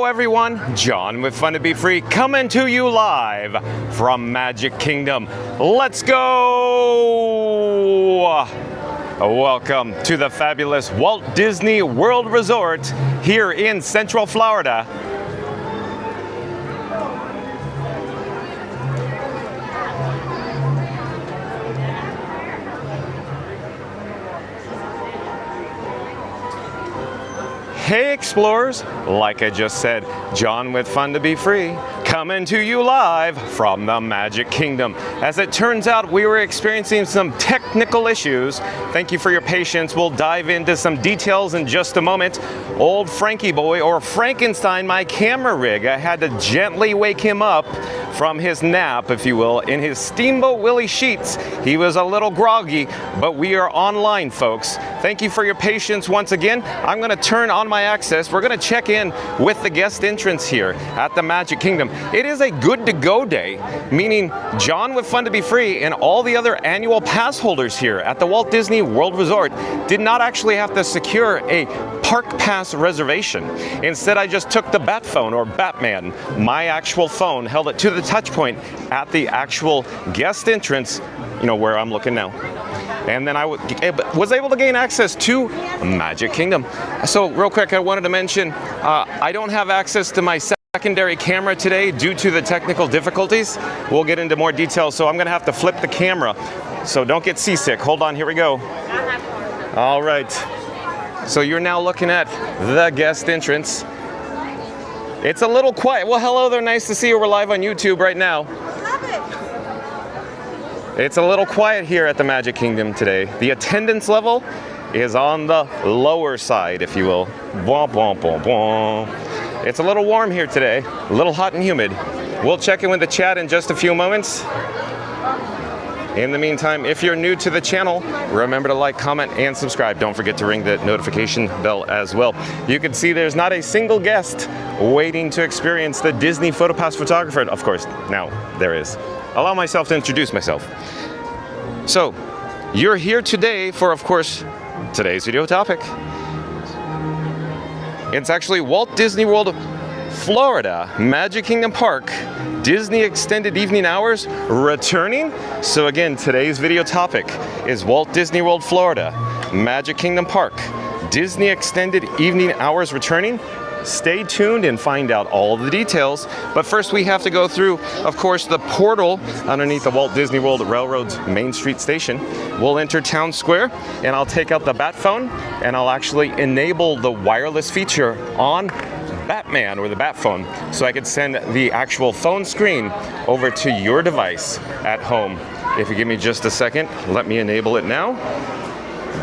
Hello everyone, John with Fun to Be Free coming to you live from Magic Kingdom. Let's go! Welcome to the fabulous Walt Disney World Resort here in Central Florida. Hey explorers, like I just said, John with Fun to Be Free, coming to you live from the Magic Kingdom. As it turns out, we were experiencing some technical issues. Thank you for your patience. We'll dive into some details in just a moment. Old Frankie boy, or Frankenstein, my camera rig, I had to gently wake him up from his nap, if you will, in his Steamboat Willie sheets. He was a little groggy, but we are online, folks. Thank you for your patience once again. I'm gonna turn on my access. We're gonna check in with the guest entrance here at the Magic Kingdom. It is a good to go day, meaning John with Fun to Be Free and all the other annual pass holders here at the Walt Disney World Resort did not actually have to secure a park pass reservation. Instead, I just took the Bat phone, or Batman, my actual phone, held it to the touch point at the actual guest entrance, you know, where I'm looking now. And then I was able to gain access to Magic Kingdom. So real quick, I wanted to mention, I don't have access to my secondary camera today due to the technical difficulties. We'll get into more details, so I'm gonna have to flip the camera. So don't get seasick. Hold on, here we go. All right. So you're now looking at the guest entrance. It's a little quiet. Well, hello there, nice to see you. We're live on YouTube right now. It's a little quiet here at the Magic Kingdom today. The attendance level is on the lower side, if you will. Bwah, bwah, bwah, bwah. It's a little warm here today, a little hot and humid. We'll check in with the chat in just a few moments. In the meantime, if you're new to the channel, remember to like, comment, and subscribe. Don't forget to ring the notification bell as well. You can see there's not a single guest waiting to experience the Disney PhotoPass photographer. Of course, now there is. Allow myself to introduce myself. So, you're here today for, of course, today's video topic. It's actually Walt Disney World, Florida, Magic Kingdom Park, Disney Extended Evening Hours returning. So again, today's video topic is Walt Disney World, Florida, Magic Kingdom Park, Disney Extended Evening Hours returning. Stay tuned and find out all the details. But first we have to go through, of course, the portal underneath the Walt Disney World Railroad's Main Street Station. We'll enter Town Square and I'll take out the Bat phone and I'll actually enable the wireless feature on Batman, or the Bat phone, so I could send the actual phone screen over to your device at home. If you give me just a second, let me enable it now.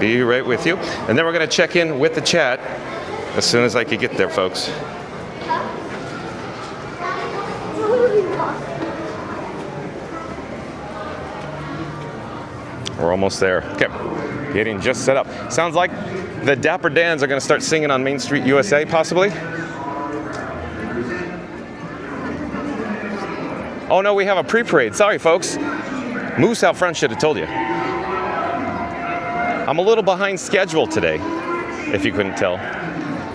Be right with you. And then we're gonna check in with the chat as soon as I could get there, folks. We're almost there. Okay, getting just set up. Sounds like the Dapper Dans are gonna start singing on Main Street USA, possibly. Oh no, we have a pre-parade. Sorry, folks. Moose out front should have told you. I'm a little behind schedule today, if you couldn't tell.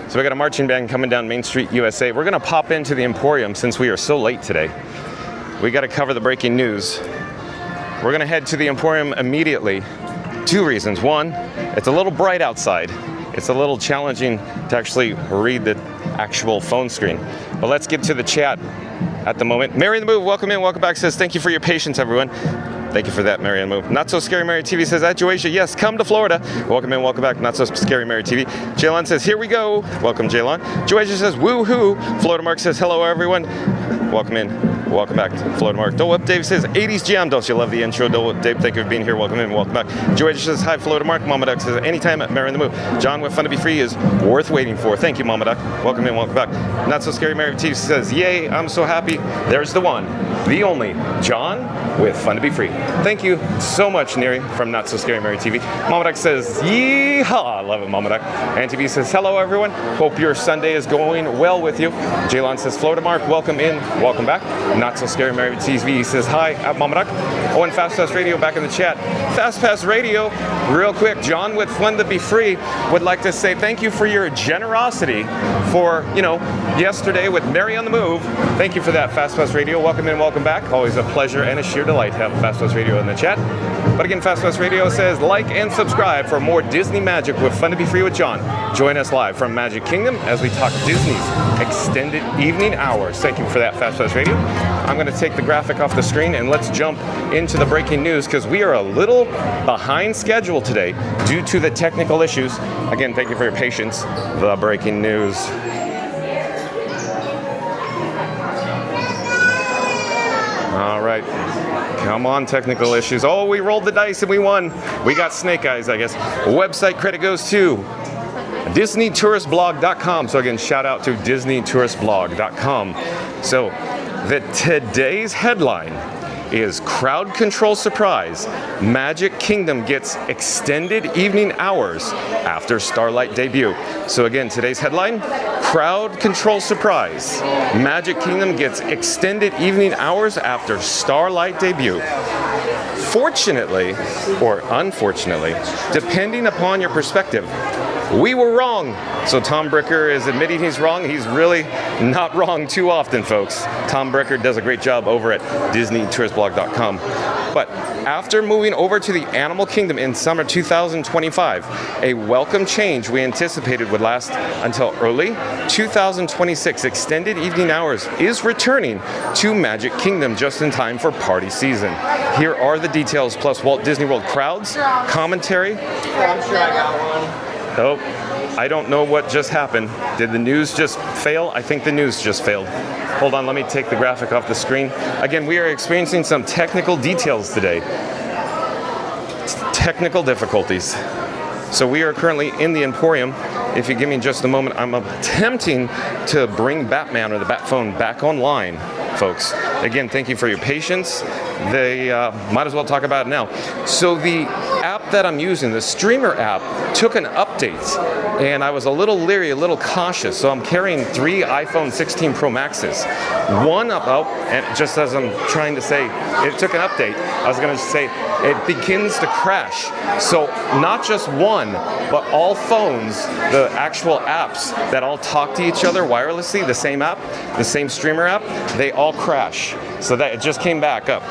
So we got a marching band coming down Main Street USA. We're gonna pop into the Emporium since we are so late today. We gotta cover the breaking news. We're gonna head to the Emporium immediately. Two reasons. One, it's a little bright outside. It's a little challenging to actually read the actual phone screen. But let's get to the chat at the moment. Mary the Move, welcome in, welcome back, says thank you for your patience, everyone. Thank you for that, Mary the Move. Not So Scary Mary TV says, at Joasia, yes, come to Florida. Welcome in, welcome back, Not So Scary Mary TV. Jaylon says, here we go. Welcome, Jaylon. Joasia says, woohoo. Florida Mark says, hello, everyone. Welcome in, welcome back to Florida Mark. Dole Whip Dave says, 80s jam. Don't you love the intro? Dole Whip Dave, thank you for being here. Welcome in, welcome back. Joasia says, hi, Florida Mark. Mama Duck says, anytime at Mary the Move. John with Fun to Be Free is worth waiting for. Thank you, Mama Duck. Welcome in, welcome back. Not So Scary Mary TV says, yay, I'm so happy. There's the one, the only, John with Fun to Be Free. Thank you so much, Neri from Not So Scary Mary TV. Mama Duck says, yeehaw! I love it, Mama Duck. Ann TV says, hello, everyone. Hope your Sunday is going well with you. Jaylon says, Florida Mark, welcome in, welcome back. Not So Scary Mary TV says, hi, at Mama Duck. Oh, and Fast Pass Radio back in the chat. Fast Pass Radio, real quick, John with Fun to Be Free would like to say thank you for your generosity for, yesterday with Mary on the Move. Thank you for that, Fast Pass Radio. Welcome in, welcome back. Always a pleasure and a sheer delight to have Fast Pass Radio in the chat. But again, Fast Pass Radio says like and subscribe for more Disney magic with Fun to Be Free with John. Join us live from Magic Kingdom as we talk Disney's extended evening hours. Thank you for that, Fast Pass Radio. I'm going to take the graphic off the screen and let's jump into the breaking news because we are a little behind schedule today due to the technical issues. Again, thank you for your patience. The breaking news. All right. Come on, technical issues. Oh, we rolled the dice and we won. We got snake eyes, I guess. Website credit goes to DisneyTouristBlog.com. So again, shout out to DisneyTouristBlog.com. So today's headline is crowd control surprise. Magic Kingdom gets extended evening hours after Starlight debut. So again, today's headline, crowd control surprise. Magic Kingdom gets extended evening hours after Starlight debut. Fortunately, or unfortunately, depending upon your perspective, we were wrong. So Tom Bricker is admitting he's wrong. He's really not wrong too often, folks. Tom Bricker does a great job over at DisneyTouristBlog.com. But after moving over to the Animal Kingdom in summer 2025, a welcome change we anticipated would last until early 2026 extended evening hours is returning to Magic Kingdom just in time for party season. Here are the details plus Walt Disney World crowds, commentary. I'm sure I got one. Oh, I don't know what just happened. Did the news just fail? I think the news just failed. Hold on, let me take the graphic off the screen. Again, we are experiencing some technical details today. Technical difficulties. So we are currently in the Emporium. If you give me just a moment, I'm attempting to bring Batman or the Bat phone back online, folks. Again, thank you for your patience. They might as well talk about it now. So the app that I'm using, the streamer app, took an update, and I was a little leery, a little cautious. So I'm carrying 3 iPhone 16 Pro Maxes. One up, and just as I'm trying to say, it took an update. I was going to say it begins to crash. So not just one, but all phones, the actual apps that all talk to each other wirelessly, the same app, the same streamer app, they all crash. So that it just came back up.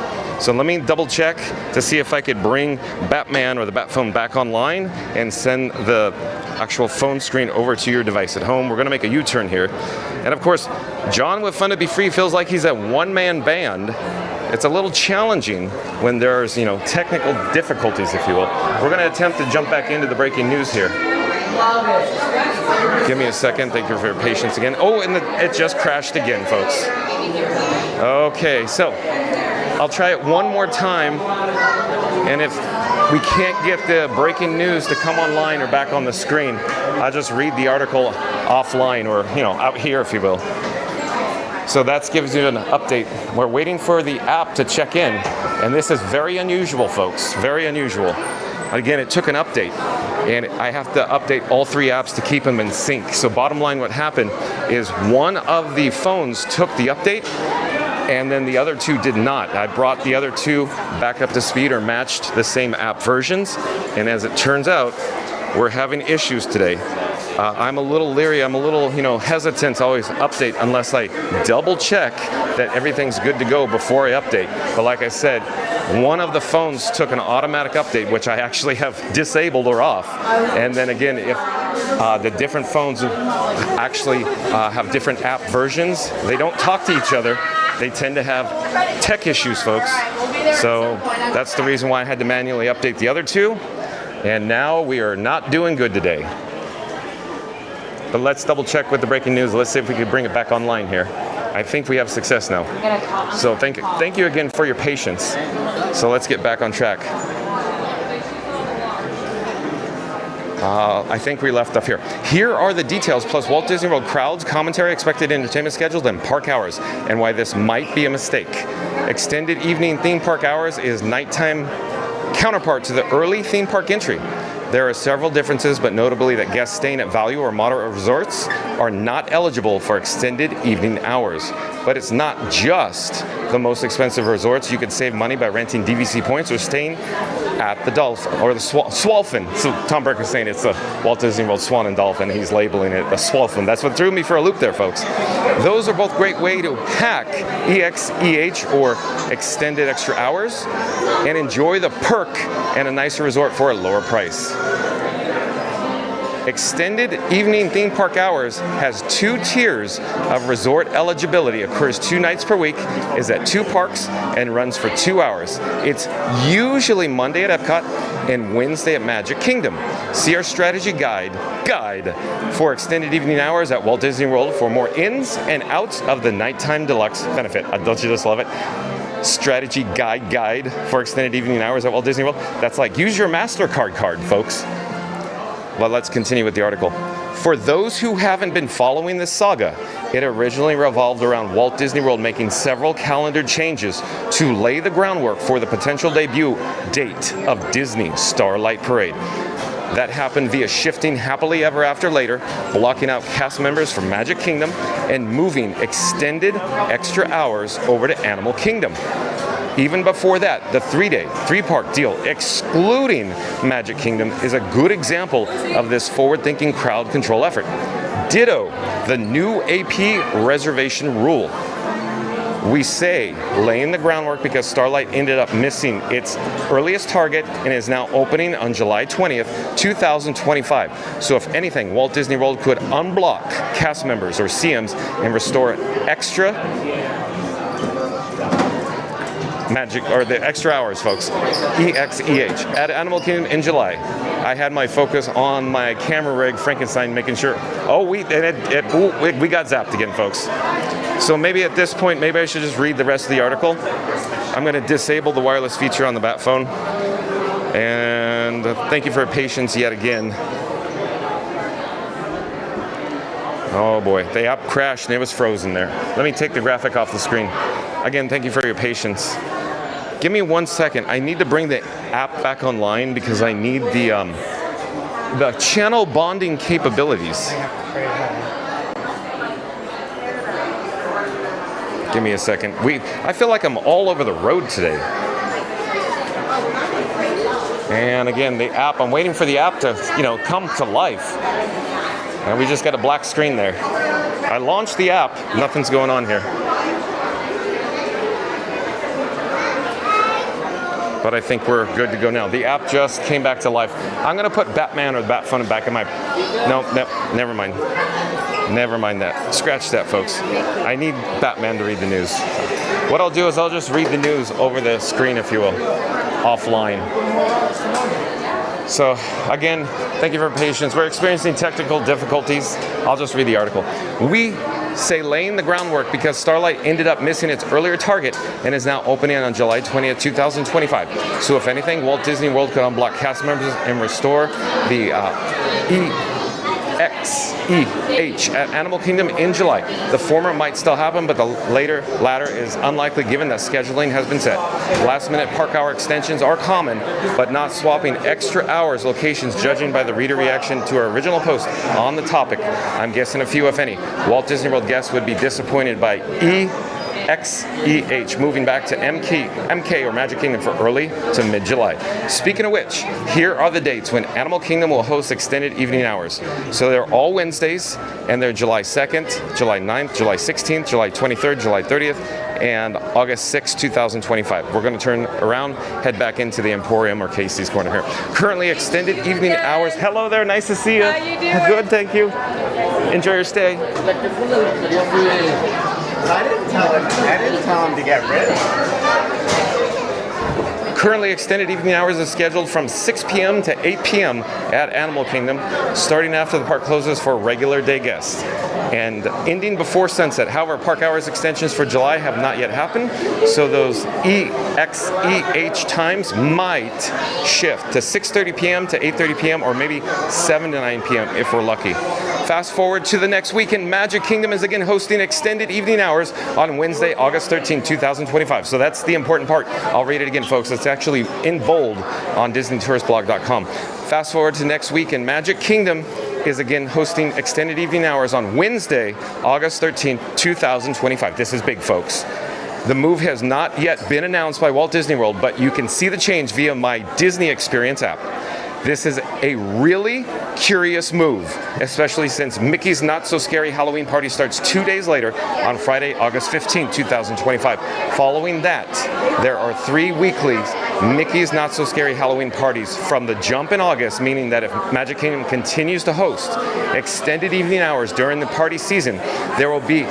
So let me double check to see if I could bring Batman or the Bat phone back online and send the actual phone screen over to your device at home. We're going to make a U-turn here. And of course, John with Fun to Be Free feels like he's a one-man band. It's a little challenging when there's, technical difficulties, if you will. We're going to attempt to jump back into the breaking news here. Give me a second. Thank you for your patience again. Oh, and it just crashed again, folks. Okay, so I'll try it one more time. And if we can't get the breaking news to come online or back on the screen, I'll just read the article offline or, out here, if you will. So that gives you an update. We're waiting for the app to check in. And this is very unusual, folks. Very unusual. Again, it took an update. And I have to update all 3 apps to keep them in sync. So bottom line, what happened is one of the phones took the update and then the other 2 did not. I brought the other 2 back up to speed or matched the same app versions. And as it turns out, we're having issues today. I'm a little leery, I'm a little, hesitant to always update unless I double check that everything's good to go before I update. But like I said, one of the phones took an automatic update, which I actually have disabled or off. And then again, if the different phones actually have different app versions, they don't talk to each other. They tend to have tech issues, folks. So that's the reason why I had to manually update the other 2. And now we are not doing good today. But let's double check with the breaking news. Let's see if we can bring it back online here. I think we have success now. So thank you again for your patience. So let's get back on track. I think we left off here. Here are the details, plus Walt Disney World crowds, commentary, expected entertainment schedules, and park hours, and why this might be a mistake. Extended evening theme park hours is nighttime counterpart to the early theme park entry. There are several differences, but notably that guests staying at value or moderate resorts are not eligible for extended evening hours. But it's not just the most expensive resorts. You could save money by renting DVC points or staying at the Dolphin, or the Swalfin. So Tom Burke's saying it's the Walt Disney World Swan and Dolphin. He's labeling it the Swalfin. That's what threw me for a loop there, folks. Those are both great way to hack EXEH, or extended extra hours, and enjoy the perk and a nicer resort for a lower price. Extended evening theme park hours has 2 tiers of resort eligibility, occurs 2 nights per week, is at 2 parks, and runs for 2 hours. It's usually Monday at Epcot and Wednesday at Magic Kingdom. See our strategy guide for extended evening hours at Walt Disney World for more ins and outs of the nighttime deluxe benefit. Don't you just love it? Strategy guide for extended evening hours at Walt Disney World. That's like, use your MasterCard card, folks. Well, let's continue with the article. For those who haven't been following this saga, it originally revolved around Walt Disney World making several calendar changes to lay the groundwork for the potential debut date of Disney Starlight Parade. That happened via shifting Happily Ever After Later, blocking out cast members from Magic Kingdom, and moving extended extra hours over to Animal Kingdom. Even before that, the 3-day, 3-park deal, excluding Magic Kingdom, is a good example of this forward-thinking crowd control effort. Ditto the new AP reservation rule. We say laying the groundwork because Starlight ended up missing its earliest target and is now opening on July 20th, 2025. So if anything, Walt Disney World could unblock cast members or CMs and restore extra magic, or the extra hours, folks. EXEH at Animal Kingdom in July. I had my focus on my camera rig, Frankenstein, making sure. Oh, we got zapped again, folks. So maybe at this point, maybe I should just read the rest of the article. I'm going to disable the wireless feature on the Bat phone. And thank you for your patience yet again. Oh boy, the app crashed and it was frozen there. Let me take the graphic off the screen. Again, thank you for your patience. Give me 1 second. I need to bring the app back online because I need the channel bonding capabilities. Give me a second. I feel like I'm all over the road today. And again, the app, I'm waiting for the app to, come to life. And we just got a black screen there. I launched the app, nothing's going on here. But I think we're good to go now. The app just came back to life. I'm gonna put Batman or the Bat phone back in my, no, never mind. Never mind that. Scratch that, folks. I need Batman to read the news. What I'll do is I'll just read the news over the screen, if you will, offline. So again, thank you for your patience. We're experiencing technical difficulties. I'll just read the article. We say laying the groundwork because Starlight ended up missing its earlier target and is now opening on July 20th, 2025. So if anything, Walt Disney World could unblock cast members and restore the EXEH at Animal Kingdom in July. The former might still happen, but the latter is unlikely given that scheduling has been set. Last-minute park hour extensions are common, but not swapping extra hours locations judging by the reader reaction to our original post on the topic. I'm guessing a few, if any. Walt Disney World guests would be disappointed by EXEH moving back to MK or Magic Kingdom for early to mid-July. Speaking of which, here are the dates when Animal Kingdom will host extended evening hours. So they're all Wednesdays, and they're July 2nd, July 9th, July 16th, July 23rd, July 30th, and August 6th, 2025. We're going to turn around, head back into the Emporium or Casey's Corner here. Currently extended evening hours. Hello there, nice to see you. How you doing? Good, thank you. Enjoy your stay. I didn't tell him to get rid of it. Currently, extended evening hours is scheduled from 6 p.m. to 8 p.m. at Animal Kingdom, starting after the park closes for regular day guests and ending before sunset. However, park hours extensions for July have not yet happened, so those EXEH times might shift to 6:30 p.m. to 8:30 p.m. or maybe 7 to 9 p.m. if we're lucky. Fast forward to the next weekend, Magic Kingdom is again hosting extended evening hours on Wednesday, August 13, 2025. So that's the important part. I'll read it again, folks. It's actually in bold on DisneyTouristBlog.com. Fast forward to next weekend, Magic Kingdom is again hosting extended evening hours on Wednesday, August 13, 2025. This is big, folks. The move has not yet been announced by Walt Disney World, but you can see the change via my Disney Experience app. This is a really curious move, especially since Mickey's Not So Scary Halloween Party starts 2 days later on Friday, August 15, 2025. Following that, there are 3 weekly Mickey's Not So Scary Halloween parties from the jump in August, meaning that if Magic Kingdom continues to host extended evening hours during the party season, there will be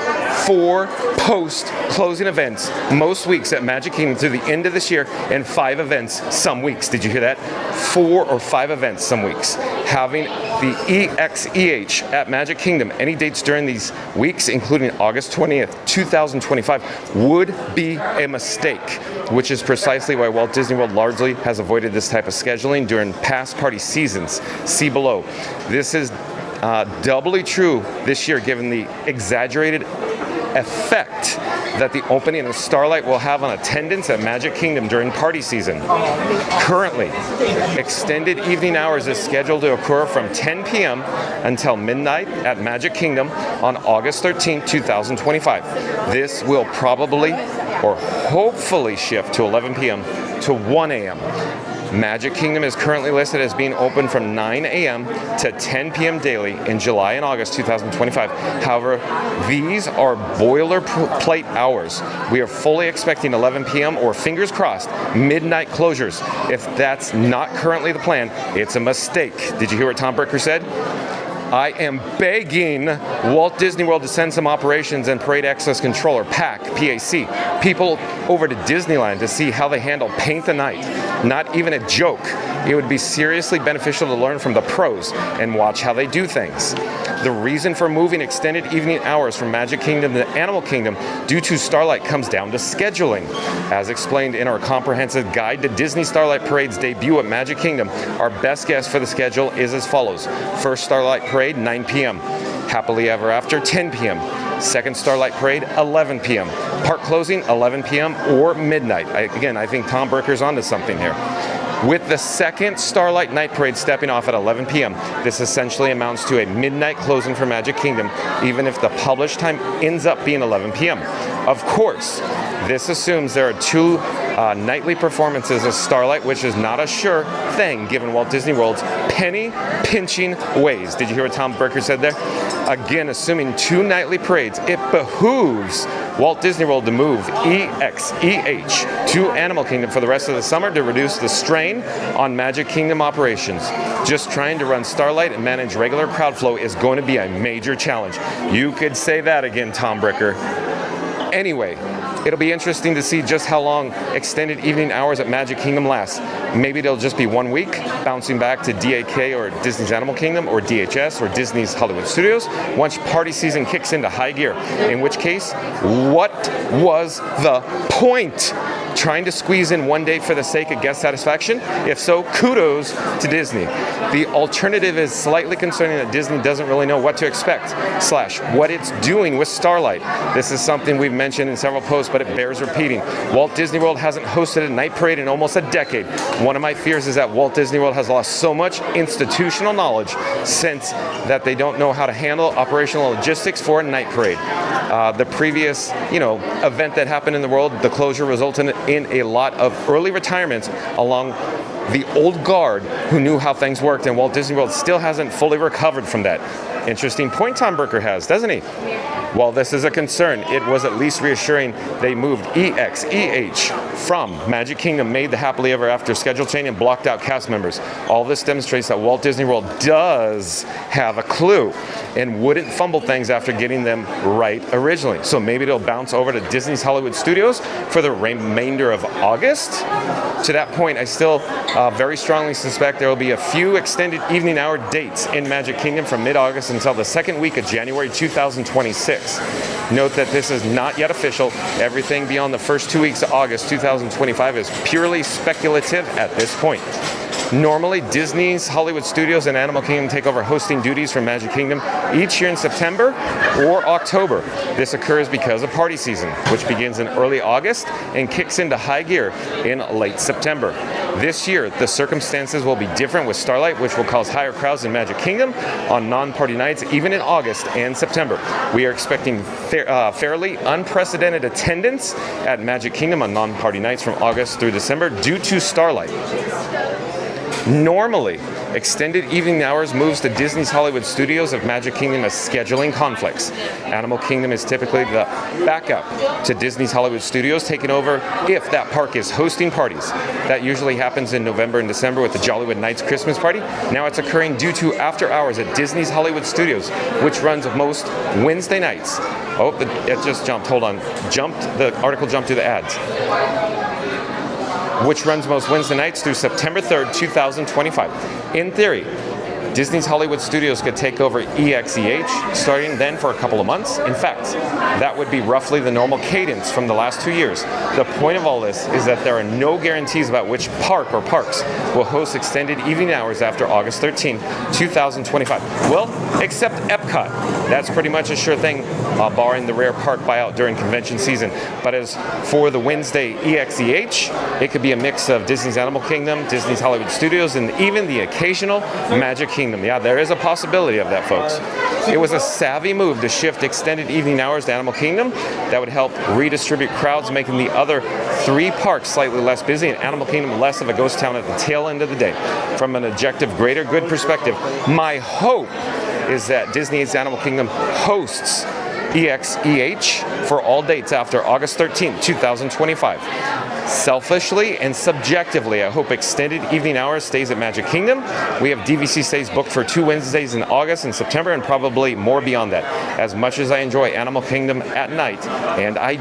4 post-closing events most weeks at Magic Kingdom through the end of this year and 5 events some weeks. Did you hear that? 4 or 5 events some weeks. Having the EXEH at Magic Kingdom any dates during these weeks, including August 20th, 2025, would be a mistake, which is precisely why Walt Disney World largely has avoided this type of scheduling during past party seasons. See below. This is doubly true this year given the exaggerated effect that the opening of Starlight will have on attendance at Magic Kingdom during party season. Currently, extended evening hours is scheduled to occur from 10 p.m. until midnight at Magic Kingdom on August 13, 2025. This will probably or hopefully shift to 11 p.m. to 1 a.m. Magic Kingdom is currently listed as being open from 9 a.m. to 10 p.m. daily in July and August 2025. However, these are boilerplate hours. We are fully expecting 11 p.m. or, fingers crossed, midnight closures. If that's not currently the plan, it's a mistake. Did you hear what Tom Bricker said? I am begging Walt Disney World to send some operations and parade access control, or PAC, people over to Disneyland to see how they handle paint the night. Not even a joke. It would be seriously beneficial to learn from the pros and watch how they do things. The reason for moving extended evening hours from Magic Kingdom to Animal Kingdom due to Starlight comes down to scheduling. As explained in our comprehensive guide to Disney Starlight Parade's debut at Magic Kingdom, our best guess for the schedule is as follows. First Starlight Parade, 9 p.m. Happily Ever After, 10 p.m. Second Starlight Parade, 11 p.m. Park closing, 11 p.m. or midnight. I think Tom Bricker's onto something here. With the second Starlight Night Parade stepping off at 11 p.m., this essentially amounts to a midnight closing for Magic Kingdom, even if the published time ends up being 11 p.m. Of course, this assumes there are 2 nightly performances of Starlight, which is not a sure thing given Walt Disney World's penny-pinching ways. Did you hear what Tom Bricker said there? Again, assuming 2 nightly parades, it behooves Walt Disney World to move EXEH to Animal Kingdom for the rest of the summer to reduce the strain on Magic Kingdom operations. Just trying to run Starlight and manage regular crowd flow is going to be a major challenge. You could say that again, Tom Bricker. Anyway, it'll be interesting to see just how long extended evening hours at Magic Kingdom last. Maybe it'll just be 1 week, bouncing back to DAK or Disney's Animal Kingdom or DHS or Disney's Hollywood Studios once party season kicks into high gear. In which case, what was the point? Trying to squeeze in 1 day for the sake of guest satisfaction? If so, kudos to Disney. The alternative is slightly concerning that Disney doesn't really know what to expect / what it's doing with Starlight. This is something we've mentioned in several posts, but it bears repeating. Walt Disney World hasn't hosted a night parade in almost a decade. One of my fears is that Walt Disney World has lost so much institutional knowledge since that they don't know how to handle operational logistics for a night parade. The previous, event that happened in the world, the closure resulted in a lot of early retirements along the old guard who knew how things worked, and Walt Disney World still hasn't fully recovered from that. Interesting point Tom Burker has, doesn't he? While this is a concern, it was at least reassuring they moved EXEH from Magic Kingdom, made the Happily Ever After schedule change, and blocked out cast members. All this demonstrates that Walt Disney World does have a clue and wouldn't fumble things after getting them right originally. So maybe it'll bounce over to Disney's Hollywood Studios for the remainder of August. To that point, I still very strongly suspect there will be a few extended evening hour dates in Magic Kingdom from mid-August until the second week of January 2026. Note that this is not yet official. Everything beyond the first 2 weeks of August 2025 is purely speculative at this point. Normally, Disney's Hollywood Studios and Animal Kingdom take over hosting duties from Magic Kingdom each year in September or October. This occurs because of party season, which begins in early August and kicks into high gear in late September. This year, the circumstances will be different with Starlight, which will cause higher crowds in Magic Kingdom on non-party nights, even in August and September. We are expecting fairly unprecedented attendance at Magic Kingdom on non-party nights from August through December due to Starlight. Normally, extended evening hours moves to Disney's Hollywood Studios if Magic Kingdom has scheduling conflicts. Animal Kingdom is typically the backup to Disney's Hollywood Studios, taking over if that park is hosting parties. That usually happens in November and December with the Jollywood Nights Christmas party. Now it's occurring due to after hours at Disney's Hollywood Studios, which runs most Wednesday nights. Oh, it just jumped. Hold on. The article jumped to the ads. Which runs most Wednesday nights through September 3rd, 2025. In theory, Disney's Hollywood Studios could take over EXEH starting then for a couple of months. In fact, that would be roughly the normal cadence from the last 2 years. The point of all this is that there are no guarantees about which park or parks will host extended evening hours after August 13, 2025. Well, except Epcot. That's pretty much a sure thing, barring the rare park buyout during convention season. But as for the Wednesday EXEH, it could be a mix of Disney's Animal Kingdom, Disney's Hollywood Studios, and even the occasional Magic Kingdom. Yeah, there is a possibility of that, folks. It was a savvy move to shift extended evening hours to Animal Kingdom. That would help redistribute crowds, making the other 3 parks slightly less busy and Animal Kingdom less of a ghost town at the tail end of the day. From an objective greater good perspective, my hope is that Disney's Animal Kingdom hosts EXEH for all dates after August 13, 2025. Selfishly and subjectively, I hope extended evening hours stays at Magic Kingdom. We have DVC stays booked for 2 Wednesdays in August and September, and probably more beyond that. As much as I enjoy Animal Kingdom at night, and I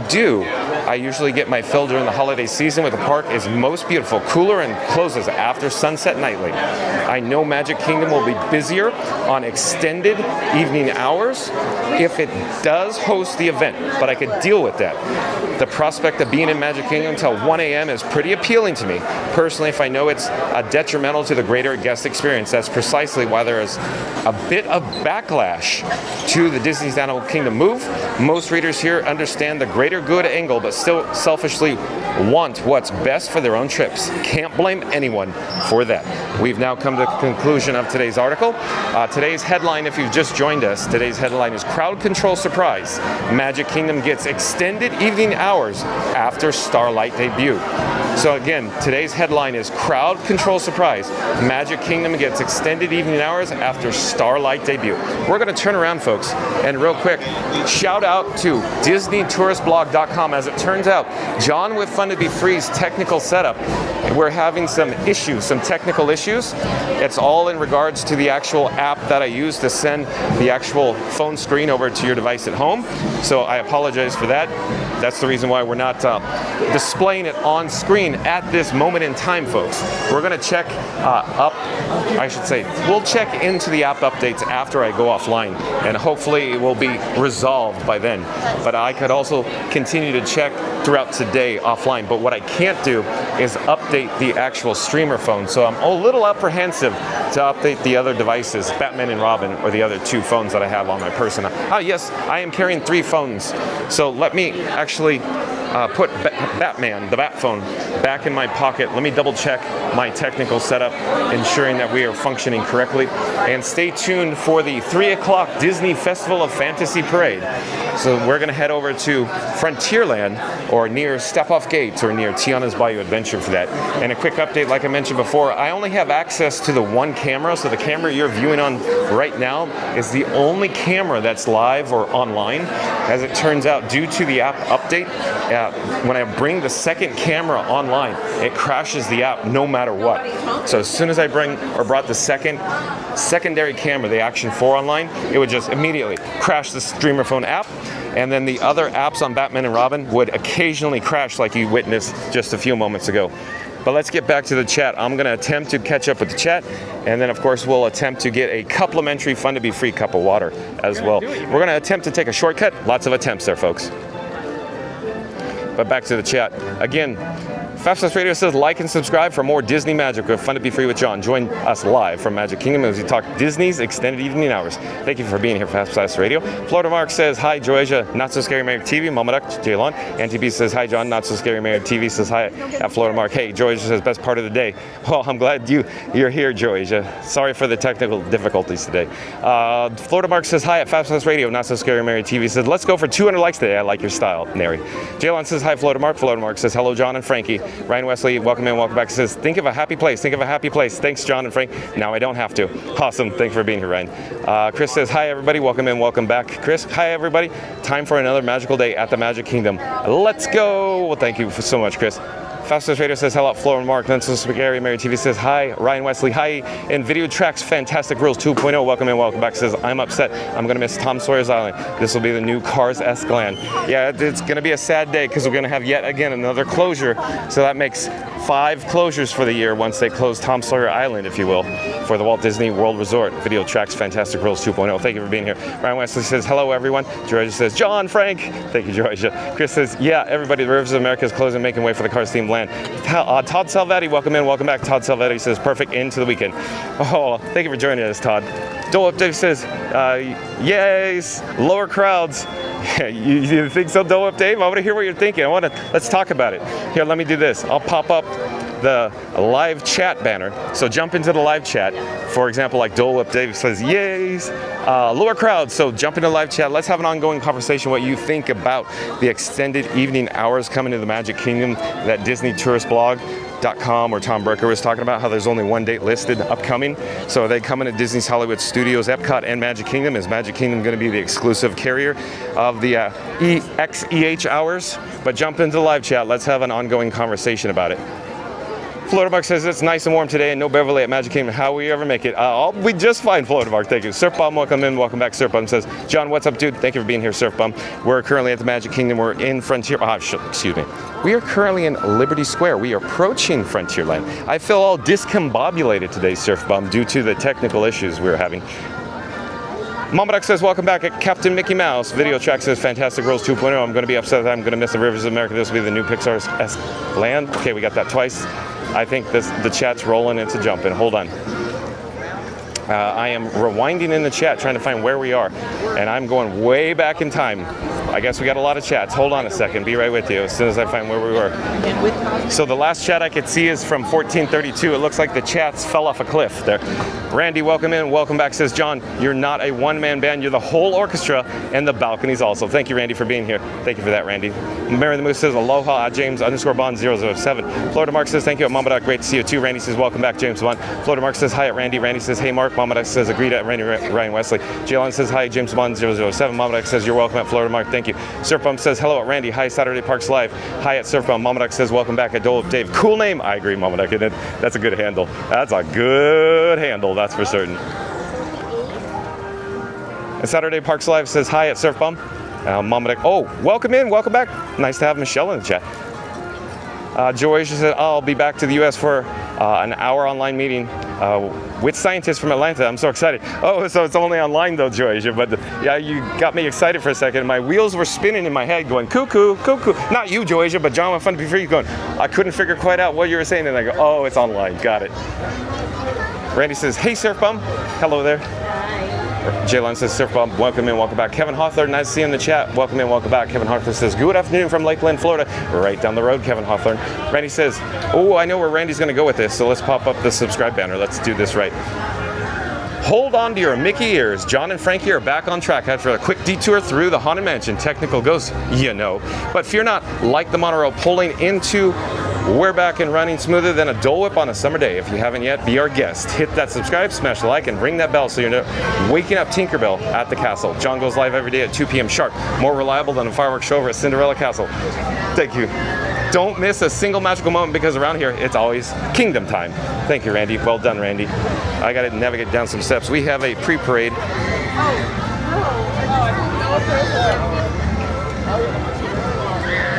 usually get my fill during the holiday season, with the park is most beautiful, cooler, and closes after sunset nightly. I know Magic Kingdom will be busier on extended evening hours if it does host the event, but I could deal with that. The prospect of being in Magic Kingdom until 1 a.m. is pretty appealing to me. Personally, if I know it's detrimental to the greater guest experience, that's precisely why there is a bit of backlash to the Disney's Animal Kingdom move. Most readers here understand the greater good angle, but still selfishly want what's best for their own trips. Can't blame anyone for that. We've now come to the conclusion of today's article. Today's headline, if you've just joined us, today's headline is Crowd Control Surprise. Magic Kingdom gets extended evening hours after Starlight debut. So again, today's headline is Crowd Control Surprise. Magic Kingdom gets extended evening hours after Starlight debut. We're going to turn around, folks, and real quick, shout out to DisneyTouristBlog.com. As it turns out, John with Fun to Be Free's technical setup, we're having some technical issues. It's all in regards to the actual app that I use to send the actual phone screen over to your device at home. So I apologize for that. That's the reason why we're not displaying it on screen at this moment in time, folks. We're going to check we'll check into the app updates after I go offline, and hopefully it will be resolved by then. But I could also continue to check throughout today offline. But what I can't do is update the actual streamer phone. So I'm a little apprehensive to update the other devices, Batman and Robin, or the other 2 phones that I have on my person. Yes, I am carrying 3 phones. So let me actually put Batman, the Bat phone, back in my pocket. Let me double check my technical setup, ensuring that we are functioning correctly. And stay tuned for the 3 o'clock Disney Festival of Fantasy Parade. So we're going to head over to Frontierland, or near Step Off Gates, or near Tiana's Bayou Adventure for that. And a quick update, like I mentioned before, I only have access to the one camera, so the camera you're viewing on right now is the only camera that's live or online. As it turns out, due to the app update, when I bring the second camera online, it crashes the app no matter what. So as soon as I brought the secondary camera, the Action 4 online, it would just immediately crash the streamer phone app. And then the other apps on Batman and Robin would occasionally crash like you witnessed just a few moments ago. But let's get back to the chat. I'm going to attempt to catch up with the chat, and then of course we'll attempt to get a complimentary Fun to Be Free cup of water as well. We're going to attempt to take a shortcut. Lots of attempts there, folks. But back to the chat. Again, Fastest Radio says like and subscribe for more Disney magic with Fun to Be Free with John. Join us live from Magic Kingdom as we talk Disney's extended evening hours. Thank you for being here, Fast Radio. Florida Mark says hi, Joasia, Not So Scary Married TV. Mama Duck, Jaylon. NTB says hi, John, Not So Scary Married TV says hi at Florida Mark. Hey, Joasia says best part of the day. Well, I'm glad you're here, Joasia. Sorry for the technical difficulties today. Florida Mark says hi at Fast Radio. Not So Scary Married TV says let's go for 200 likes today. I like your style, Neri. Jaylon says hi, Florida Mark. Florida Mark says hello, John and Frankie. Ryan Wesley, welcome in, welcome back. Says, think of a happy place, think of a happy place. Thanks, John and Frank. Now I don't have to. Awesome, thanks for being here, Ryan. Chris says, hi, everybody, welcome in, welcome back. Chris, hi, everybody. Time for another magical day at the Magic Kingdom. Let's go. Well, thank you so much, Chris. Fastest Radio says hello, Florida Mark. Vincent Spaghetti, Mary TV says hi. Ryan Wesley, hi. And Video Tracks Fantastic Rules 2.0, welcome in, welcome back. Says I'm upset. I'm gonna miss Tom Sawyer's Island. This will be the new Cars-esque land. Yeah, it's gonna be a sad day because we're gonna have yet again another closure. So that makes 5 closures for the year once they close Tom Sawyer Island, if you will, for the Walt Disney World Resort. Video Tracks Fantastic Rules 2.0. Thank you for being here. Ryan Wesley says hello, everyone. Georgia says John, Frank. Thank you, Georgia. Chris says yeah, everybody. The Rivers of America is closing, making way for the Cars-themed land. Todd Salvetti, welcome in, welcome back. Todd Salvetti says perfect end to the weekend. Oh, thank you for joining us, Todd. Dole Update says, yes, lower crowds. You think so, Dole Up Dave? I want to hear what you're thinking. Let's talk about it. Here, let me do this. I'll pop up the live chat banner. So jump into the live chat. For example, like Dole Up Dave says, yes, lower crowds. So jump into live chat. Let's have an ongoing conversation what you think about the extended evening hours coming to the Magic Kingdom that Disney Tourist Blog.com where Tom Berker was talking about how there's only one date listed upcoming. So are they coming to Disney's Hollywood Studios, Epcot, and Magic Kingdom? Is Magic Kingdom going to be the exclusive carrier of the EH hours? But jump into the live chat. Let's have an ongoing conversation about it. Florida Mark says it's nice and warm today and no Beverly at Magic Kingdom. How will we ever make it? We just fine, Florida Mark. Thank you. Surf Bum, welcome in. Welcome back. Surf Bum says, John, what's up, dude? Thank you for being here, Surf Bum. We're currently at the Magic Kingdom. We're in Frontier. Excuse me. We are currently in Liberty Square. We are approaching Frontierland. I feel all discombobulated today, Surf Bum, due to the technical issues we're having. Mama Duck says, welcome back at Captain Mickey Mouse. Video Track says, Fantastic Rules 2.0. I'm going to be upset that I'm going to miss the Rivers of America. This will be the new Pixar's land. Okay, we got that twice. I think the chat's rolling, it's a jumping. Hold on. I am rewinding in the chat, trying to find where we are. And I'm going way back in time. I guess we got a lot of chats. Hold on a second. Be right with you as soon as I find where we were. So the last chat I could see is from 1432. It looks like the chats fell off a cliff there. Randy, welcome in. Welcome back. Says, John, you're not a one-man band. You're the whole orchestra and the balconies also. Thank you, Randy, for being here. Thank you for that, Randy. Mary the Moose says, aloha, James_Bond007. Florida Mark says, thank you at Mama Duck. Great to see you too. Randy says, welcome back, James Bond. Florida Mark says, hi at Randy. Randy says, hey, Mark. Mama Duck says, agreed at Randy, Ryan Wesley. Jaylon says, hi, James Bond007. Mama Duck says, you're welcome at Florida Mark. Thank you. Surf Bum says, hello at Randy. Hi, Saturday Parks Live. Hi at Surf Bum. Mama Duck says, welcome back at Dole Dave. Cool name. I agree, Mama Duck. That's a good handle. That's a good handle, that's for certain. And Saturday Parks Live says, hi at Surf Bum. Mama Duck. Oh, welcome in. Welcome back. Nice to have Michelle in the chat. Joy, she said, I'll be back to the U.S. for an hour online meeting with scientists from Atlanta. I'm so excited. Oh, so it's only online though, Joy. But yeah, you got me excited for a second. My wheels were spinning in my head going, cuckoo, cuckoo. Not you, Joy, but John with Fun to Be Free going, I couldn't figure quite out what you were saying. And I go, oh, it's online. Got it. Randy says, hey, Surf Bum. Hello there. Hi. Jalen says, Surf Bump, welcome in, welcome back. Kevin Hawthorne, nice to see you in the chat. Welcome in, welcome back. Kevin Hawthorne says, good afternoon from Lakeland, Florida. Right down the road, Kevin Hawthorne. Randy says, oh, I know where Randy's going to go with this, so let's pop up the subscribe banner. Let's do this right. Hold on to your Mickey ears. John and Frankie are back on track after a quick detour through the Haunted Mansion. Technical ghosts, you know. But fear not, like the monorail pulling into, we're back and running smoother than a Dole Whip on a summer day. If you haven't yet, be our guest. Hit that subscribe, smash the like, and ring that bell so you're waking up Tinkerbell at the castle. John goes live every day at 2 p.m. sharp. More reliable than a fireworks show over at Cinderella Castle. Thank you. Don't miss a single magical moment because around here, it's always kingdom time. Thank you, Randy. Well done, Randy. I got to navigate down some steps. We have a pre-parade.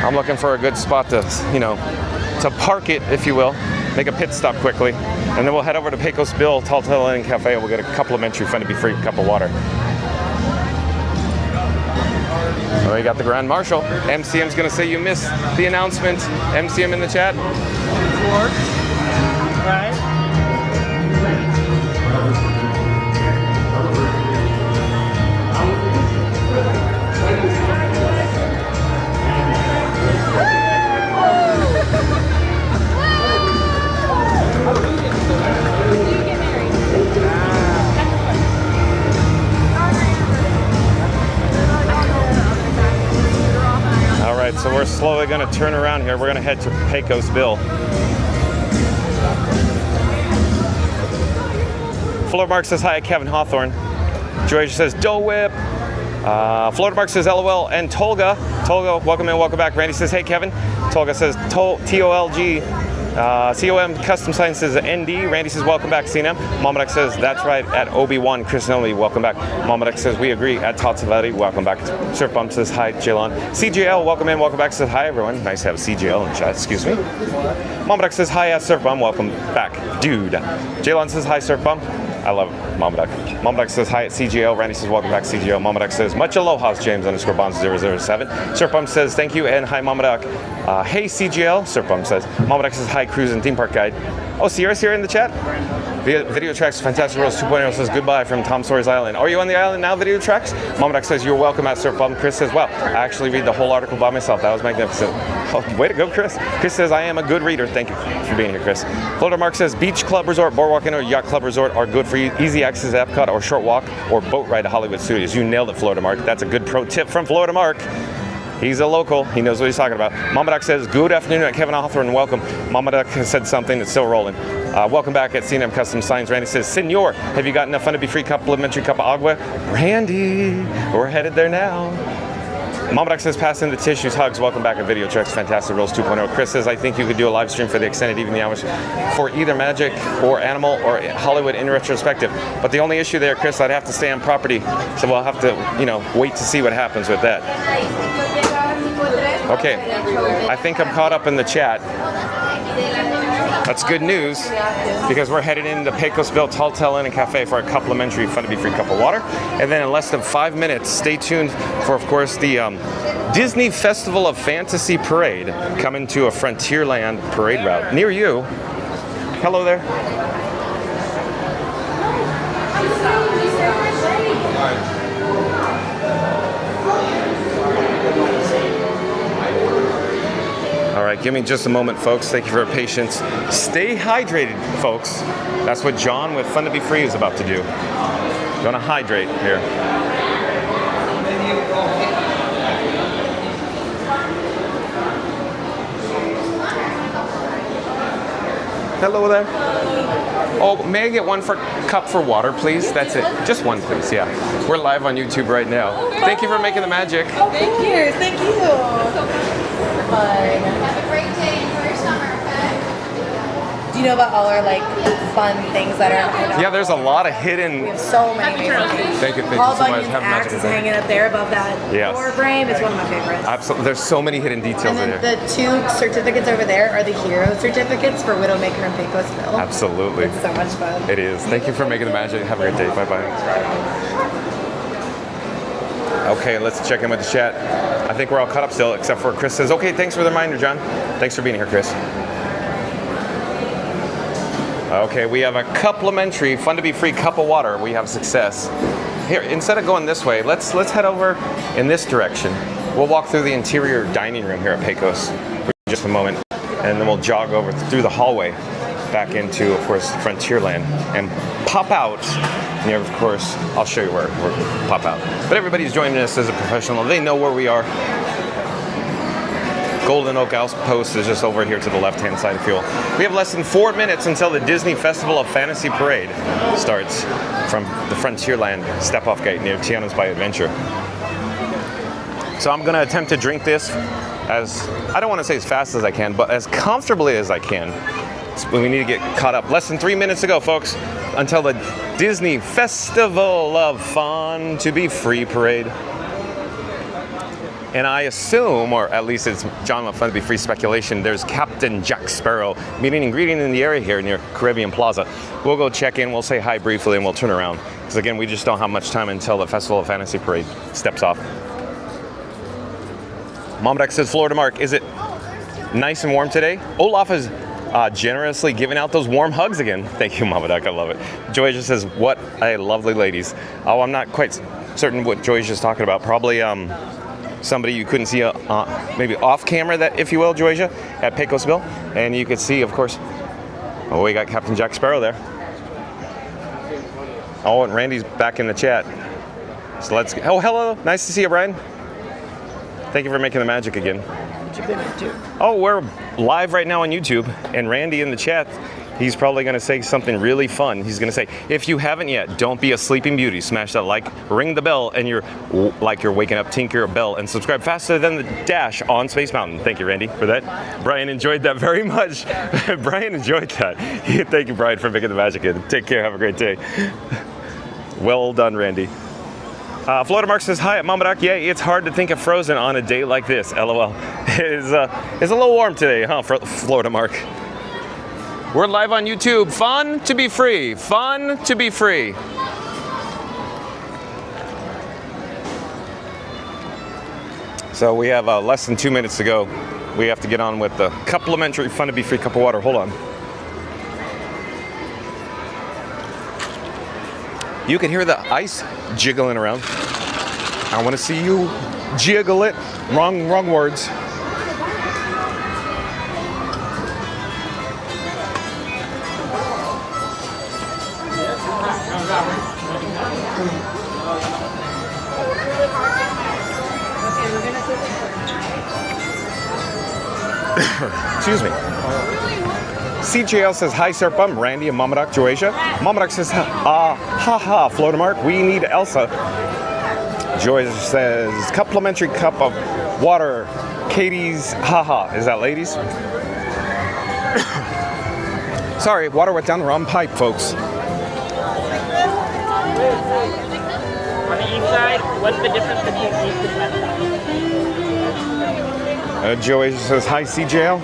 I'm looking for a good spot to, to park it, if you will. Make a pit stop quickly. And then we'll head over to Pecos Bill, Telltale Inn Cafe, and we'll get a complimentary fun to be free cup of water. Oh, you got the Grand Marshal. MCM's going to say you missed the announcement. MCM in the chat. Right. All right, so we're slowly going to turn around here. We're going to head to Pecos Bill. Florida Mark says hi, Kevin Hawthorne. George says Dole Whip. Florida Mark says LOL. And Tolga, welcome in, welcome back. Randy says hey, Kevin. Tolga says TOLG. COM Custom Sign says ND. Randy says welcome back, CNM. Mamadek says that's right at Obi-Wan. Chris Nomi, welcome back. Mamadek says we agree at Tatsuvari. Welcome back. Surf Bump says hi, Jalon. CJL, welcome in, welcome back. Says hi, everyone. Nice to have CJL in the chat. Excuse me. Mamadek says hi at Surf Bump. Welcome back, dude. Jalon says hi, Surf Bump. I love Mamadek. Mamadek says hi at CGL. Randy says welcome back, CGL. Mamadek says much aloha, James _bonds007. Surf Bump says thank you and hi, Mamadek. Hey, CGL. Surf Bump says. Mamadek says hi, Cruise and Theme Park Guide. Oh, Sierra's here in the chat. Video Tracks Fantastic Rules 2.0 says goodbye from Tom Sawyer's Island. Are you on the island now, Video Tracks? Mamadek says you're welcome at Surf Bump. Chris says, well, I actually read the whole article by myself. That was magnificent. Oh, way to go, Chris. Chris says, I am a good reader. Thank you for being here, Chris. Florida Mark says, Beach Club Resort, Boardwalk Inn, or Yacht Club Resort are good for easy access to Epcot or short walk or boat ride to Hollywood Studios. You nailed it, Florida Mark. That's a good pro tip from Florida Mark. He's a local. He knows what he's talking about. Mamadek says, good afternoon at Kevin Hawthorne. Welcome. Mamadek has said something that's still rolling. Welcome back at CNM Custom Signs. Randy says, Senor, have you got enough fun to be free complimentary cup of agua? Randy, we're headed there now. Mamadek says, pass in the tissues, hugs. Welcome back at Video Tracks Fantastic Rules 2.0. Chris says, I think you could do a live stream for the extended evening hours for either Magic or Animal or Hollywood in retrospective. But the only issue there, Chris, I'd have to stay on property. So we'll have to, wait to see what happens with that. Okay, I think I'm caught up in the chat. That's good news because we're headed into Pecos Bill Telltale Inn and Cafe for a complimentary fun to be free cup of water. And then in less than 5 minutes, stay tuned for, of course, the Disney Festival of Fantasy Parade coming to a Frontierland parade route near you. Hello there. All right, give me just a moment, folks. Thank you for your patience. Stay hydrated, folks. That's what John with Fun to Be Free is about to do. Gonna hydrate here. Hello there. Oh, may I get one cup for water, please? That's it. Just one, please. Yeah. We're live on YouTube right now. Thank you for making the magic. Oh, thank you. Thank you. Have a great day. Enjoy your summer, okay? Do you know about all our fun things that are? Yeah, there's a lot of hidden. We have so many amazing things. Thank you All so much. Bunyan's axe is hanging up there above that door frame. It's one of my favorites. Absolutely. There's so many hidden details And in then there. the 2 certificates over there are the hero certificates for Widowmaker and Pecos Bill. Absolutely. It's so much fun. It is. Thank you for making the magic. Have a great day. Bye-bye. Okay, let's check in with the chat. I think we're all caught up still, except for Chris says, okay, thanks for the reminder, John. Thanks for being here, Chris. Okay, we have a complimentary, fun to be free cup of water. We have success. Here, instead of going this way, let's head over in this direction. We'll walk through the interior dining room here at Pecos for just a moment, and then we'll jog over through the hallway back into, of course, Frontierland and pop out near, of course, I'll show you where we're pop out. But everybody's joining us as a professional. They know where we are. Golden Oak Outpost is just over here to the left-hand side, if you will. We have less than 4 minutes until the Disney Festival of Fantasy Parade starts from the Frontierland step-off gate near Tiana's by Adventure. So I'm gonna attempt to drink this as, I don't wanna say as fast as I can, but as comfortably as I can. We need to get caught up. Less than 3 minutes to go, folks, until the Disney Festival of Fun to be Free Parade. And I assume, or at least it's John with Fun to Be Free speculation, there's Captain Jack Sparrow meeting and greeting in the area here near Caribbean Plaza. We'll go check in, we'll say hi briefly, and we'll turn around. Because again, we just don't have much time until the Festival of Fantasy Parade steps off. Mom Duck says, Florida Mark, is it nice and warm today? Olaf is generously giving out those warm hugs again. Thank you, Mama Duck, I love it. Joycia says, what a lovely ladies. Oh, I'm not quite certain what Joycia's talking about. Probably somebody you couldn't see maybe off camera, that, if you will, Joycia, at Pecosville. And you could see, of course, oh, we got Captain Jack Sparrow there. Oh, and Randy's back in the chat. So let's, oh, hello, nice to see you, Brian. Thank you for making the magic again. What you been up to? Oh, we're live right now on YouTube, and Randy in the chat, he's probably going to say something really fun. He's going to say, if you haven't yet, don't be a sleeping beauty. Smash that like, ring the bell, and you're like you're waking up, tinker a bell, and subscribe faster than the dash on Space Mountain. Thank you, Randy, for that. Brian enjoyed that very much. Brian enjoyed that. Thank you, Brian, for making the magic in. Take care. Have a great day. Well done, Randy. Florida Mark says, hi at Mama Doc. Yeah, it's hard to think of Frozen on a day like this. LOL. It's a little warm today, huh, Florida Mark? We're live on YouTube. Fun to be free. Fun to be free. So we have less than 2 minutes to go. We have to get on with the complimentary Fun to be Free cup of water. Hold on. You can hear the ice jiggling around. I want to see you jiggle it. Wrong words. Excuse me. CJL says, hi, Serp, I'm Randy and Mama Doc, Joycia. Mama Doc says, ha, Florida Mark, we need Elsa. Joycia says, complimentary cup of water. Katie's, haha. Is that ladies? Sorry, water went down the wrong pipe, folks. On the east side, what's the difference between east and west side? Joycia says, hi, CJL.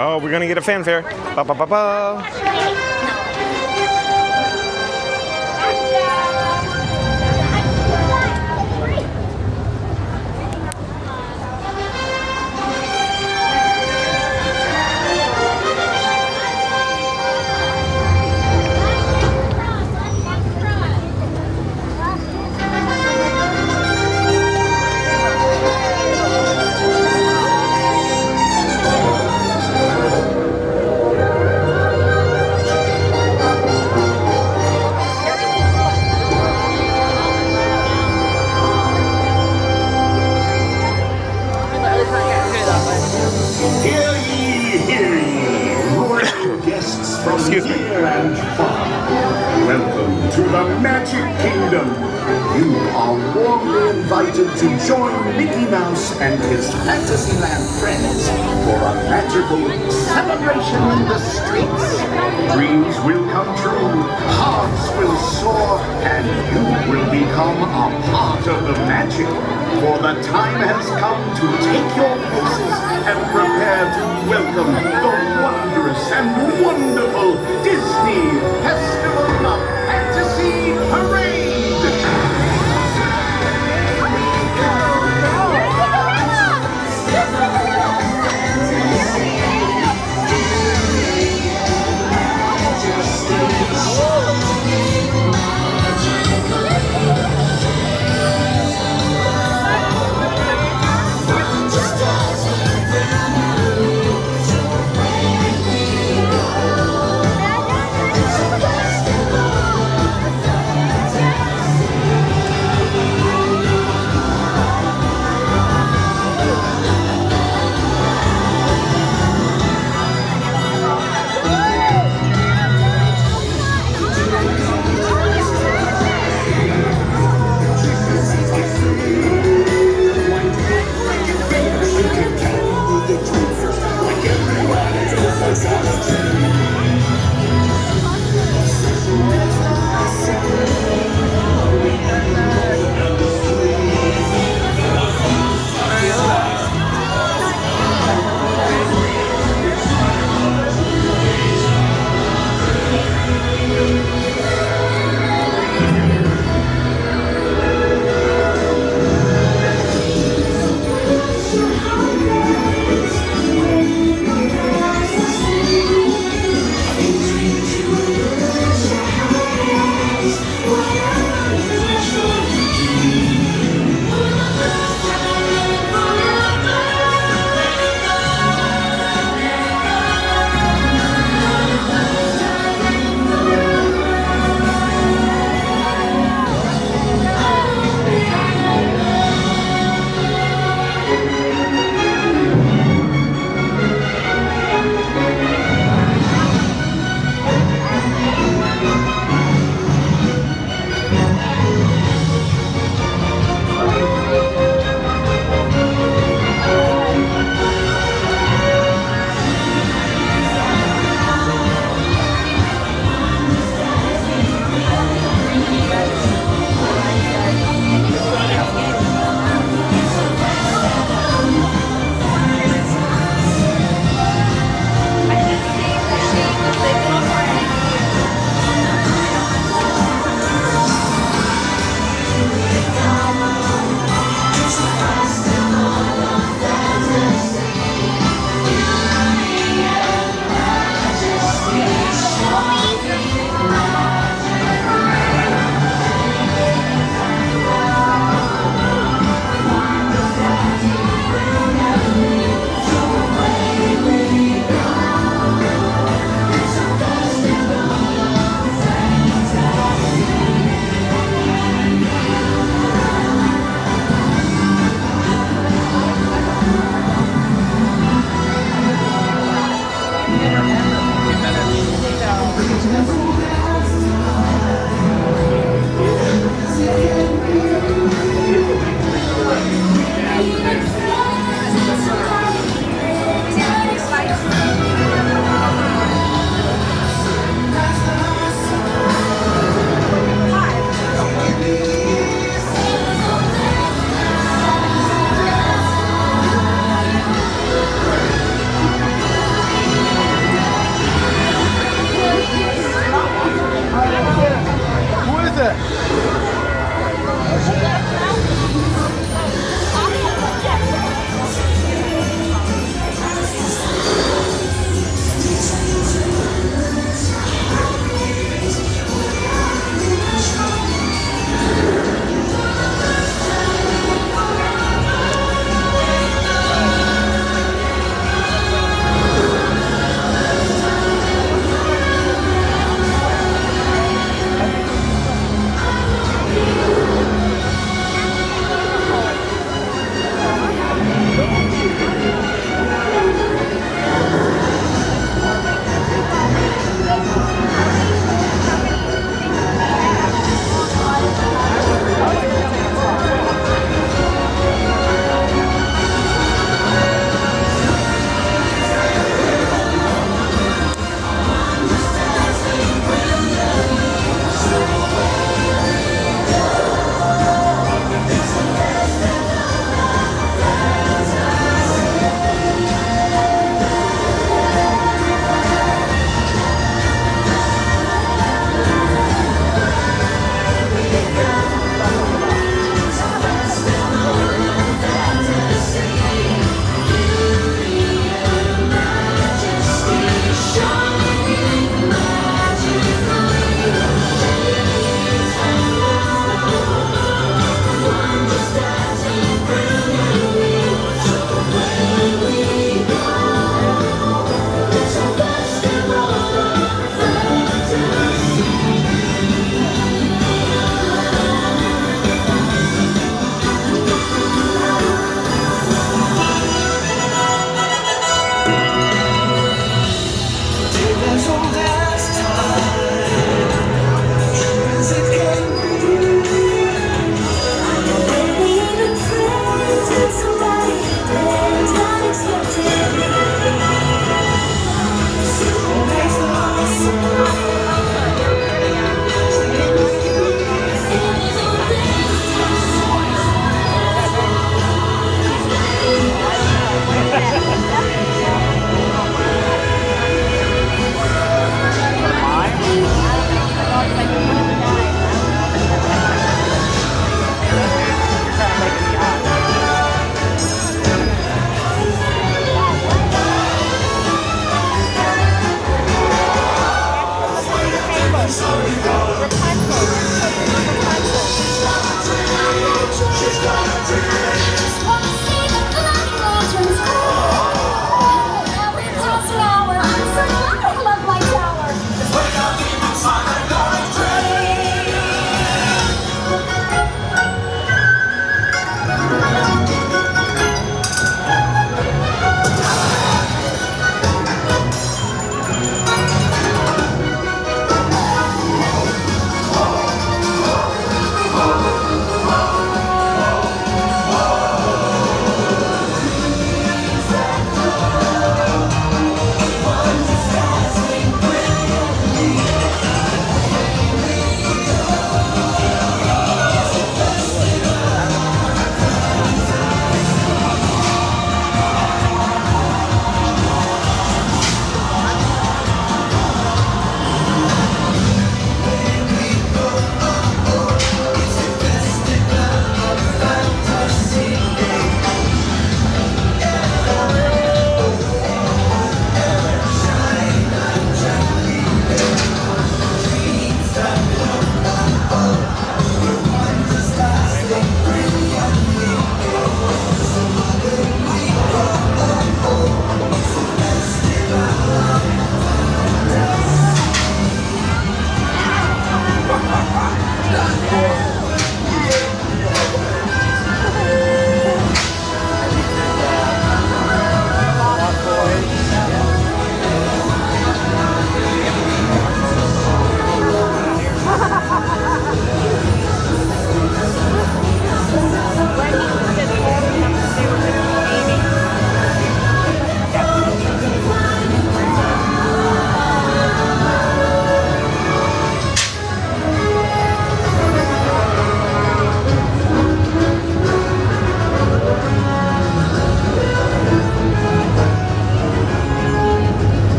Oh, we're gonna get a fanfare. Ba ba ba ba. Excuse me. And far. Welcome to the Magic Kingdom. You are warmly invited to join Mickey Mouse and his Fantasyland friends for a magical celebration in the streets. Dreams will come true, hearts will soar, and you will become a part of the magic. For the time has come to take your places and prepare to welcome the wondrous and wonderful Disney Festival of Fantasy Parade!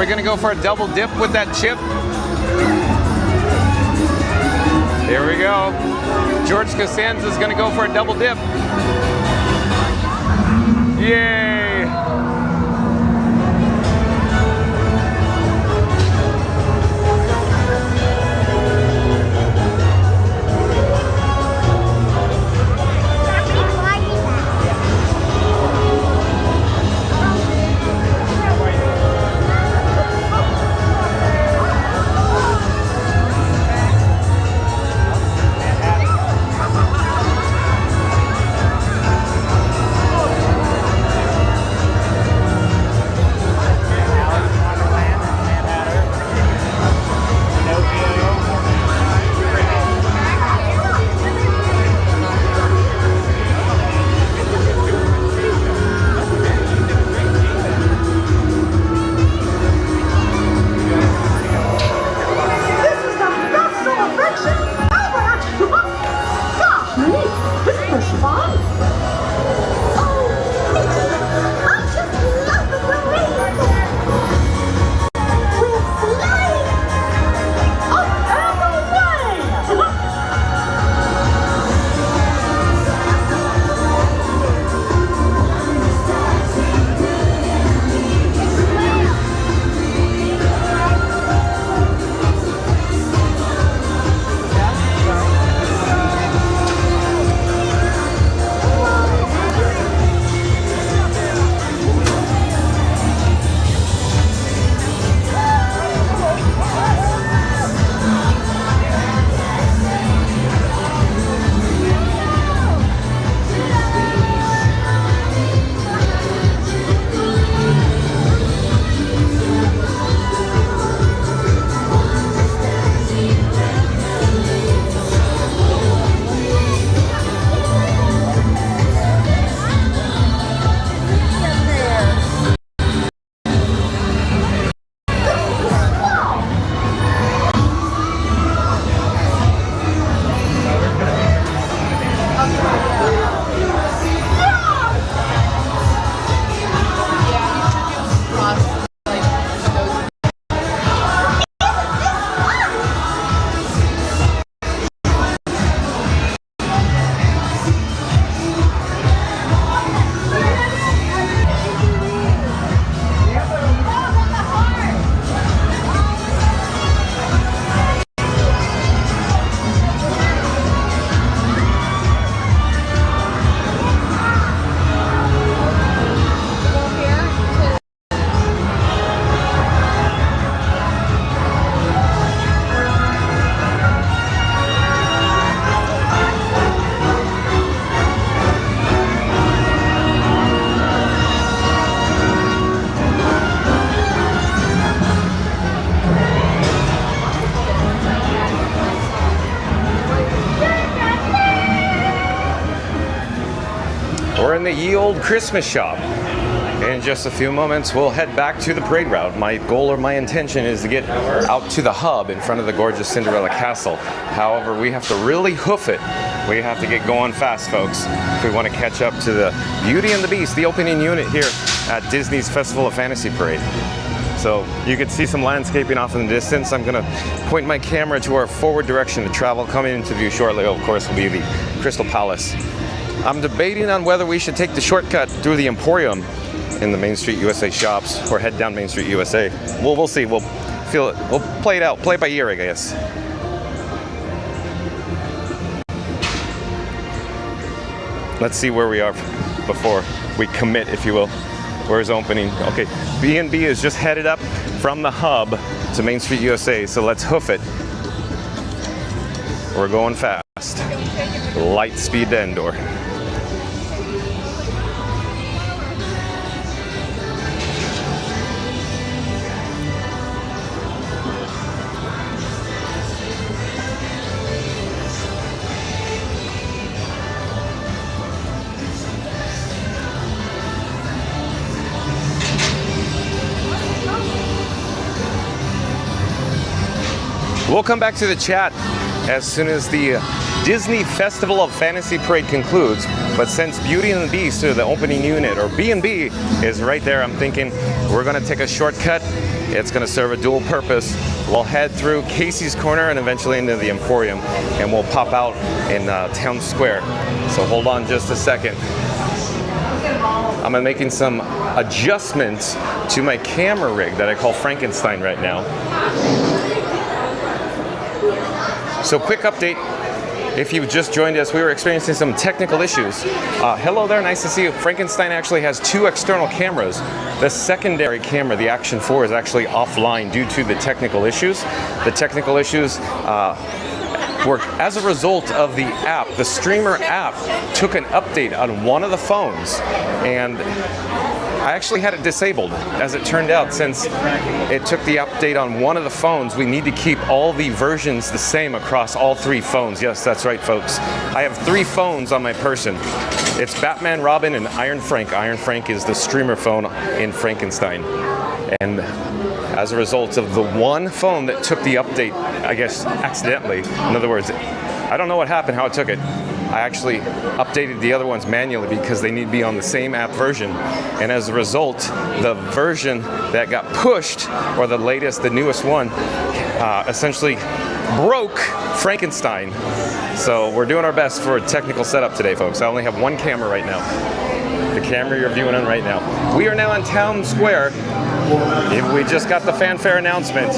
We're gonna go for a double dip with that chip. Here we go. George Costanza's gonna go for a double dip. Yay! We're in the ye old Christmas shop. In just a few moments, we'll head back to the parade route. My goal or my intention is to get out to the hub in front of the gorgeous Cinderella Castle. However, we have to really hoof it. We have to get going fast, folks, if we want to catch up to the Beauty and the Beast, the opening unit here at Disney's Festival of Fantasy Parade. So you can see some landscaping off in the distance. I'm going to point my camera to our forward direction to travel. Coming into view shortly, of course, will be the Crystal Palace. I'm debating on whether we should take the shortcut through the Emporium in the Main Street USA shops or head down Main Street USA. We'll see. We'll feel it. We'll play it out. Play it by ear, I guess. Let's see where we are before we commit, if you will. Where's opening? Okay, B&B is just headed up from the hub to Main Street USA, so let's hoof it. We're going fast. Light speed to Endor. We'll come back to the chat as soon as the Disney Festival of Fantasy Parade concludes, but since Beauty and the Beast, or the opening unit, or B&B, is right there, I'm thinking we're going to take a shortcut It's going to serve a dual purpose. We'll head through Casey's Corner and eventually into the Emporium, and we'll pop out in Town Square. So hold on just a second. I'm making some adjustments to my camera rig that I call Frankenstein right now. So quick update. If you've just joined us, we were experiencing some technical issues. Hello there, nice to see you. Frankenstein actually has 2 external cameras. The secondary camera, the Action 4, is actually offline due to the technical issues. The technical issues were as a result of the app. The streamer app took an update on one of the phones, and I actually had it disabled. As it turned out, since it took the update on one of the phones, we need to keep all the versions the same across all 3 phones. Yes, that's right, folks. I have 3 phones on my person. It's Batman, Robin, and Iron Frank. Iron Frank is the streamer phone in Frankenstein. And as a result of the one phone that took the update, I guess accidentally, in other words, I don't know what happened, how it took it. I actually updated the other ones manually because they need to be on the same app version. And as a result, the version that got pushed, or the latest, the newest one, essentially broke Frankenstein. So we're doing our best for a technical setup today, folks. I only have one camera right now. The camera you're viewing on right now. We are now in Town Square. We just got the fanfare announcement.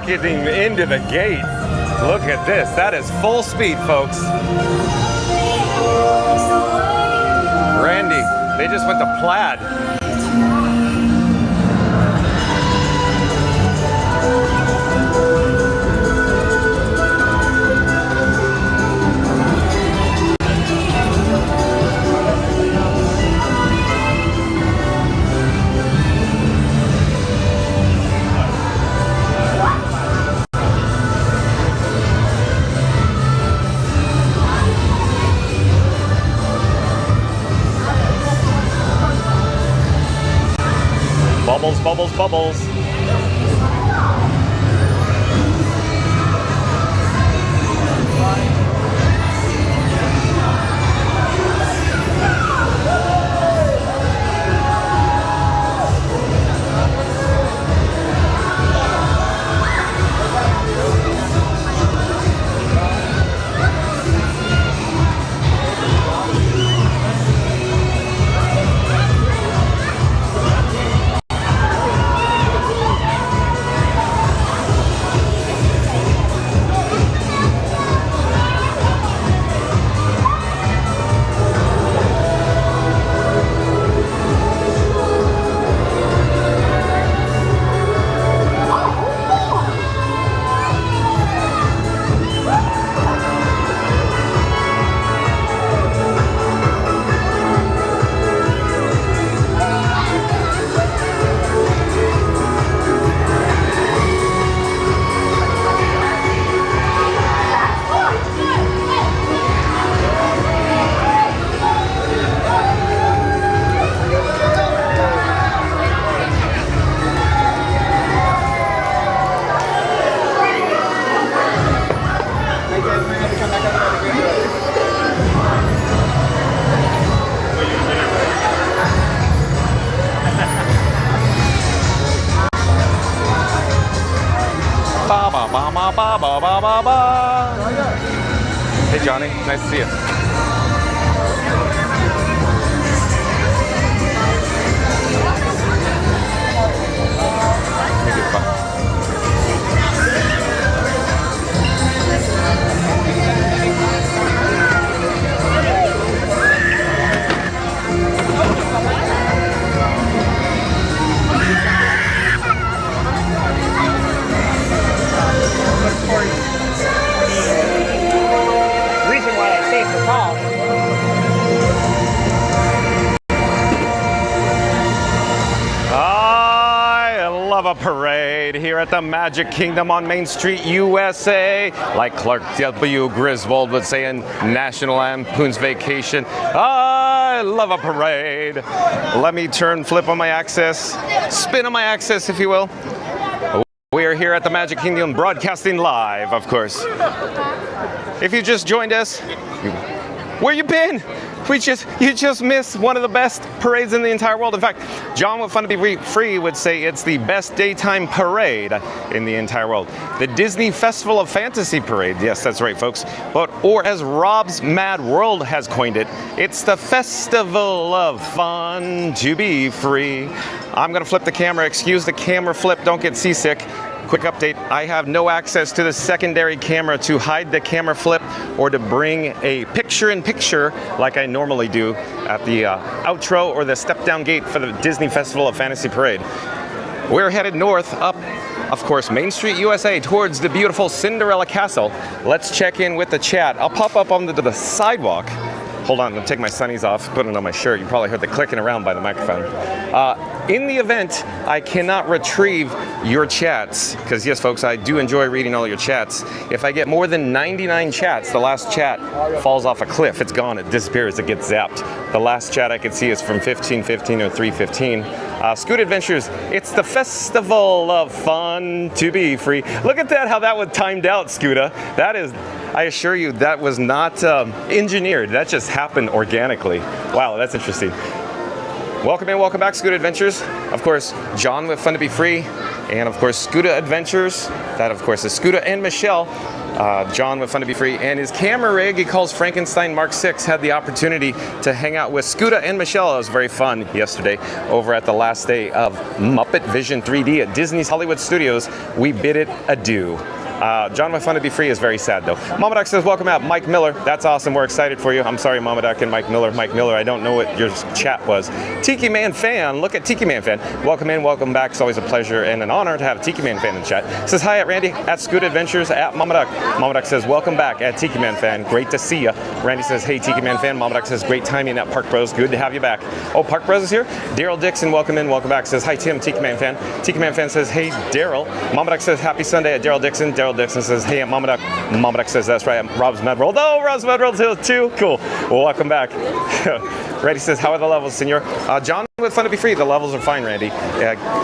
rocketing into the gate. Look at this. That is full speed, folks. Randy, they just went to Plaid. Bubbles, bubbles, bubbles. Ba ba ba ba ba ba ba ba ba. Hey Johnny, nice to see you. Thank you. Bye. Reason why I saved the call. I love a parade here at the Magic Kingdom on Main Street, USA. Like Clark W. Griswold would say in National Lampoon's Vacation, I love a parade. Let me flip on my axis, spin on my axis, if you will. We are here at the Magic Kingdom broadcasting live, of course. If you just joined us, where you been? You just missed one of the best parades in the entire world. In fact, John with Fun to Be Free would say it's the best daytime parade in the entire world. The Disney Festival of Fantasy Parade. Yes, that's right, folks. Or as Rob's Mad World has coined it, it's the Festival of Fun to Be Free. I'm gonna flip the camera. Excuse the camera flip, don't get seasick. Quick update, I have no access to the secondary camera to hide the camera flip or to bring a picture-in-picture like I normally do at the outro or the step-down gate for the Disney Festival of Fantasy Parade. We're headed north up, of course, Main Street, USA, towards the beautiful Cinderella Castle. Let's check in with the chat. I'll pop up onto the sidewalk. Hold on, I'm gonna take my sunnies off, put it on my shirt. You probably heard the clicking around by the microphone. In the event, I cannot retrieve your chats, because yes, folks, I do enjoy reading all your chats. If I get more than 99 chats, the last chat falls off a cliff. It's gone, it disappears, it gets zapped. The last chat I could see is from 1515 or 315. Scoot Adventures, it's the Festival of Fun to Be Free. Look at that, how that was timed out, Scooter. That is, I assure you, that was not engineered. That just happened organically. Wow, that's interesting. Welcome in, welcome back, Scoot Adventures. Of course, John with Fun to Be Free, and of course, Scooter Adventures. That, of course, is Scooter and Michelle. John with Fun to Be Free, and his camera rig he calls Frankenstein Mark VI had the opportunity to hang out with Scooter and Michelle. It was very fun yesterday over at the last day of Muppet Vision 3D at Disney's Hollywood Studios. We bid it adieu. John with Fun to Be Free is very sad though. Mama Duck says, welcome out, Mike Miller. That's awesome. We're excited for you. I'm sorry, Mama Duck and Mike Miller. Mike Miller, I don't know what your chat was. Tiki Man Fan, look at Tiki Man Fan. Welcome in, welcome back. It's always a pleasure and an honor to have a Tiki Man Fan in the chat. Says hi at Randy at Scoot Adventures at Mama Duck. Mama Duck says, welcome back at Tiki Man Fan. Great to see you. Randy says, hey, Tiki Man Fan. Mama Duck says, great timing at Park Bros. Good to have you back. Oh, Park Bros is here. Daryl Dixon, welcome in, welcome back. Says, hi, Tim, Tiki Man Fan. Tiki Man Fan says, hey, Daryl. Mama Duck says, happy Sunday at Daryl Dixon. Daryl Dixon says, hey, at Mama Duck. Mama Duck says, that's right, I'm Rob's Medworld. Oh, Rob's Medworld too. Cool. Well, welcome back. Randy says, how are the levels, senor? John with Fun to Be Free, the levels are fine, Randy.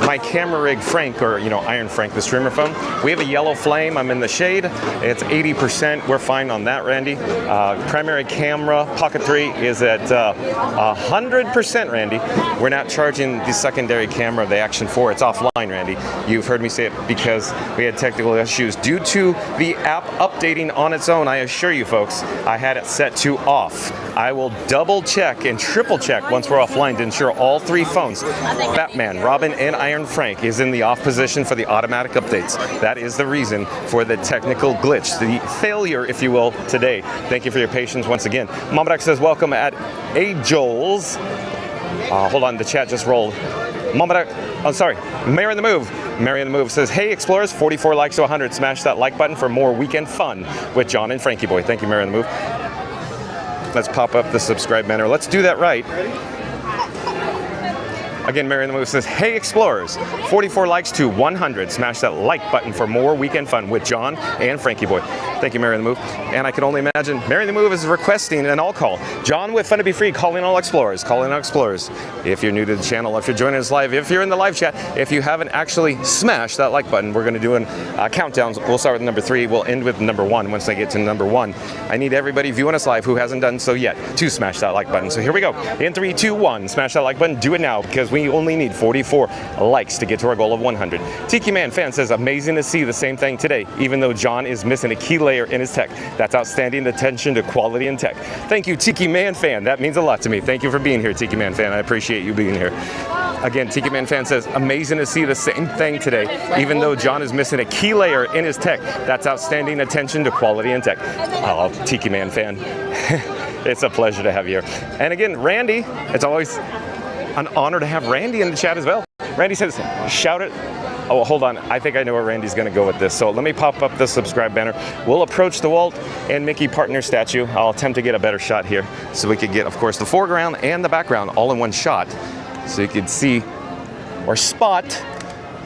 My camera rig, Frank, or Iron Frank, the streamer phone, we have a yellow flame. I'm in the shade. It's 80%. We're fine on that, Randy. Primary camera, Pocket 3, is at 100%, Randy. We're not charging the secondary camera, the Action 4. It's offline, Randy. You've heard me say it because we had technical issues due to the app updating on its own. I assure you, folks, I had it set to off. I will double check and triple check once we're offline to ensure all three phones, Batman, Robin, and Iron Frank, is in the off position for the automatic updates. That is the reason for the technical glitch, the failure, if you will, today. Thank you for your patience once again. Mama Duck says, welcome at A-Joel's. Hold on, the chat just rolled. Mama Duck, oh, sorry, Mary in the Move. Mary in the Move says, hey, Explorers, 44 likes to 100. Smash that like button for more weekend fun with John and Frankie Boy. Thank you, Mary in the Move. Let's pop up the subscribe banner. Let's do that right. Again, Mary in the Move says, hey, Explorers, 44 likes to 100. Smash that like button for more weekend fun with John and Frankie Boy. Thank you, Mary in the Move. And I can only imagine Mary in the Move is requesting an all call. John with Fun to Be Free, calling all Explorers. Calling all Explorers. If you're new to the channel, if you're joining us live, if you're in the live chat, if you haven't actually smashed that like button, we're going to do a countdown. We'll start with number 3. We'll end with number 1 once I get to number 1. I need everybody viewing us live who hasn't done so yet to smash that like button. So here we go. In 3, 2, 1, smash that like button. Do it now because we only need 44 likes to get to our goal of 100. Tiki Man Fan says, amazing to see the same thing today, even though John is missing a key layer in his tech. That's outstanding attention to quality and tech. Thank you, Tiki Man Fan. That means a lot to me. Thank you for being here, Tiki Man Fan. I appreciate you being here. Again, Tiki Man Fan says, amazing to see the same thing today, even though John is missing a key layer in his tech. That's outstanding attention to quality and tech. Oh, Tiki Man Fan. It's a pleasure to have you here. And again, Randy, it's always an honor to have Randy in the chat as well. Randy says, shout it. Oh, hold on. I think I know where Randy's going to go with this. So let me pop up the subscribe banner. We'll approach the Walt and Mickey partner statue. I'll attempt to get a better shot here so we could get, of course, the foreground and the background all in one shot. So you could see or spot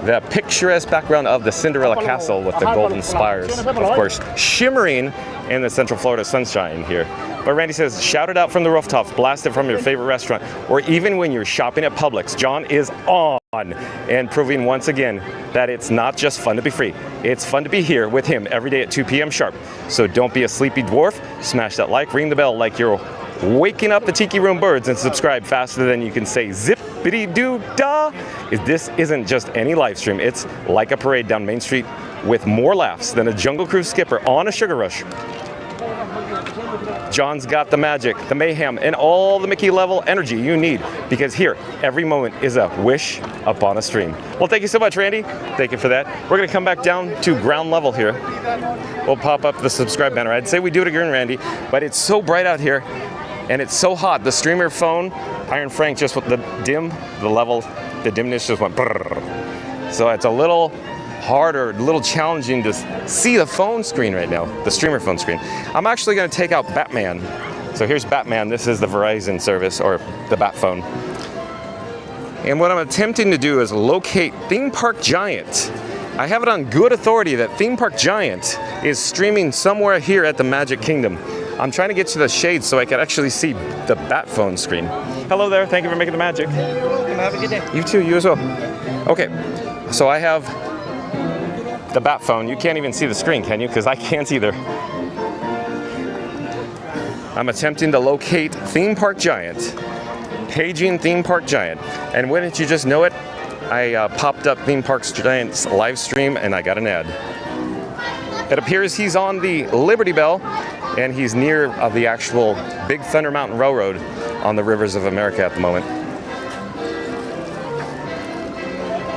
the picturesque background of the Cinderella Castle with the golden spires, of course, shimmering in the Central Florida sunshine here. But Randy says, shout it out from the rooftops, blast it from your favorite restaurant, or even when you're shopping at Publix. John is on and proving once again that it's not just fun to be free. It's fun to be here with him every day at 2 p.m. sharp. So don't be a sleepy dwarf. Smash that like, ring the bell like you're waking up the Tiki Room birds, and subscribe faster than you can say zippity-doo-dah. This isn't just any live stream. It's like a parade down Main Street with more laughs than a Jungle Cruise skipper on a sugar rush. John's got the magic, the mayhem, and all the Mickey level energy you need, because here, every moment is a wish upon a stream. Well, thank you so much, Randy. Thank you for that. We're going to come back down to ground level here. We'll pop up the subscribe banner. I'd say we do it again, Randy, but it's so bright out here, and it's so hot. The streamer phone, Iron Frank, just with the dimness just went brrr. So it's a little harder, a little challenging to see the phone screen right now, the streamer phone screen. I'm actually going to take out Batman. So here's Batman. This is the Verizon service, or the Bat phone. And what I'm attempting to do is locate Theme Park Giant. I have it on good authority that Theme Park Giant is streaming somewhere here at the Magic Kingdom. I'm trying to get to the shade so I can actually see the Bat phone screen. Hello there. Thank you for making the magic. You're welcome. Have a good day. You too. You as well. Okay. So I have the Bat phone. You can't even see the screen, can you? Because I can't either. I'm attempting to locate Theme Park Giant. Paging Theme Park Giant. And wouldn't you just know it, I popped up Theme Park Giant's live stream and I got an ad. It appears he's on the Liberty Bell, and he's near the actual Big Thunder Mountain Railroad on the rivers of America at the moment.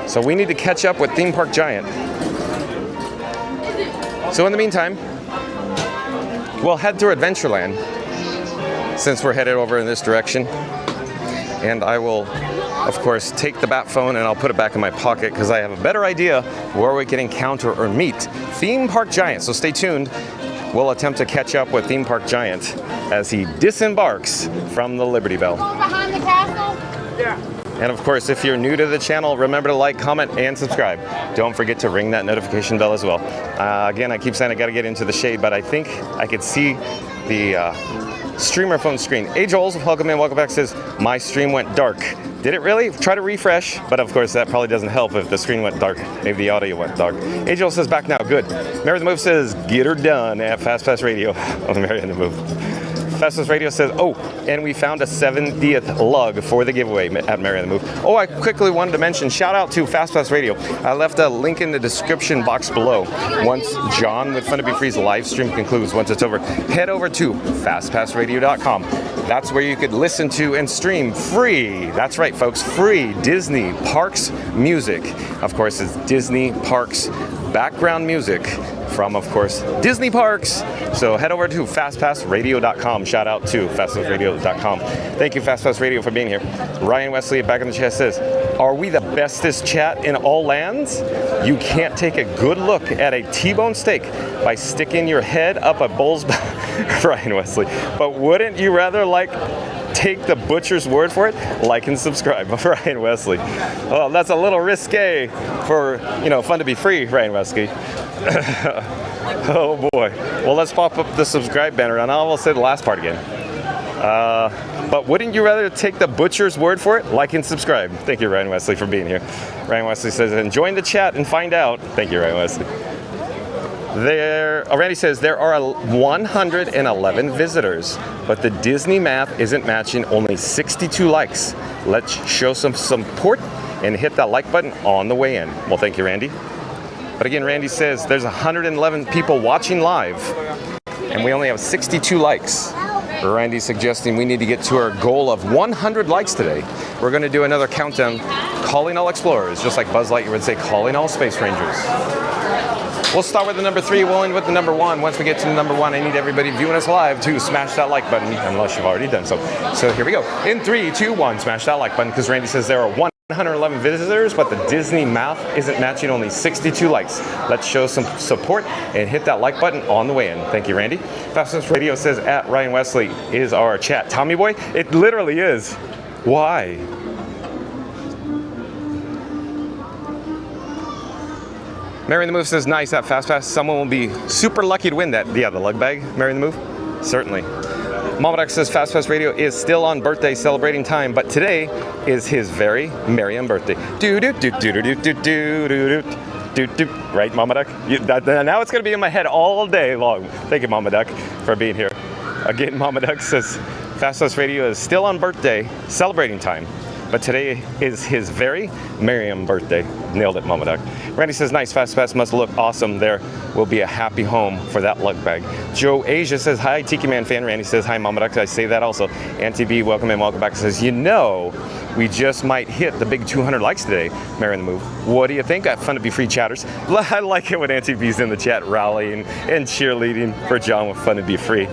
So we need to catch up with Theme Park Giant. So in the meantime, we'll head to Adventureland since we're headed over in this direction. And I will, of course, take the bat phone and I'll put it back in my pocket because I have a better idea where we can encounter or meet Theme Park Giant. So stay tuned. We'll attempt to catch up with Theme Park Giant as he disembarks from the Liberty Bell. Behind the castle? Yeah. And of course, if you're new to the channel, remember to like, comment, and subscribe. Don't forget to ring that notification bell as well. Again, I keep saying I gotta get into the shade, but I think I could see the streamer phone screen. Hey Joel, welcome in, welcome back. Says, my stream went dark. Did it really? Try to refresh, but of course that probably doesn't help if the screen went dark. Maybe the audio went dark. Hey Joel says, back now, good. Mary the Move says, get her done at Fast Pass Radio. Oh, Mary the Move. Fastest Radio says, oh, and we found a 70th lug for the giveaway at Mary on the Move. Oh, I quickly wanted to mention, shout out to Fast Pass Radio. I left a link in the description box below. Once John with Fun to Be Free's live stream concludes, once it's over, head over to fastpassradio.com. That's where you could listen to and stream free. That's right, folks, free Disney Parks music. Of course, it's Disney Parks background music from, of course, Disney Parks. So head over to fastpassradio.com. Shout out to fastpassradio.com. Thank you, Fast Pass Radio, for being here. Ryan Wesley back in the chat says, are we the bestest chat in all lands? You can't take a good look at a T-bone steak by sticking your head up a bull's back. Ryan Wesley. But wouldn't you rather take the butcher's word for it? Like and subscribe. Ryan Wesley. Well, that's a little risque for, Fun to Be Free, Ryan Wesley. Oh boy. Well, let's pop up the subscribe banner and I will say the last part again. But wouldn't you rather take the butcher's word for it? Like and subscribe. Thank you, Ryan Wesley, for being here. Ryan Wesley says, and join the chat and find out. Thank you, Ryan Wesley. Randy says there are 111 visitors, but the Disney math isn't matching, only 62 likes. Let's show some support and hit that like button on the way in. Well, thank you, Randy. But again, Randy says there's 111 people watching live, and we only have 62 likes. Randy's suggesting we need to get to our goal of 100 likes today. We're going to do another countdown, calling all explorers, just like Buzz Lightyear would say, calling all space rangers. We'll start with the number 3, we'll end with the number 1. Once we get to the number 1, I need everybody viewing us live to smash that like button, unless you've already done so. So here we go. In 3, 2, 1, smash that like button, because Randy says there are 111 visitors, but the Disney math isn't matching, only 62 likes. Let's show some support and hit that like button on the way in. Thank you, Randy. Fastest Radio says at Ryan Wesley is our chat. Tommy Boy, it literally is. Why? Mary in the Move says, nice, at Fast Pass. Someone will be super lucky to win that. Yeah, the lug bag, Mary in the Move? Certainly. Mama Duck says Fast Pass Radio is still on birthday celebrating time, but today is his very Merriam birthday. Right, Mama Duck? Now it's going to be in my head all day long. Thank you, Mama Duck, for being here. Again, Mama Duck says Fast Pass Radio is still on birthday celebrating time, but today is his very Merriam birthday. Nailed it, Mama Duck. Randy says, nice, Fast Pass must look awesome. There will be a happy home for that lug bag. Joe Asia says, hi, Tiki Man fan. Randy says, hi, Mama Duck. I say that also. Auntie B, welcome in, welcome back. Says, we just might hit the big 200 likes today, Mary in the Move. What do you think? Fun to Be Free chatters. I like it when Auntie B's in the chat rallying and cheerleading for John with Fun to Be Free.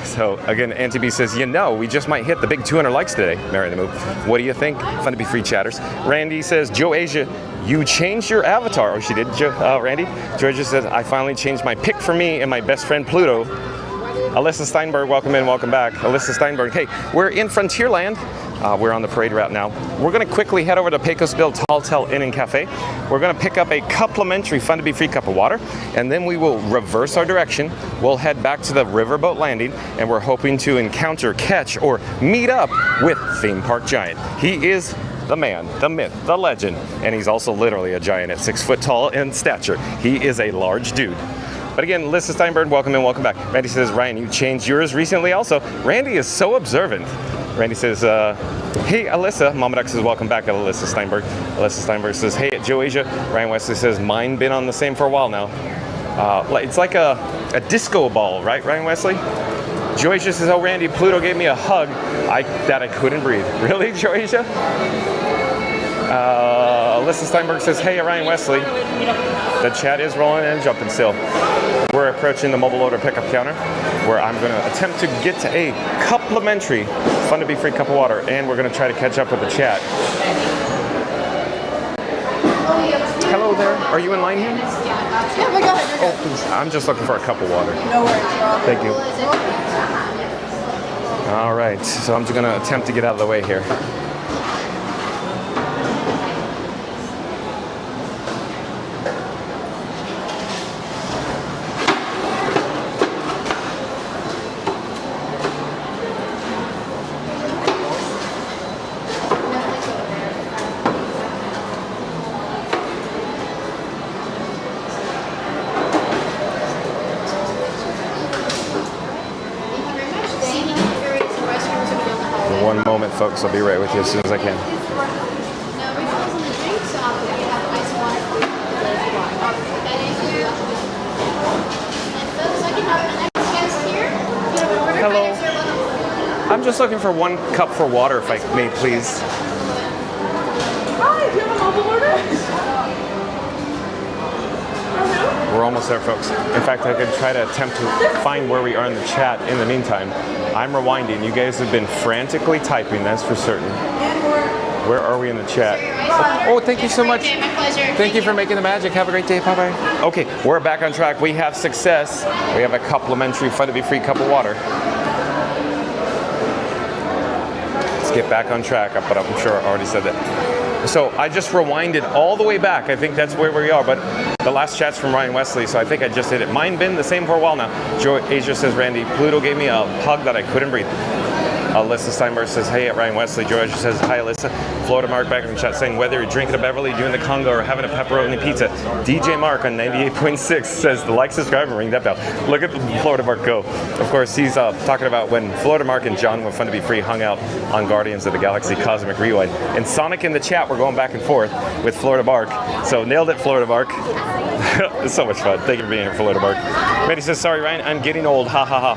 So again, Auntie B says, we just might hit the big 200 likes today, Mary in the Move. What do you think? Fun to Be Free chatters. Randy says, Joe Asia, you changed your avatar. Oh, she did, Randy. Georgia says, I finally changed my pick for me and my best friend Pluto. Alyssa Steinberg, welcome in, welcome back. Alyssa Steinberg, hey, we're in Frontierland. We're on the parade route now. We're going to quickly head over to Pecosville Tall Inn and Cafe. We're going to pick up a complimentary Fun to Be Free cup of water, and then we will reverse our direction. We'll head back to the riverboat landing, and we're hoping to encounter, catch, or meet up with Theme Park Giant. He is the man, the myth, the legend, and he's also literally a giant at 6 foot tall in stature. He is a large dude. But again, Alyssa Steinberg, welcome in, welcome back. Randy says, Ryan, you changed yours recently also. Randy is so observant. Randy says, hey, Alyssa. Mama Duck says, welcome back, Alyssa Steinberg. Alyssa Steinberg says, hey, at Joe Asia. Ryan Wesley says, mine been on the same for a while now. It's like a disco ball, right, Ryan Wesley? Joycia says, oh, Randy, Pluto gave me a hug that I couldn't breathe. Really, Joycia? Alyssa Steinberg says, hey, Ryan Wesley. The chat is rolling and jumping still. We're approaching the mobile order pickup counter where I'm going to attempt to get to a complimentary Fun to Be Free cup of water, and we're going to try to catch up with the chat. Hello there. Are you in line here? Yeah, my God. Oh, please. I'm just looking for a cup of water. No worries, Rob. Thank you. All right, so I'm just going to attempt to get out of the way here. One moment, folks. I'll be right with you as soon as I can. Hello. I'm just looking for one cup for water, if I may, please. Hi, do you have a mobile order? We're almost there, folks. In fact, I could try to attempt to find where we are in the chat in the meantime. I'm rewinding. You guys have been frantically typing, that's for certain. Where are we in the chat? Oh, thank you so much. My pleasure. Thank you for making the magic. Have a great day. Bye-bye. Okay, we're back on track. We have success. We have a complimentary Fun to Be Free cup of water. Let's get back on track, but I'm sure I already said that. So I just rewinded all the way back. I think that's where we are, but the last chat's from Ryan Wesley, so I think I just did it. Mine been the same for a while now. Asia says, Randy, Pluto gave me a hug that I couldn't breathe. Alyssa Steinberg says, hey, at Ryan Wesley. George says, hi, Alyssa. Florida Mark back in the chat saying, whether you're drinking a Beverly, doing the Congo, or having a pepperoni pizza. DJ Mark on 98.6 says, the like, subscribe, and ring that bell. Look at Florida Mark go. Of course, he's talking about when Florida Mark and John with Fun to Be Free hung out on Guardians of the Galaxy Cosmic Rewind. And Sonic in the chat, we're going back and forth with Florida Mark. So nailed it, Florida Mark. It's so much fun. Thank you for being here, Florida Mark. Randy says, sorry, Ryan, I'm getting old. Ha, ha, ha.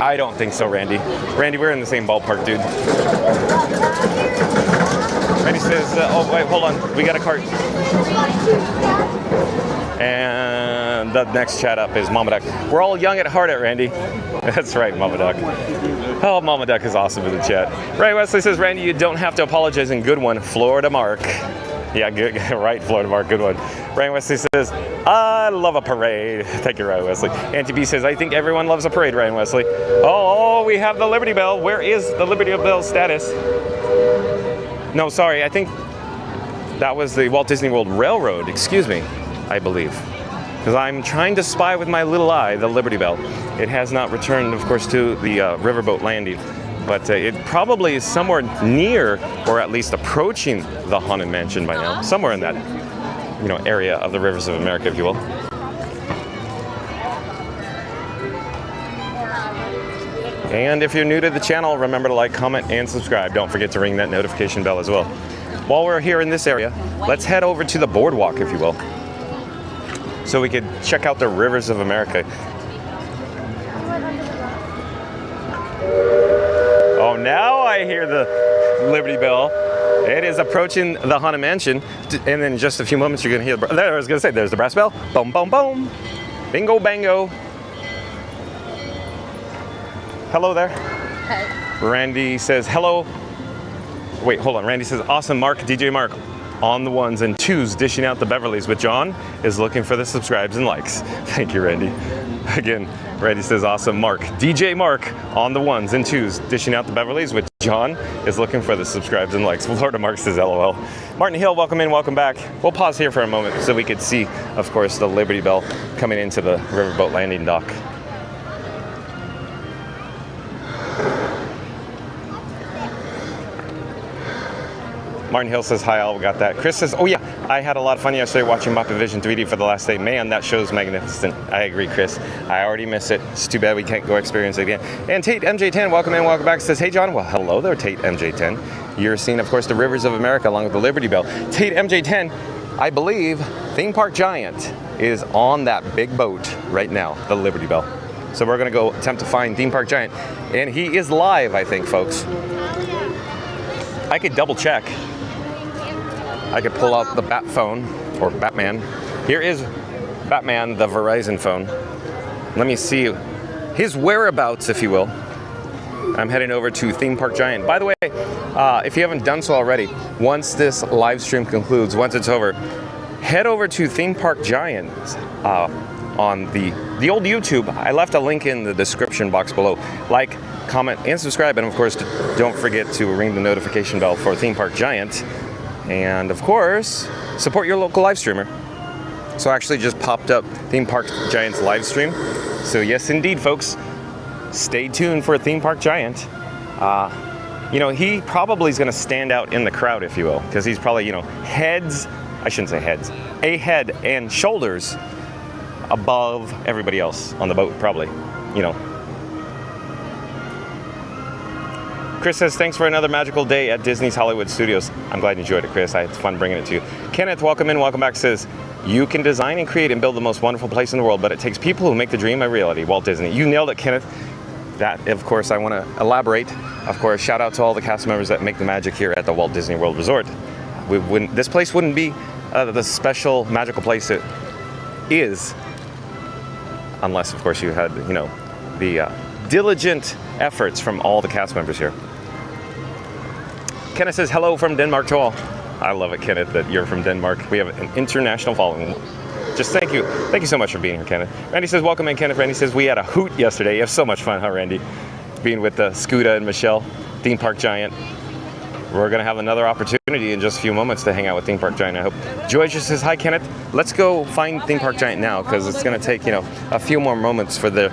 I don't think so, Randy. Randy, we're in the same ballpark, dude. Randy says, oh, wait, hold on. We got a cart. And the next chat up is Mama Duck. We're all young at heart at Randy. That's right, Mama Duck. Oh, Mama Duck is awesome in the chat. Ray Wesley says, Randy, you don't have to apologize. And good one, Florida Mark. Yeah, good, right, Florida Mark, good one. Ryan Wesley says, I love a parade. Thank you, Ryan Wesley. Auntie B says, I think everyone loves a parade, Ryan Wesley. Oh, we have the Liberty Bell. Where is the Liberty Bell status? No, sorry, I think that was the Walt Disney World Railroad, excuse me, I believe. Because I'm trying to spy with my little eye the Liberty Bell. It has not returned, of course, to the riverboat landing. But it probably is somewhere near, or at least approaching, the Haunted Mansion by now. Somewhere in that, area of the rivers of America, if you will. And if you're new to the channel, remember to like, comment, and subscribe. Don't forget to ring that notification bell as well. While we're here in this area, let's head over to the boardwalk, if you will, so we could check out the rivers of America. Oh, now I hear the Liberty Bell. It is approaching the Haunted Mansion. And in just a few moments, you're going to hear the... There, I was going to say, there's the brass bell. Boom, boom, boom. Bingo, bango. Hello there. Hey. Randy says, hello. Wait, hold on. Randy says, awesome, Mark, DJ Mark. On the ones and twos, dishing out the Beverlys with John is looking for the subscribes and likes. Thank you, Randy. Again, Randy says, awesome, Mark. DJ Mark on the ones and twos, dishing out the Beverlys with John is looking for the subscribes and likes. Florida Mark says, LOL. Martin Hill, welcome in, welcome back. We'll pause here for a moment so we could see, of course, the Liberty Bell coming into the riverboat landing dock. Martin Hill says, hi, all, got that. Chris says, oh yeah, I had a lot of fun yesterday watching Muppet Vision 3D for the last day. Man, that show's magnificent. I agree, Chris. I already miss it. It's too bad we can't go experience it again. And Tate MJ10, welcome in, welcome back, says, hey John. Well, hello there, Tate MJ10. You're seeing, of course, the rivers of America along with the Liberty Bell. Tate MJ10, I believe Theme Park Giant is on that big boat right now, the Liberty Bell. So we're gonna go attempt to find Theme Park Giant. And he is live, I think, folks. I could double check. I could pull out the Bat phone, or Batman. Here is Batman, the Verizon phone. Let me see his whereabouts, if you will. I'm heading over to Theme Park Giant. By the way, if you haven't done so already, once this live stream concludes, once it's over, head over to Theme Park Giant on the old YouTube. I left a link in the description box below. Like, comment, and subscribe. And of course, don't forget to ring the notification bell for Theme Park Giant. And of course, support your local live streamer. So I actually just popped up Theme Park Giant's live stream. So yes, indeed, folks, stay tuned for Theme Park Giant. You know, he probably is going to stand out in the crowd, if you will, because he's probably, you know, I shouldn't say heads, a head and shoulders above everybody else on the boat, probably, you know. Chris says, thanks for another magical day at Disney's Hollywood Studios. I'm glad you enjoyed it, Chris. I had fun bringing it to you. Kenneth, welcome in, welcome back, says, you can design and create and build the most wonderful place in the world, but it takes people who make the dream a reality. Walt Disney. You nailed it, Kenneth. That, of course, I want to elaborate. Of course, shout out to all the cast members that make the magic here at the Walt Disney World Resort. This place wouldn't be the special magical place it is unless, of course, you had, you know, the diligent efforts from all the cast members here. Kenneth says, hello from Denmark to all. I love it, Kenneth, that you're from Denmark. We have an international following. Just thank you. Thank you so much for being here, Kenneth. Randy says, welcome in, Kenneth. Randy says, we had a hoot yesterday. You have so much fun, huh, Randy? Being with Scooter and Michelle, Theme Park Giant. We're going to have another opportunity in just a few moments to hang out with Theme Park Giant, I hope. Joy just says, hi, Kenneth. Let's go find Theme Park Giant now, because it's going to take, you know, a few more moments for the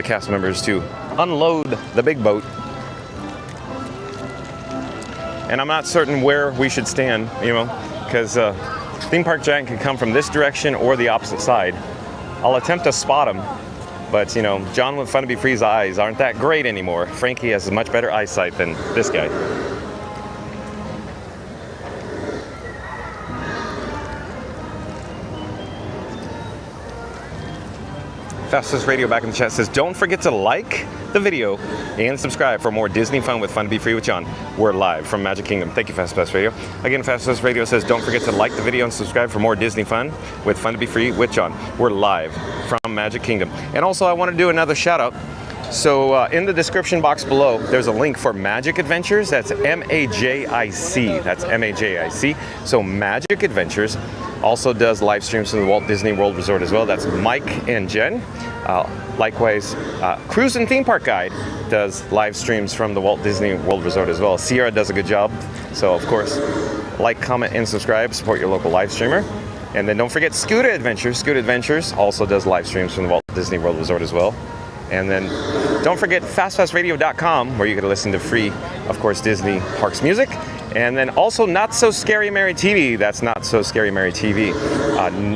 cast members to unload the big boat. And I'm not certain where we should stand, you know, because Theme Park Giant can come from this direction or the opposite side. I'll attempt to spot him, but, you know, John with Fun to Be Free's eyes aren't that great anymore. Frankie has much better eyesight than this guy. Fastest Radio back in the chat says, don't forget to like the video and subscribe for more Disney fun with Fun to Be Free with John. We're live from Magic Kingdom. Thank you, Fast Radio. Again, Fast Radio says, don't forget to like the video and subscribe for more Disney fun with Fun to Be Free with John. We're live from Magic Kingdom. And also, I want to do another shout out. So in the description box below, there's a link for Magic Adventures. That's M-A-J-I-C. That's M-A-J-I-C. So Magic Adventures also does live streams from the Walt Disney World Resort as well. That's Mike and Jen. Likewise, Cruise and Theme Park Guide does live streams from the Walt Disney World Resort as well. Sierra does a good job. So, of course, like, comment, and subscribe. Support your local live streamer. And then don't forget Scooter Adventures. Scooter Adventures also does live streams from the Walt Disney World Resort as well. And then don't forget fastfastradio.com, where you can listen to free, of course, Disney Parks music. And then also Not So Scary Mary TV. That's Not So Scary Mary TV.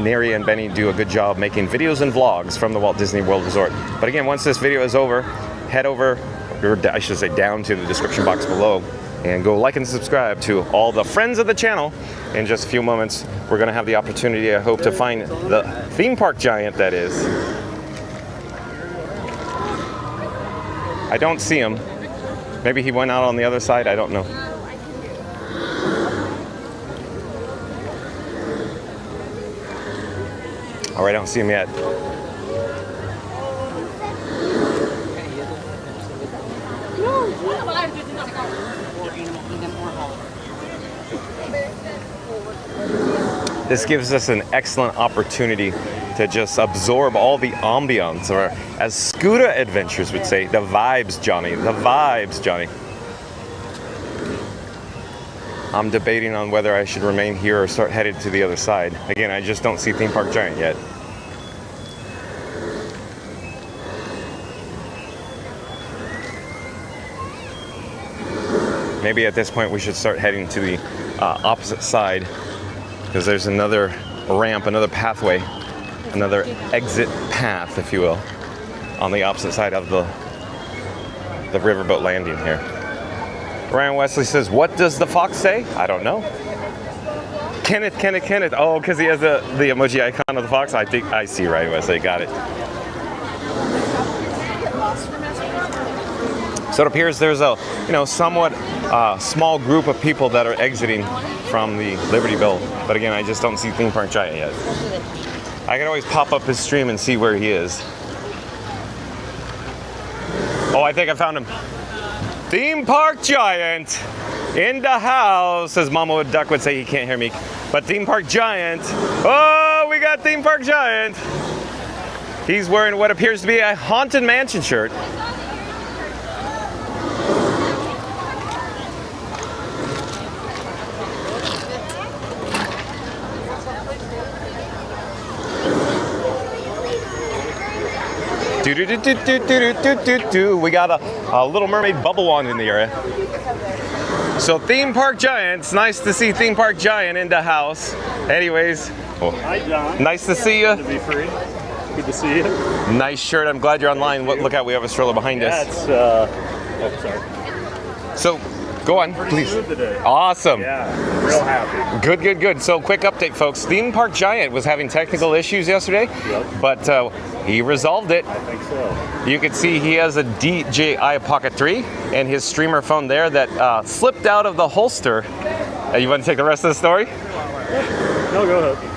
Neri and Benny do a good job making videos and vlogs from the Walt Disney World Resort. But again, once this video is over, head over, or I should say down to the description box below, and go like and subscribe to all the friends of the channel. In just a few moments, we're going to have the opportunity, I hope, to find the Theme Park Giant, that is. I don't see him. Maybe he went out on the other side, I don't know. All right, I don't see him yet. This gives us an excellent opportunity to just absorb all the ambiance, or as Scooter Adventures would say, the vibes, Johnny. The vibes, Johnny. I'm debating on whether I should remain here or start headed to the other side. Again, I just don't see Theme Park Giant yet. Maybe at this point we should start heading to the opposite side, because there's another ramp, another pathway, another exit path, if you will, on the opposite side of the riverboat landing here. Ryan Wesley says, what does the fox say? I don't know. Kenneth. Oh, because he has the emoji icon of the fox. I think I see right away. So I got it. So it appears there's a somewhat small group of people that are exiting from the Liberty Bell. But again, I just don't see Theme Park Giant yet. I can always pop up his stream and see where he is. Oh, I think I found him. Theme Park Giant in the house, as Mama Duck would say. He can't hear me. But Theme Park Giant. Oh, we got Theme Park Giant. He's wearing what appears to be a Haunted Mansion shirt. We got a Little Mermaid bubble wand in the area. So Theme Park Giant, it's nice to see Theme Park Giant in the house. Anyways, Hi John. Nice to see you. To be free. Good to see you. Nice shirt. I'm glad you're online. Look out, we have a stroller behind us. That's oh sorry. So go on, please. Today. Awesome. Yeah, real happy. Good. So quick update, folks. Theme Park Giant was having technical issues yesterday, but he resolved it. I think so. You can see he has a DJI Pocket 3 and his streamer phone there that slipped out of the holster. You want to take the rest of the story? No, go ahead.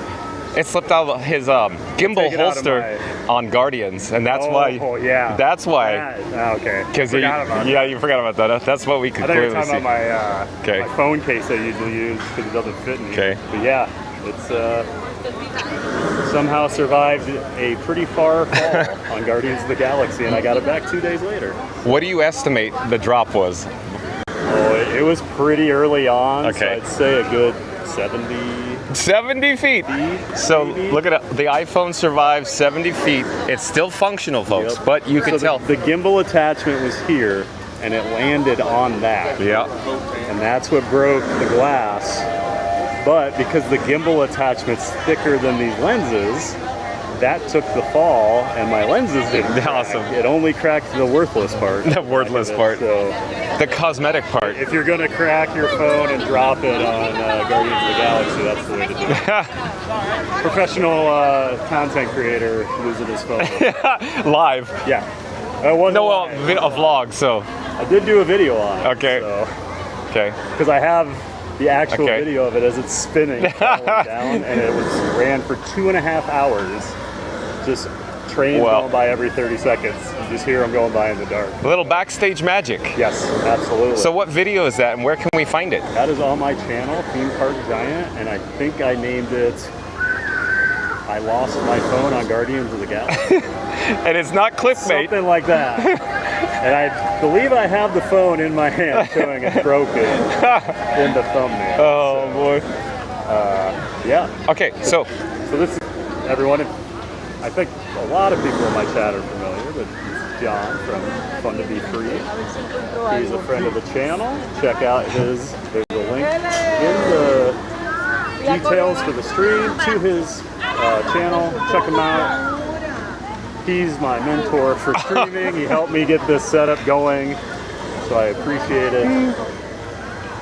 It slipped out of his gimbal holster on Guardians, and that's why. Oh yeah. That's why. Okay. Because you forgot about that. That's what we could I thought you were clearly see. talking about my phone case I usually use because it doesn't fit me. Okay. But yeah, it's somehow survived a pretty far fall on Guardians of the Galaxy, and I got it back 2 days later. What do you estimate the drop was? Oh, it was pretty early on. Okay. So I'd say a good 70 feet. So look at it. The iPhone survived 70 feet. It's still functional, folks, but you can tell. The gimbal attachment was here, and it landed on that. Yeah. And that's what broke the glass. But because the gimbal attachment's thicker than these lenses, that took the fall, and my lenses didn't crack. Awesome. It only cracked the worthless part. The worthless part. So the cosmetic part. if you're gonna crack your phone and drop it on Guardians of the Galaxy, that's the way to do it. Professional content creator losing his phone. Live. Yeah. It wasn't No, well, live. a vlog, so. I did do a video on it. Okay. So. Okay. Because I have the actual Okay. video of it as it's spinning falling down, and it ran for 2.5 hours. Just trains going by every 30 seconds. You just hear them going by in the dark. A little backstage magic. Yes, absolutely. So what video is that, and where can we find it? That is on my channel, Theme Park Giant, and I think I named it I Lost My Phone on Guardians of the Galaxy. And it's not clickbait. Something like that. And I believe I have the phone in my hand showing it's broken in the thumbnail. Oh boy. Yeah. Okay, so this is everyone. I think a lot of people in my chat are familiar, but it's John from Fun to Be Free. He's a friend of the channel. Check out there's a link in the details for the stream to his channel. Check him out. He's my mentor for streaming. He helped me get this setup going, so I appreciate it.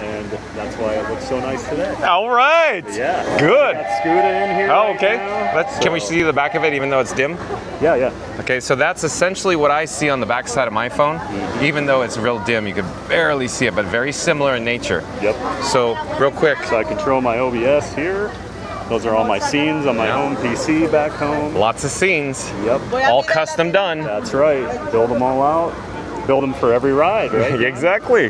And that's why it looks so nice today. all right. Yeah. Good. Got Scooter in here. Oh, right okay. now, Can we see the back of it even though it's dim? Yeah. Okay, so that's essentially what I see on the back side of my phone. Even though it's real dim, you could barely see it, but very similar in nature. Yep. So, real quick. So I control my OBS here. Those are all my scenes on my home PC back home. Lots of scenes. Yep. All custom done. That's right. Build them all out. Build them for every ride, right? Exactly.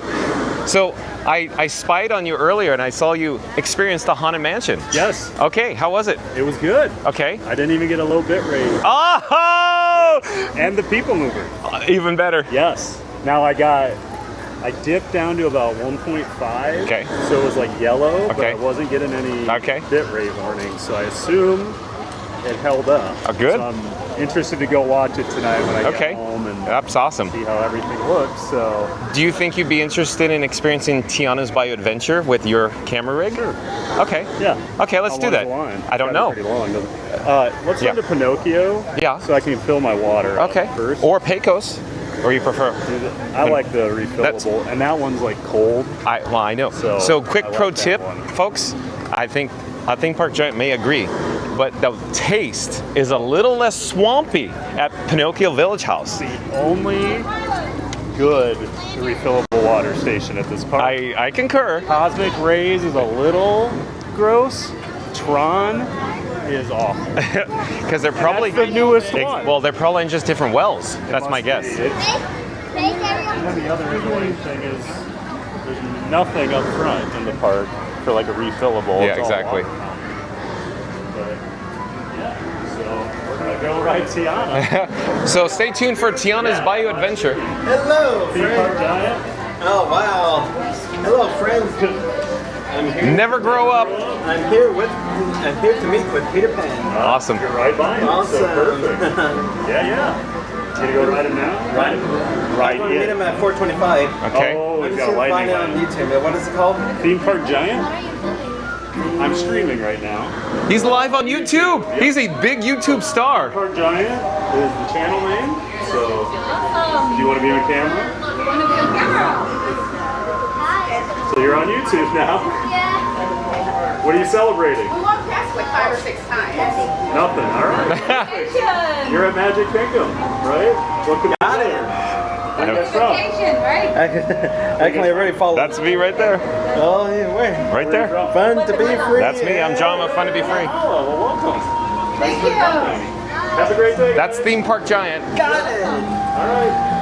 So, I spied on you earlier and I saw you experience the Haunted Mansion. Yes. Okay, how was it? It was good. Okay. I didn't even get a low bit rate. Oh! And the people mover. Even better. Yes. Now I dipped down to about 1.5. Okay. So it was like yellow, but Okay. I wasn't getting any Okay. bit rate warning. So I assume it held up. Oh, good. So I'm interested to go watch it tonight when I get home and That's awesome. see how everything looks. So Do you think you'd be interested in experiencing Tiana's Bayou Adventure with your camera rig? Sure. Okay. yeah. Okay, let's How do long is that. the line? I don't Gotta know. be pretty long, doesn't it? Let's Yeah. go to Pinocchio. Yeah. So I can fill my water up Okay. first. Or Pecos, or you prefer? I like the refillable, and that one's like cold. I know. So, quick I like pro that tip, one. folks. I think Theme Park Giant may agree, but the taste is a little less swampy at Pinocchio Village House. The only good refillable water station at this park. I concur. Cosmic Rays is a little gross. Tron is awful. Because they're probably the newest one. Well, they're probably in just different wells. That's my guess. And then the other annoying thing is there's nothing up front in the park for like a refillable. Yeah, It's all exactly. water fountain. But yeah, so we're gonna go ride Tiana. So stay tuned for Tiana's Bayou Adventure. Hello, Theme Park friends. Giant. Oh, wow. Hello, friends. I'm here. Never grow up. I'm here to meet with Peter Pan. Awesome. You're right by him. Awesome. So perfect. Yeah. You gonna go ride him now? Right. I'm going to meet him at 4:25. Okay. Oh, I'm we've just got going to lightning find it on round. YouTube. What is it called? Theme Park Giant? I'm streaming right now. He's live on YouTube. He's a big YouTube star. Park Giant is the channel name. So, do you want to be on camera? So you're on YouTube now. Yeah. What are you celebrating? We walked past like 5 or 6 times. Nothing. All right. You're at Magic Kingdom, right? What could Got it. Where you guys from? Vacation, right? Actually, I already followed. That's me right there. Oh, yeah, where? Right there. Fun to be free. That's me. I'm John with Fun to Be Free. Oh, well, welcome. Thank you. Have a great day. That's Theme Park Giant. Got it. All right.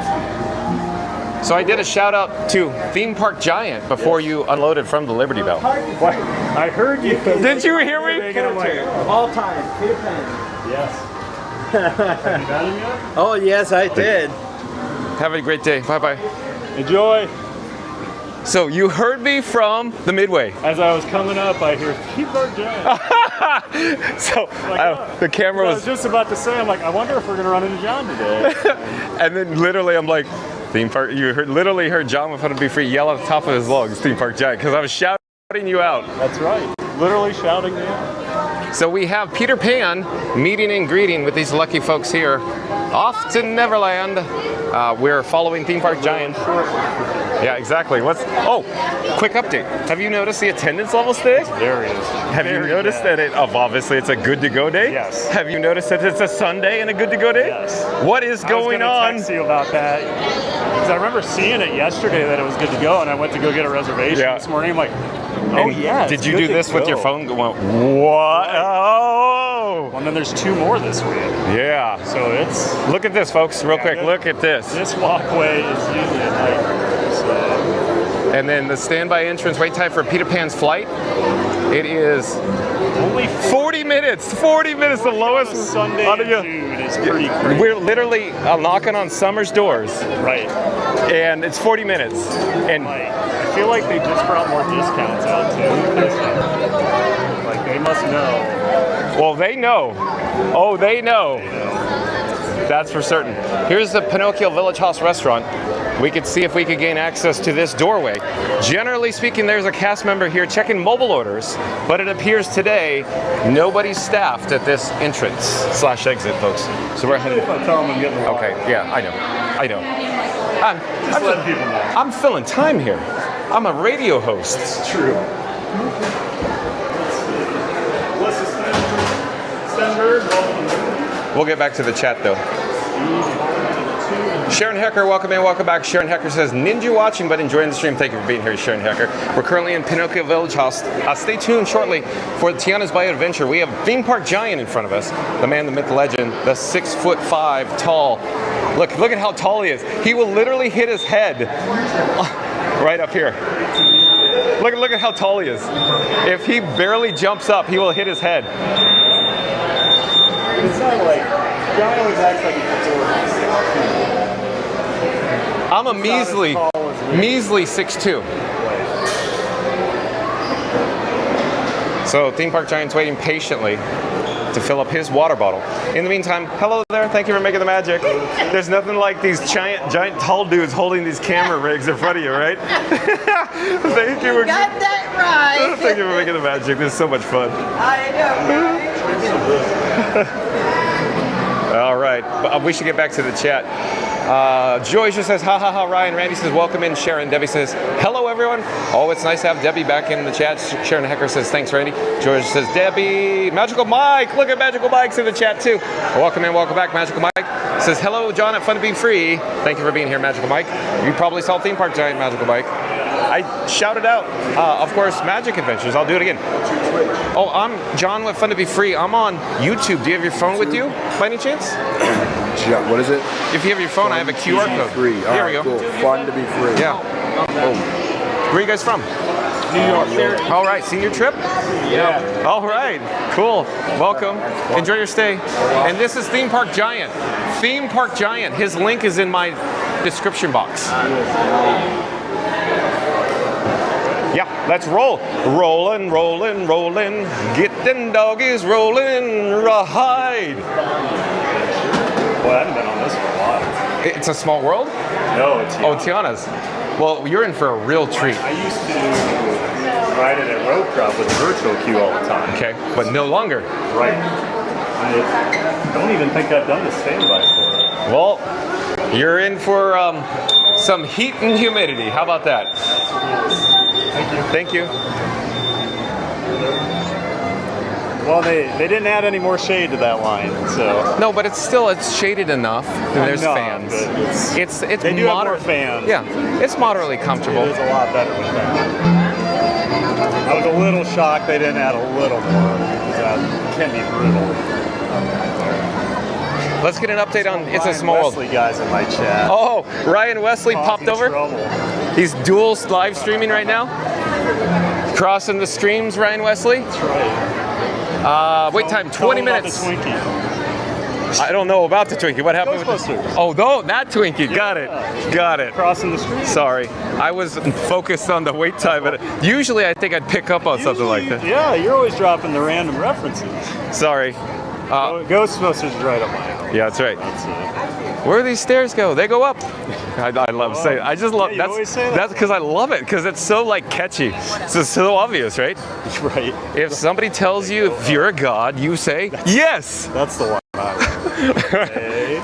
So I did a shout out to Theme Park Giant before you unloaded from the Liberty Bell. What? I heard you. Did you hear me? I'm like, Of all time, Peter Pan. yes. Have you met him yet? Oh, yes, I did. Have a great day. Bye bye. Enjoy. So you heard me from the Midway. As I was coming up, I hear Theme Park Giant. So Like, the camera I was, was just about to say, I'm like, I wonder if we're gonna run into John today. and then literally I'm like, Theme Park. You literally heard John with Fun to Be Free yell at the top of his lungs, Theme Park Giant, because I was shouting you out. That's right. Literally shouting me out. So we have Peter Pan meeting and greeting with these lucky folks here. Off to Neverland. We're following Theme Park Giant. Yeah, exactly. Quick update. Have you noticed the attendance levels today? There he is. Have you noticed that obviously it's a good to go day? Yes. Have you noticed that it's a Sunday and a good to go day? Yes. What is going I was on? gonna text you about that. Because I remember seeing it yesterday that it was good to go, and I went to go get a reservation Yeah. this morning. I'm like, oh And yeah. Did it's you good do to this with your go. phone? What? Oh. Well, and then there's 2 more this week. Yeah. So it's Look at this, folks. Real quick. Look at this. this walkway is usually a nightmare. So And then the standby entrance wait time for Peter Pan's flight. It is only 40 minutes. 40 minutes, the lowest Sunday on in the- June is pretty crazy. We're literally knocking on Summer's doors, Right. and it's 40 minutes. And Like, I feel like they just brought more discounts out too. Like they must know. well, they know. Oh, they know. That's for certain. Here's the Pinocchio Village House restaurant. We could see if we could gain access to this doorway. Generally speaking, there's a cast member here checking mobile orders, but it appears today nobody's staffed at this entrance/exit, folks. So we're headed. If I tell them I'm getting the water. Okay, yeah, I know. I'm letting people know. I'm filling time here. I'm a radio host. It's true. What's this thing? Stenberg, welcome. We'll get back to the chat though. Sharon Hecker, welcome in, welcome back. Sharon Hecker says, Ninja watching but enjoying the stream. Thank you for being here, Sharon Hecker. We're currently in Pinocchio Village House. Stay tuned shortly for Tiana's Bayou Adventure. We have Theme Park Giant in front of us. The man, the myth, the legend, the 6'5" tall. Look at how tall he is. He will literally hit his head right up here. Look at how tall he is. If he barely jumps up, he will hit his head. It's not like John always acts like he's I'm a measly 6'2". So Theme Park Giant's waiting patiently to fill up his water bottle. In the meantime, hello there. Thank you for making the magic. There's nothing like these giant tall dudes holding these camera rigs in front of you, right? Thank you. Got that right. Thank you for making the magic. This is so much fun. I know. All right, we should get back to the chat. Joy just says, ha ha ha, Ryan. Randy says, welcome in. Sharon. Debbie says, hello, everyone. everyone. Oh, it's nice to have Debbie back in the chat. Sharon Hecker says, thanks, Randy. George says, Debbie. Magical Mike. Look at Magical Mike's in the chat, too. Welcome in, welcome back, Magical Mike. Says, hello, John at Fun to Be Free. Thank you for being here, Magical Mike. You probably saw Theme Park Giant, Magical Mike. I shouted out, of course, Magic Adventures. I'll do it again. Oh, I'm John with Fun to Be Free. I'm on YouTube. Do you have your phone with you, by any chance? What is it? If you have your phone, I have a QR code. Free. Here we go. Cool. Fun to be free. Yeah. Where are you guys from? New York. All right, senior trip? Yeah. All right, cool. Welcome. Enjoy your stay. And this is Theme Park Giant. Theme Park Giant. His link is in my description box. Yeah, let's roll. Rolling, rolling, rolling. Get them doggies rolling. Ride. Boy, I haven't been on this for a while. It's a small world? No, it's Oh, Tiana's. Well, you're in for a real treat. I used to ride it at Road Crop with a virtual queue all the time. Okay, but no longer. Right. I don't even think I've done the standby for it. Well, you're in for some heat and humidity. How about that? Thank you. Well, they didn't add any more shade to that line, so. No, but it's shaded enough, and there's fans. It's They do have more fans. Yeah, it's moderately comfortable. It is a lot better with that. I was a little shocked they didn't add a little more, because that can be brutal. Let's get an update on It's a Small World. Wesley guys in my chat. Oh, Ryan Wesley popped over. Trouble. He's dual live streaming right now. Crossing the streams, Ryan Wesley. That's right. Wait time, Tell 20 me about minutes. the Twinkie. I don't know about the Twinkie. What happened with Ghostbusters. Oh, no, that Twinkie. Got it. Got it. Crossing the street. Sorry. I was focused on the wait time. But usually I think I'd pick up on something like that. Yeah, you're always dropping the random references. Sorry. Ghostbusters is right up my alley. Yeah, that's right. That's it. Where do these stairs go? They go up. I love saying. I just love. Yeah, you always say that. That's because I love it because it's so like catchy. It's just so obvious, right? Right. If somebody tells you if you're a god, you say yes. That's the one I love. Hey,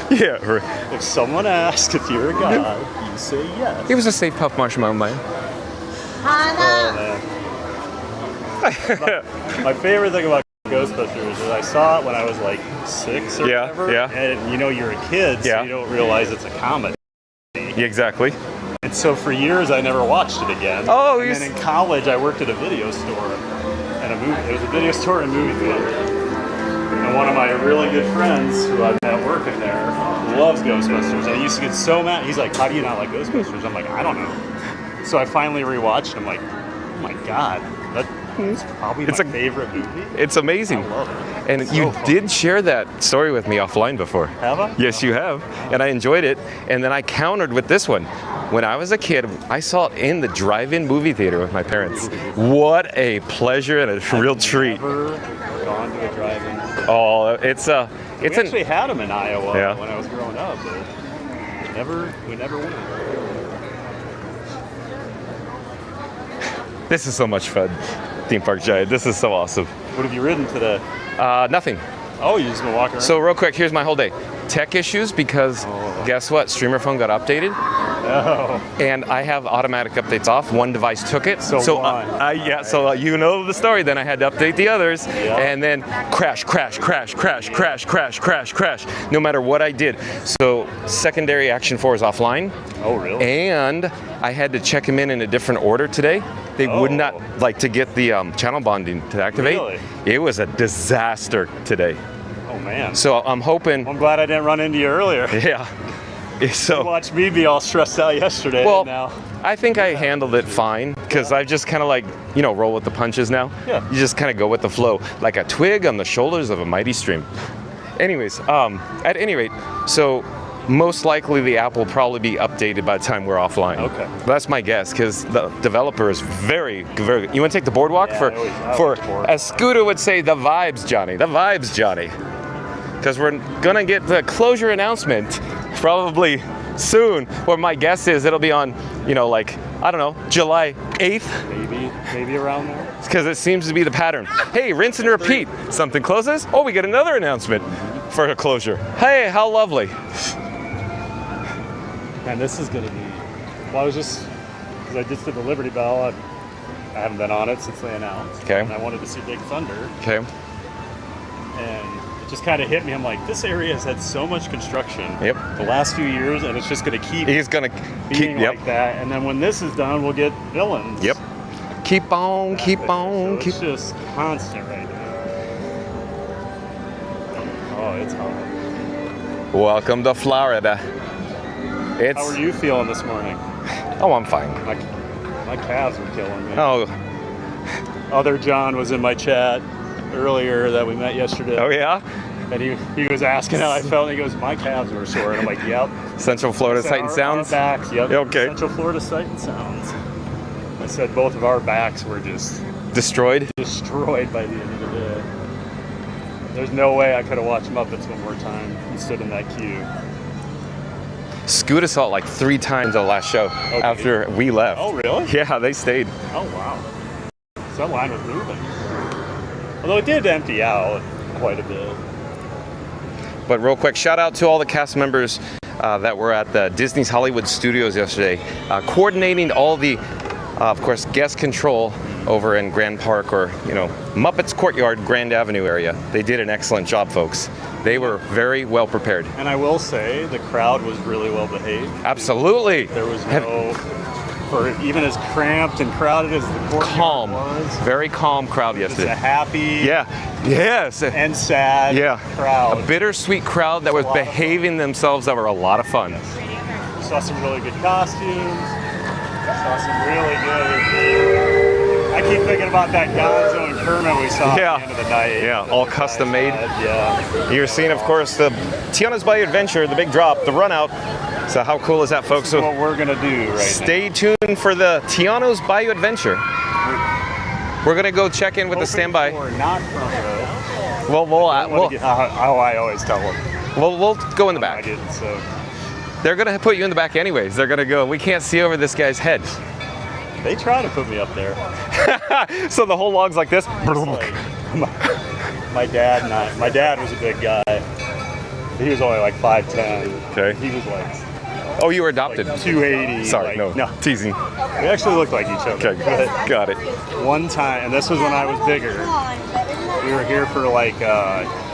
Yeah. Right. if someone asks if you're a god, you say yes. It was a safe puff marshmallow, man. Hannah. My favorite thing about Ghostbusters is I saw it when I was like 6 or Yeah, whatever. yeah. And you know you're a kid, so Yeah. you don't realize it's a comedy. Yeah, exactly. And so for years I never watched it again. Oh, and then in college I worked at a video store and it was a video store and movie theater. And one of my really good friends who I met working there loves Ghostbusters. And he used to get so mad. He's like, how do you not like Ghostbusters? I'm like, I don't know. So I finally rewatched and I'm like, oh my God, that's probably It's my a- favorite movie. It's amazing. I love it. And It's you so fun. did share that story with me offline before. Have I? Yes, you have. And I enjoyed it. And then I countered with this one. When I was a kid, I saw it in the drive-in movie theater with my parents. What a pleasure and a real treat. Never gone to a drive-in. Oh, it's We actually had them in Iowa Yeah. when I was growing up, but we never went. This is so much fun. Theme Park Giant. This is so awesome. What have you ridden today? Nothing. Oh, you just been walking around? So real quick, here's my whole day. Tech issues because guess what? Streamer phone got updated. Oh. And I have automatic updates off. One device took it. So one. So you know the story. Then I had to update the others. Yeah. And then crash. No matter what I did. So secondary Action 4 is offline. Oh, really? And I had to check them in a different order today. They would not like to get the channel bonding to activate. Really? It was a disaster today. Oh, man. So I'm hoping. I'm glad I didn't run into you earlier. Yeah. So Watch me be all stressed out yesterday. well, now. I think I handled it fine because I just kind of like, roll with the punches now. Yeah. You just kind of go with the flow, like a twig on the shoulders of a mighty stream. Anyways, at any rate, so most likely the app will probably be updated by the time we're offline. Okay. That's my guess because the developer is very, very. You want to take the boardwalk Yeah, for, I always board. as Scooter would say, the vibes, Johnny. The vibes, Johnny. Because we're gonna get the closure announcement probably soon. Or my guess is it'll be on, I don't know, July 8th. Maybe around there. Because it seems to be the pattern. Hey, rinse and repeat. Something closes. Oh, we get another announcement for a closure. Hey, how lovely. And this is gonna be. Well, I was just because I just did the Liberty Bell. I haven't been on it since they announced. Okay. And I wanted to see Big Thunder. Okay. And it just kind of hit me. I'm like, this area has had so much construction Yep. the last few years, and it's just going to keep He's gonna being keep. like that. And then when this is done, we'll get villains. Yep. Keep on, keep on, So keep. it's just constant right now. Oh, it's hot. Welcome to Florida. It's. How are you feeling this morning? Oh, I'm fine. My calves are killing me. Oh. Other John was in my chat earlier that we met yesterday. Oh yeah. And he was asking how I felt, and he goes, my calves were sore. And I'm like, yep. Central Florida I said, Sight and our Sounds. backs, yep. Okay. Central Florida Sight and Sounds. I said both of our backs were just Destroyed. destroyed by the end of the day. There's no way I could have watched Muppets one more time and stood in that queue. Scooter saw it like 3 times the last show after we left. Oh, really? Yeah, they stayed. Oh, wow. So that line was moving. Although it did empty out quite a bit. But real quick, shout out to all the cast members that were at the Disney's Hollywood Studios yesterday, coordinating all the, of course, guest control over in Grand Park, or Muppets Courtyard, Grand Avenue area. They did an excellent job, folks. They were very well prepared. And I will say the crowd was really well behaved. Absolutely. There was no, for even as cramped and crowded as the courtyard Calm. was, Very calm crowd it's a yesterday. happy Yes. and sad crowd. A bittersweet crowd that was behaving themselves, that were a lot of fun. We saw some really good costumes. Saw some really good. I keep thinking about that Gonzo and Kermit we saw at the end of the night. Yeah, all custom made. Yeah. You're seeing, of course, the Tiana's Bayou Adventure, the big drop, the run out. So how cool is that, folks? This is what we're gonna do right Stay tuned for the Tiana's Bayou Adventure. We're gonna go check in with the standby. Not front row. We'll I always tell them. we'll go in the I back. didn't, so. They're gonna put you in the back anyways. They're gonna go, we can't see over this guy's head. They try to put me up there. So the whole log's like this. Like, my dad was a big guy. He was only like 5'10". Okay. He was like Oh, you were adopted. 280. Sorry, like, no, teasing. We actually looked like each other. Okay, got it. One time, and this was when I was bigger, we were here for like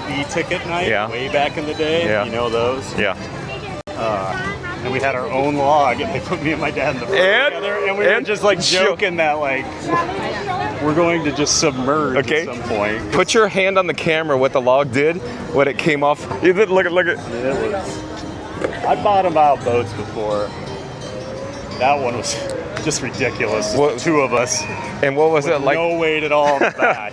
e-ticket night way back in the day. Yeah. You know those? Yeah. And we had our own log, and they put me and my dad in the front together, and we were just like joking that like we're going to just submerge at some point. Put your hand on the camera. What the log did when it came off. Look at. It was. I bottomed out boats before. That one was just ridiculous. What, 2 of us. And what was it like? No weight at all on the back.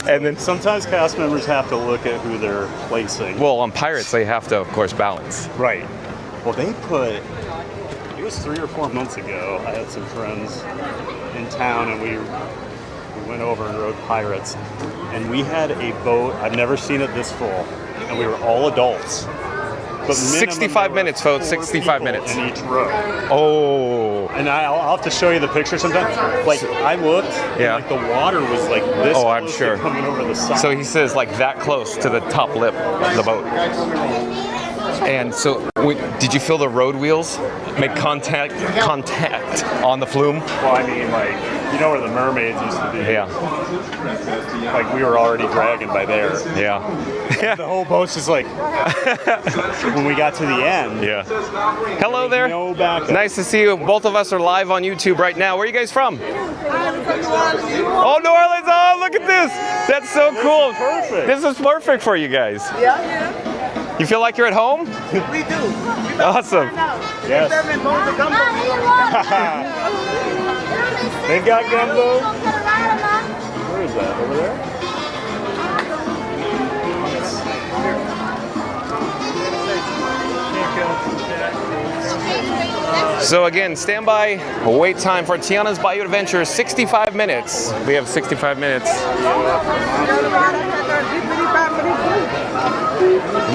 And then sometimes cast members have to look at who they're placing. Well, on Pirates, they have to, of course, balance. Right. Well, they put. It was 3 or 4 months ago. I had some friends in town, and we went over and rode Pirates, and we had a boat. I've never seen it this full, and we were all adults. But 65 minutes, folks. 65 minutes in each row. Oh. And I'll have to show you the picture sometime. Like I looked, and like the water was like this. Oh, I'm close sure. to coming over the side. So he says like that close to the top lip of the boat. And so, did you feel the road wheels make contact on the flume? Well, I mean, like, you know where the mermaids used to be? Yeah. Like, we were already dragging by there. Yeah. The whole boat's just like, when we got to the end. Yeah. Hello there. No backup. Nice to see you. Both of us are live on YouTube right now. Where are you guys from? Oh, New Orleans. Oh, look at this. That's so cool. Perfect. This is perfect for you guys. Yeah. You feel like you're at home? We do. Awesome. Yes. They've got gumbo. Where is that? Over there? So again, stand by. Wait time for Tiana's Bayou Adventure. 65 minutes. We have 65 minutes.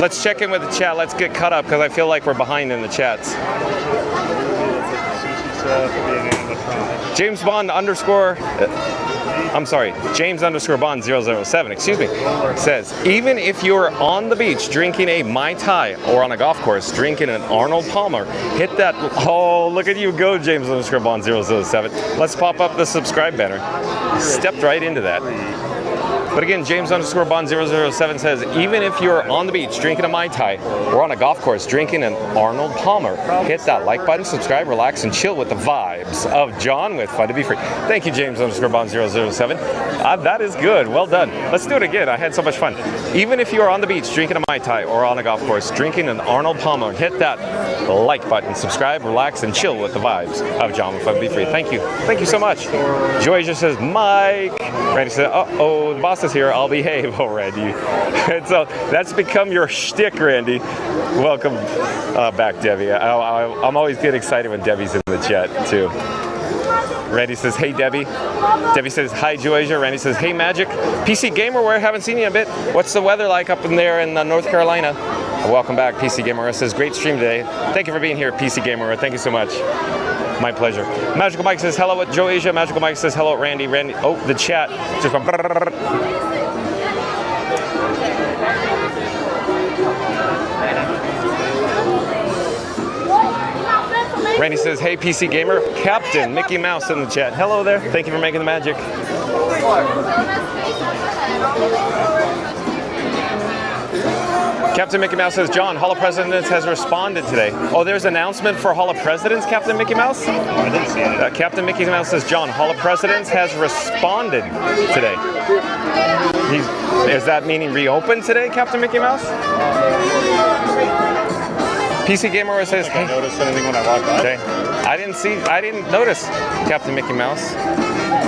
Let's check in with the chat. Let's get caught up because I feel like we're behind in the chats. James Bond _ I'm sorry, James underscore Bond 007, excuse me, says, even if you're on the beach drinking a Mai Tai or on a golf course drinking an Arnold Palmer, hit that, oh, look at you go, James underscore Bond 007. Let's pop up the subscribe banner. Stepped right into that. But again, James underscore Bond 007 says, even if you're on the beach drinking a Mai Tai or on a golf course drinking an Arnold Palmer, hit that like button, subscribe, relax, and chill with the vibes of John with Fun to Be Free. Thank you, James underscore Bond 007. That is good. Well done. Let's do it again. I had so much fun. Even if you're on the beach drinking a Mai Tai or on a golf course drinking an Arnold Palmer, hit that like button, subscribe, relax, and chill with the vibes of John with Fun to Be Free. Thank you. Thank you so much. Joy just says, Mike. Randy says, uh-oh, the boss is here. I'll behave. Oh, Randy. And so that's become your shtick, Randy. Welcome back, Debbie. I'm always get excited when Debbie's in the chat, too. Randy says, hey, Debbie. Debbie says, hi, Joasia. Randy says, hey, Magic. PC Gamerware, haven't seen you in a bit. What's the weather like up in there in North Carolina? Welcome back, PC Gamerware. Says, great stream today. Thank you for being here, PC Gamerware. Thank you so much. My pleasure. Magical Mike says, hello at Joasia. Magical Mike says, hello at Randy. Randy. Oh, the chat just went. Randy says, hey, PC Gamer. Captain Mickey Mouse in the chat. Hello there. Thank you for making the magic. Captain Mickey Mouse says, John, Hall of Presidents has responded today. Oh, there's an announcement for Hall of Presidents, Captain Mickey Mouse? I didn't see it. Captain Mickey Mouse says, John, Hall of Presidents has responded today. Is that meaning reopened today, Captain Mickey Mouse? PC Gamer says, I noticed anything when I walked by? Okay. I didn't notice, Captain Mickey Mouse.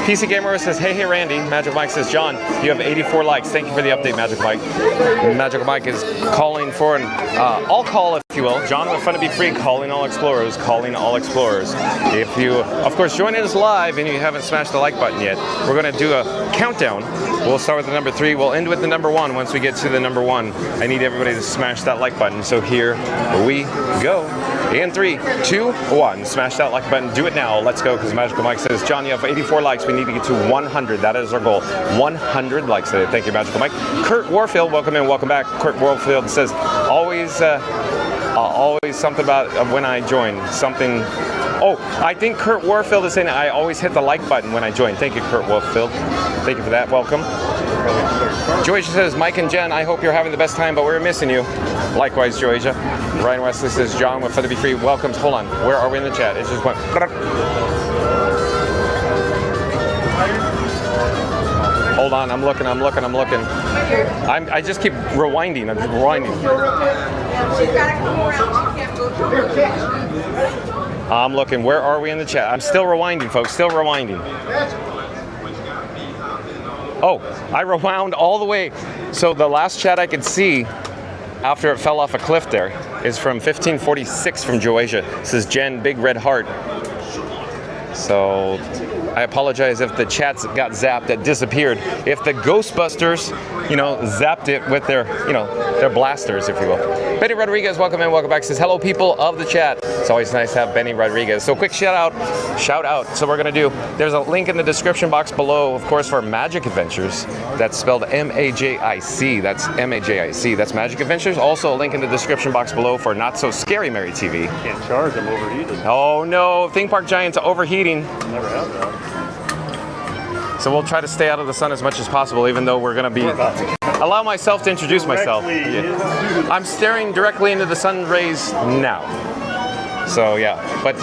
PC Gamer says, hey, Randy. Magic Mike says, John, you have 84 likes. Thank you for the update, Magic Mike. Magic Mike is calling for an all call, if you will. John with Fun to Be Free, calling all explorers, calling all explorers. If you, of course, join us live and you haven't smashed the like button yet, we're going to do a countdown. We'll start with the number 3. We'll end with the number 1. Once we get to the number 1, I need everybody to smash that like button. So here we go. In 3, 2, 1. Smash that like button. Do it now. Let's go, because Magical Mike says, John, you have 84 likes. We need to get to 100. That is our goal. 100 likes today. Thank you, Magical Mike. Kurt Warfield, welcome in, welcome back. Kurt Warfield says, always something about when I join. Something. Oh, I think Kurt Warfield is saying I always hit the like button when I join. Thank you, Kurt Warfield. Thank you for that. Welcome. Joycia says, Mike and Jen, I hope you're having the best time, but we're missing you. Likewise, Joycia. Ryan Wesley says, John with Fun to Be Free. Welcome. Hold on. Where are we in the chat? It just went. Hold on. I'm looking. I just keep rewinding. I'm just rewinding. I'm looking. Where are we in the chat? I'm still rewinding, folks. Still rewinding. Oh, I rewound all the way. So the last chat I could see after it fell off a cliff there is from 1546 from Joasia. It says, Jen, big red heart. So I apologize if the chats got zapped, it disappeared. If the Ghostbusters, zapped it with their, their blasters, if you will. Benny Rodriguez, welcome in, welcome back. Says, hello, people of the chat. It's always nice to have Benny Rodriguez. So quick shout out. So we're going to do, there's a link in the description box below, of course, for Magic Adventures. That's spelled M-A-J-I-C. That's M-A-J-I-C. That's Magic Adventures. Also a link in the description box below for Not So Scary Mary TV. Can't charge them overheated. Oh no, Theme Park Giants overheating. Never had that. So we'll try to stay out of the sun as much as possible, even though we're going to be... Allow myself to introduce myself. Yeah. I'm staring directly into the sun rays now. So yeah, but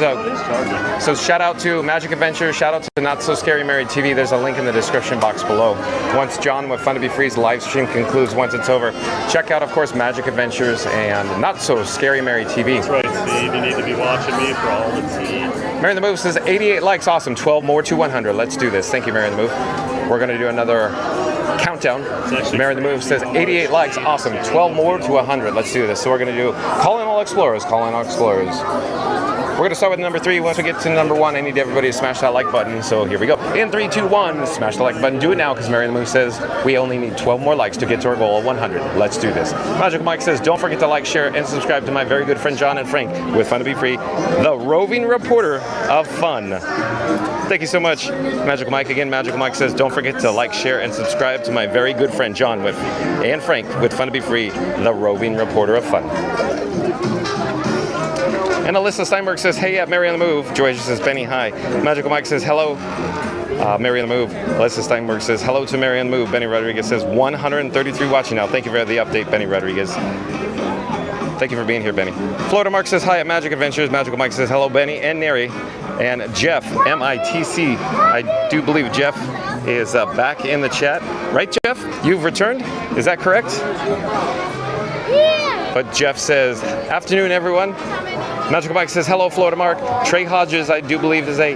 so shout out to Magic Adventure, shout out to Not So Scary Mary TV. There's a link in the description box below. Once John with Fun to Be Free's live stream concludes, once it's over, check out, of course, Magic Adventures and Not So Scary Mary TV. That's right, Steve. You need to be watching me for all the tea. Mary the Move says 88 likes, awesome. 12 more to 100. Let's do this. Thank you, Mary the Move. We're going to do another countdown. Mary the Move says 88 likes, awesome. 12 more to 100. Let's do this. So we're going to do Calling All Explorers, Calling All Explorers. We're going to start with number 3. Once we get to number 1, I need everybody to smash that like button. So here we go. In 3, 2, 1, smash the like button. Do it now because Mary the Moon says we only need 12 more likes to get to our goal of 100. Let's do this. Magical Mike says, don't forget to like, share, and subscribe to my very good friend John and Frank with Fun to Be Free, the roving reporter of fun. Thank you so much, Magical Mike. Again, Magical Mike says, don't forget to like, share, and subscribe to my very good friend John and Frank with Fun to Be Free, the roving reporter of fun. And Alyssa Steinberg says, hey, at Mary on the Move. Joy says, Benny, hi. Magical Mike says, hello. Mary on the Move. Alyssa Steinberg says, hello to Mary on the Move. Benny Rodriguez says, 133 watching now. Thank you for the update, Benny Rodriguez. Thank you for being here, Benny. Florida Mark says, hi at Magic Adventures. Magical Mike says, hello, Benny and Neri. And Jeff, MITC. I do believe Jeff is back in the chat. Right, Jeff? You've returned? Is that correct? Yeah. But Jeff says, afternoon, everyone. Magical Mike says, hello, Florida Mark. Trey Hodges, I do believe, is a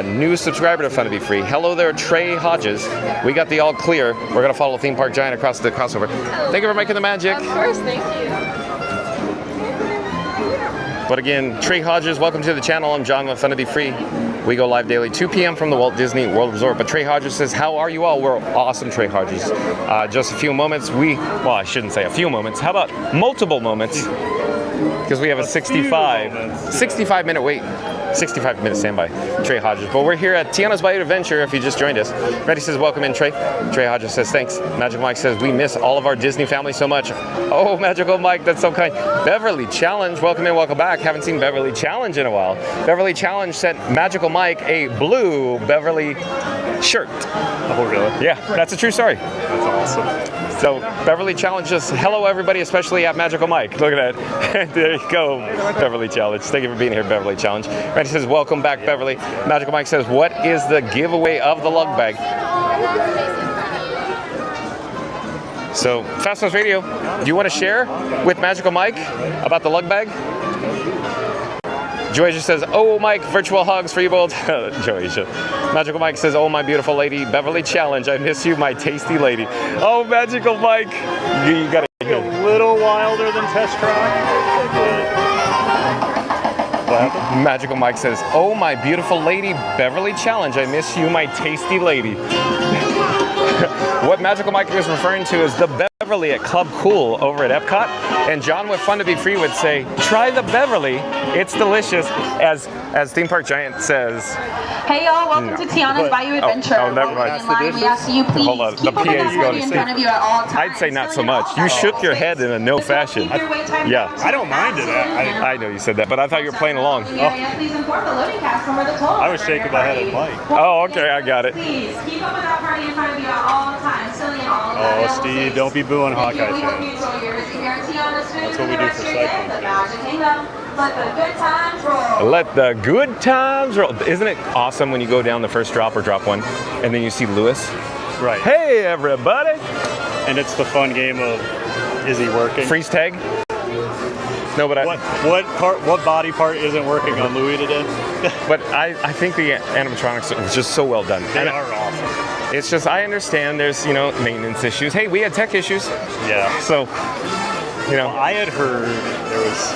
new subscriber to Fun to Be Free. Hello there, Trey Hodges. We got the all clear. We're going to follow Theme Park Giant across the crossover. Thank you for making the magic. Of course, thank you. But again, Trey Hodges, welcome to the channel. I'm John with Fun to Be Free. We go live daily, 2 p.m. from the Walt Disney World Resort. But Trey Hodges says, how are you all? We're awesome, Trey Hodges. Just a few moments. Well, I shouldn't say a few moments. How about multiple moments? Because we have a 65-minute wait. 65-minute standby, Trey Hodges. But we're here at Tiana's Bayou Adventure if you just joined us. Reddy says, welcome in, Trey. Trey Hodges says, thanks. Magical Mike says, we miss all of our Disney family so much. Oh, Magical Mike, that's so kind. Beverly Challenge, welcome in, welcome back. Haven't seen Beverly Challenge in a while. Beverly Challenge sent Magical Mike a blue Beverly shirt. Oh, really? Yeah, that's a true story. That's awesome. So Beverly challenges, hello everybody, especially at Magical Mike. Look at that. There you go, Beverly Challenge. Thank you for being here, Beverly Challenge. Randy says, welcome back, Beverly. Magical Mike says, what is the giveaway of the lug bag? So, Fast Nose Radio, do you want to share with Magical Mike about the lug bag? Joycia says, oh, Mike, virtual hugs for you both. Joycia. Magical Mike says, oh, my beautiful lady, Beverly Challenge, I miss you, my tasty lady. Oh, Magical Mike, you got to hear. A little wilder than Test Track. Magical Mike says, oh, my beautiful lady, Beverly Challenge, I miss you, my tasty lady. What Magical Mike is referring to is the Beverly at Club Cool over at Epcot. And John with Fun to Be Free would say, try the Beverly, it's delicious, as Theme Park Giant says. Hey y'all, welcome to Tiana's Bayou Adventure. Oh, never mind. We ask you please Hold on, the keep PA is going to in front of you at all times. I'd say not so much. You shook your head in a no fashion. Yeah. I don't mind it. I know you said that, but I thought you were playing along. Please inform the loading cast from where the toll. I was shaking my head at Mike. Oh, okay, I got it. Please keep up with that party in front of you at all times. Silly and all of that. Oh, Steve, don't be booing Hawkeye fans. That's what we do for cycling. Let the good times roll. Let the good times roll. Isn't it awesome when you go down the first drop or drop one, and then you see Lewis? Right. Hey, everybody! And it's the fun game of, is he working? Freeze tag? No, but what body part isn't working on Louis today? But I think the animatronics was just so well done. They are awesome. It's just, I understand there's, maintenance issues. Hey, we had tech issues. Yeah. So, I had heard there was,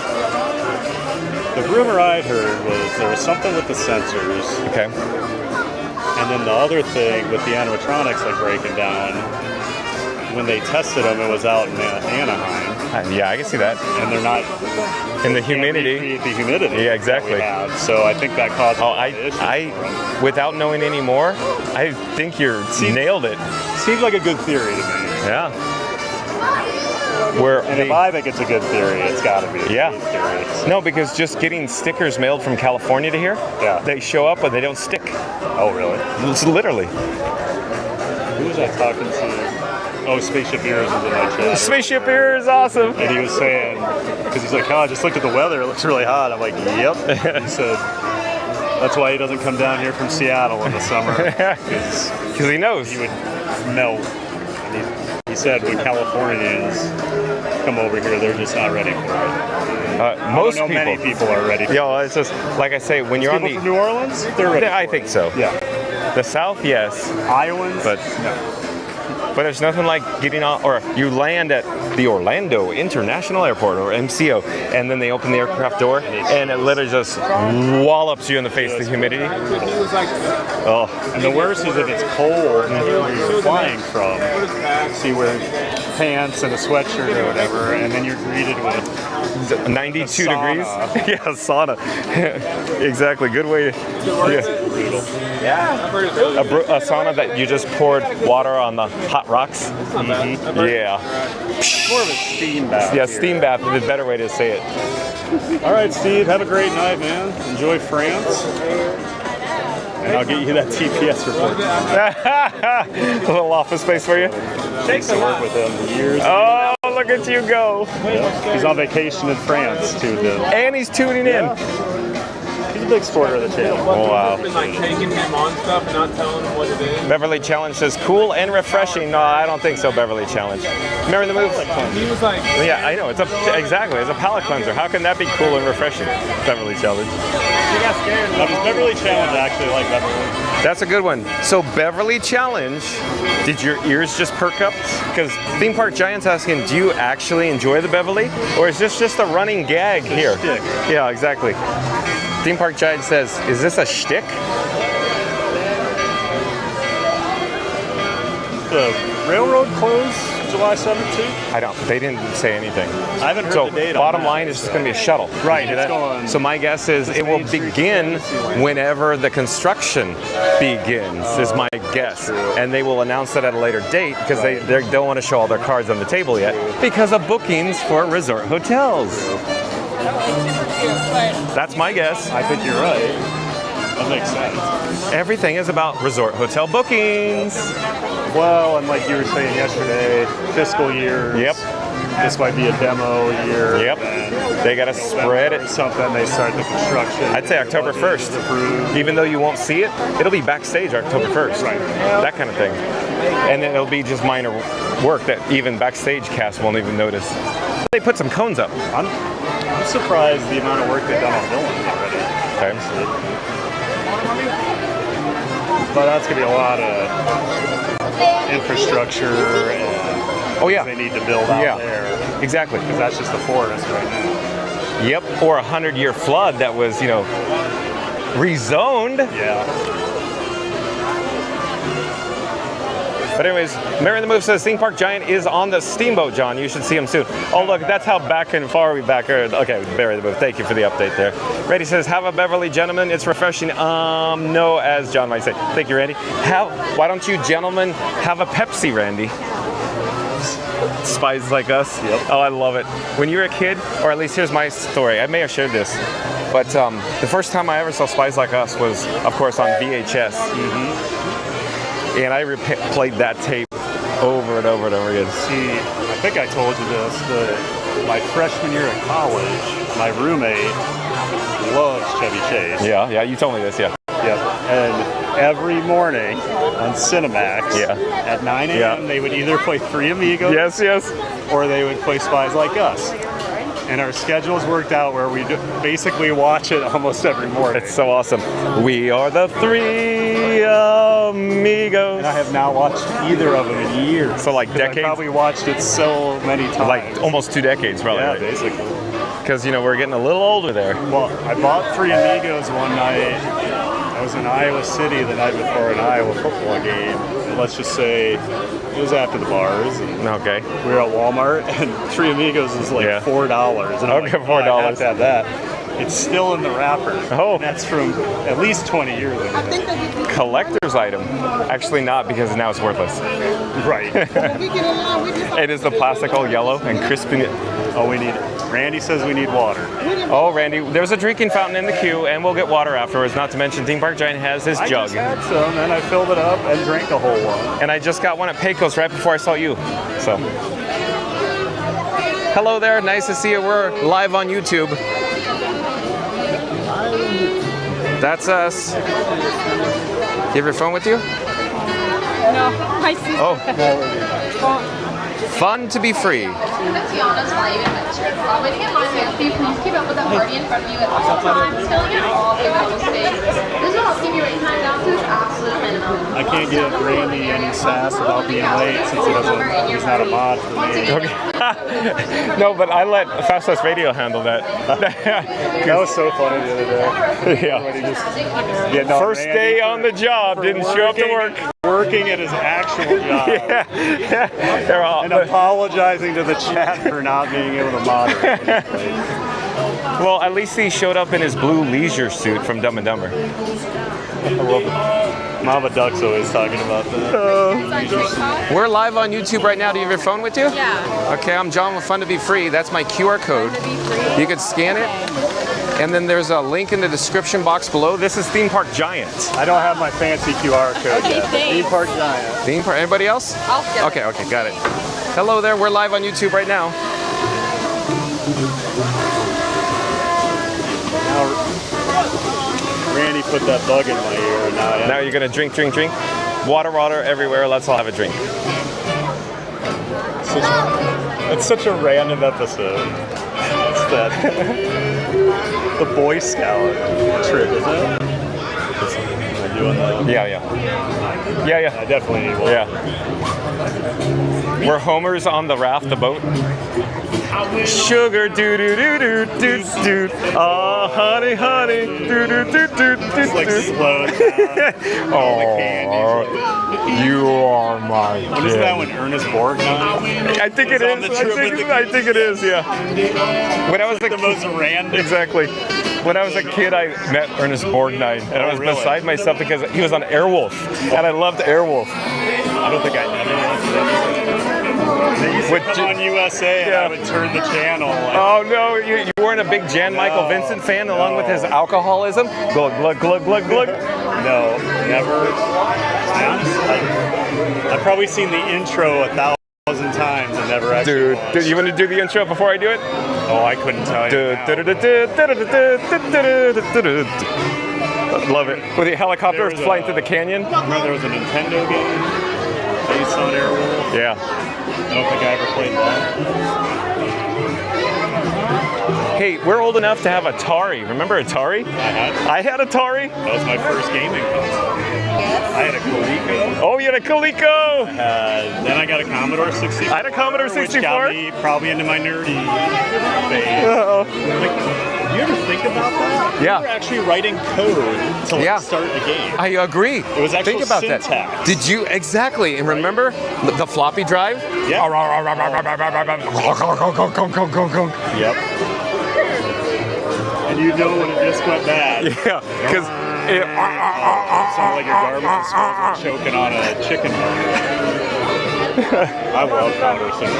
the rumor I had heard was there was something with the sensors. Okay. And then the other thing with the animatronics breaking down, when they tested them, it was out in Anaheim. Yeah, I can see that. And they're not in the humidity. The humidity. Yeah, exactly. That we have. So I think that caused I without knowing any more, I think you nailed it. Seems like a good theory to me. Yeah. If I think it's a good theory, it's got to be a good theory. No, because just getting stickers mailed from California to here, they show up but they don't stick. Oh, really? It's literally. Who was I talking to? Oh, Spaceship Ears was in my chat. Spaceship Ears is awesome. And he was saying, because he's like, oh, I just looked at the weather, it looks really hot. I'm like, yep. He said, that's why he doesn't come down here from Seattle in the summer. Because he knows. He would melt. He said when Californians come over here, they're just not ready for it. Most people. Many people are ready for it. It's just, like I say, when you're on the... from New Orleans, they're ready I think so. Yeah. The South, yes. Iowans? But no. But there's nothing like getting on, or you land at the Orlando International Airport, or MCO, and then they open the aircraft door, and it literally just wallops you in the face, the humidity. Oh. And the worst is if it's cold where you're flying from. So you wear pants and a sweatshirt or whatever, and then you're greeted with 92 degrees. Yeah, sauna. Exactly. Good way. Yeah. A sauna that you just poured water on the hot rocks. Mm-hmm. Yeah. More of a steam bath. Yeah, steam bath is a better way to say it. All right, Steve. Have a great night, man. Enjoy France. And I'll get you that TPS report. A little office space for you. Takes to work with him years. Oh, look at you go. Yeah. He's on vacation in France too. And he's tuning in. He's a big supporter of the channel. Oh, wow. Been like taking him on stuff and not telling him what it is. Beverly Challenge says cool and refreshing. No, I don't think so, Beverly Challenge. Remember the move? He was like, Yeah, I know. It's exactly. It's a palate cleanser. How can that be cool and refreshing? Beverly Challenge. Now, does Beverly Challenge actually like Beverly? That's a good one. So Beverly Challenge, did your ears just perk up? Because Theme Park Giant's asking, do you actually enjoy the Beverly? Or is this just a running gag here? Shtick. Yeah, exactly. Theme Park Giant says, is this a shtick? The railroad closed July 17th? They didn't say anything. I haven't heard So the date on bottom that. line is just going to be a shuttle. Right, You it's know? going- So my guess is it will begin whenever the construction begins, is my guess. And they will announce it at a later date because they don't want to show all their cards on the table yet because of bookings for resort hotels. That's my guess. I think you're right. That makes sense. Everything is about resort hotel bookings. Well, and like you were saying yesterday, fiscal years. Yep. This might be a demo year. Yep. and They got to spread it. Something they start the construction. I'd say October 1st. Even though you won't see it, it'll be backstage October 1st. Right. That kind of thing. And then it'll be just minor work that even backstage cast won't even notice. They put some cones up. I'm surprised the amount of work they've done on villains already. Okay. But that's going to be a lot of infrastructure and Oh yeah. they need to build out there. Exactly. Because that's just the forest right now. Yep. Or a 100-year flood that was, rezoned. Yeah. But anyways, Mary the Move says Theme Park Giant is on the steamboat, John. You should see him soon. Oh, look, that's how back and far we back are. Okay, Mary the Move, thank you for the update there. Randy says, have a Beverly, gentlemen. It's refreshing. No, as John might say. Thank you, Randy. Why don't you gentlemen have a Pepsi, Randy? Spies like us. Yep. Oh, I love it. When you were a kid, or at least here's my story. I may have shared this. But the first time I ever saw Spies Like Us was, of course, on VHS. Mm-hmm. And I played that tape over and over and over again. See, I think I told you this, but my freshman year at college, my roommate loves Chevy Chase. Yeah, you told me this, yeah. Yep. And every morning on Cinemax at 9 a.m. they would either play Three Amigos or they would play Spies Like Us. And our schedules worked out where we basically watch it almost every morning. It's so awesome. We are the Three Amigos. And I have not watched either of them in years. So like decades? I probably watched it so many times. Like almost 2 decades probably. Yeah, right? basically. Because, we're getting a little older there. Well, I bought Three Amigos one night. I was in Iowa City the night before an Iowa football game. And let's just say it was after the bars. And okay. We were at Walmart, and Three Amigos is like $4. And I'm okay, like, $4. I have to have that. It's still in the wrapper. Oh. And that's from at least 20 years ago. Collector's item. Actually not, because now it's worthless. Right. It is the plastic all yellow and crispy. Oh, Randy says we need water. Oh, Randy, there's a drinking fountain in the queue, and we'll get water afterwards. Not to mention, Theme Park Giant has his jug. I just had some, and I filled it up and drank a whole one. And I just got one at Pecos right before I saw you. So, hello there. Nice to see you. We're live on YouTube. That's us. You have your phone with you? No, my sister. Oh. Fun to be free. Tiana's live adventure. When you get live fantasy, please keep up with that party in front of you at all times. Filling in all available space. This will help keep your wait time down to its absolute minimum. I can't give Randy any sass about being late since he's not a mod for me. Okay. No, but I let Fast Less Radio handle that. That was so funny the other day. Yeah. Everybody just getting on First Randy day for- on the job, didn't show up to work. Working at his actual job. Yeah. They're all. And apologizing to the chat for not being able to moderate. Well, at least he showed up in his blue leisure suit from Dumb and Dumber. I love it. Mama Duck's always talking about that. We're live on YouTube right now. Do you have your phone with you? Yeah. Okay, I'm John with Fun to Be Free. That's my QR code. You can scan it. And then there's a link in the description box below. This is Theme Park Giant. I don't have my fancy QR code Okay, yet. thanks. Theme Park Giant. Theme Park, anybody else? I'll get Okay, okay, got it. Hello there, we're live on YouTube right now. Now, Randy put that bug in my ear, and Now you're gonna drink. Water everywhere, let's all have a drink. It's such a random episode. It's that the Boy Scout trip, is it? Am I doing that? Yeah. I definitely need one. Yeah. We're homers on the raft, the boat. Sugar doo doo doo doo doo doo. Oh, honey, doo doo doo doo doo. It's like slow down. All the candy. You are my When isn't that when Ernest Borgnine? I think it is. on the trip with the I think it is. Yeah. When I was the most random. Exactly. When I was a kid, I met Ernest Borgnine, and I was really? beside myself because he was on Airwolf, and I loved Airwolf. I don't think I ever watched that. They used to With come on USA, and yeah. I would turn the channel. Oh no, you weren't a big Jan Michael Vincent fan, along with his alcoholism. Glug glug glug glug glug. No, never. I've probably seen the intro 1,000 times and never actually watched. Dude, you want to do the intro before I do it? Oh, I couldn't tell you. Love it. With the helicopter There was flying a- through the canyon. Remember there was a Nintendo game based on Airwolf? Yeah. I don't think I ever played that. Hey, we're old enough to have Atari. Remember Atari? I had Atari. That was my first gaming console. I had a Coleco. Oh, you had a Coleco. Then I got a Commodore 64. I had a Commodore 64. Which got me probably into my nerdy phase. Uh-oh. Like, you ever think about that? Yeah. You were actually writing code to like, Yeah. start a game. I agree. It was actual Think about syntax. that. Did you exactly? And remember the floppy drive? Yeah. Yep. And you know when it just went bad. Yeah, because it sounded like your garbage disposal choking on a chicken burger. I love Commodore 64.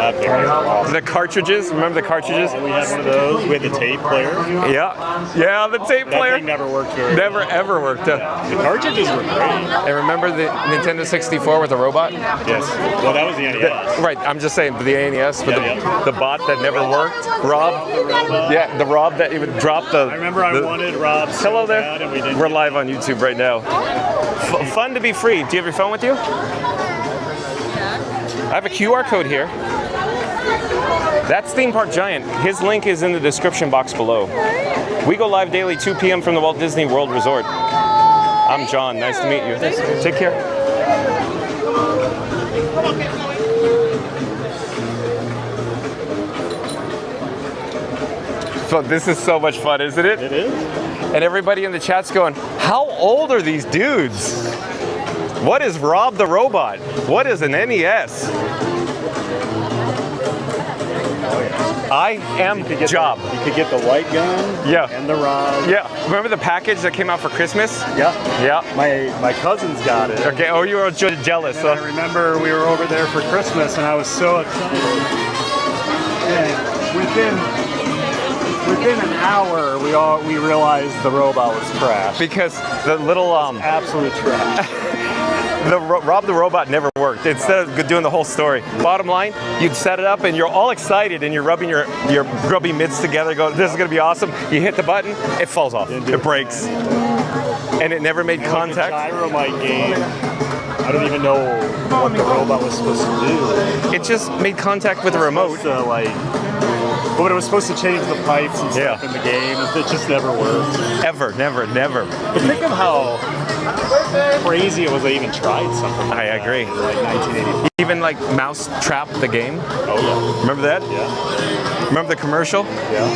That thing was awesome. the cartridges. Remember the cartridges? We had one of those. We had the tape player. Yeah, the tape That player. thing never worked very Never well. ever worked. The cartridges were great. And remember the Nintendo 64 with the robot? Yes. Well, that was the NES. Right, I'm just saying the NES with Yeah, the bot that never worked. Rob. Yeah, the Rob that even dropped the. I remember I wanted Rob so Hello there. bad and we didn't. We're live on YouTube right now. Fun to be free. Do you have your phone with you? I have a QR code here. That's Theme Park Giant. His link is in the description box below. We go live daily 2 p.m. from the Walt Disney World Resort. I'm John. Nice to meet you. Take care. So this is so much fun, isn't it? It is. And everybody in the chat's going, how old are these dudes? What is Rob the Robot? What is an NES? I am Job. You could get the light gun. Yeah. And the rod. Yeah. Remember the package that came out for Christmas? Yeah. Yeah. My cousins got it. Okay. Oh, you were jealous. And I remember we were over there for Christmas, and I was so excited. And within an hour, we realized the robot was trash. Because the little Absolute trash. the Rob the Robot never worked. Instead of doing the whole story, bottom line, you'd set it up and you're all excited and you're rubbing your grubby mitts together, going, "This is gonna be awesome." You hit the button, it falls off, it breaks, and it never made contact. Like a Gyromite game. I don't even know what the robot was supposed to do. It just made contact with the remote. So, like, but it was supposed to change the pipes and stuff in the game. It just never worked. Ever, never, never. But think of how crazy it was they even tried something like I agree. that in, like 1980. Even like Mouse Trap the game. Oh yeah. Remember that? Yeah. Remember the commercial? Yeah.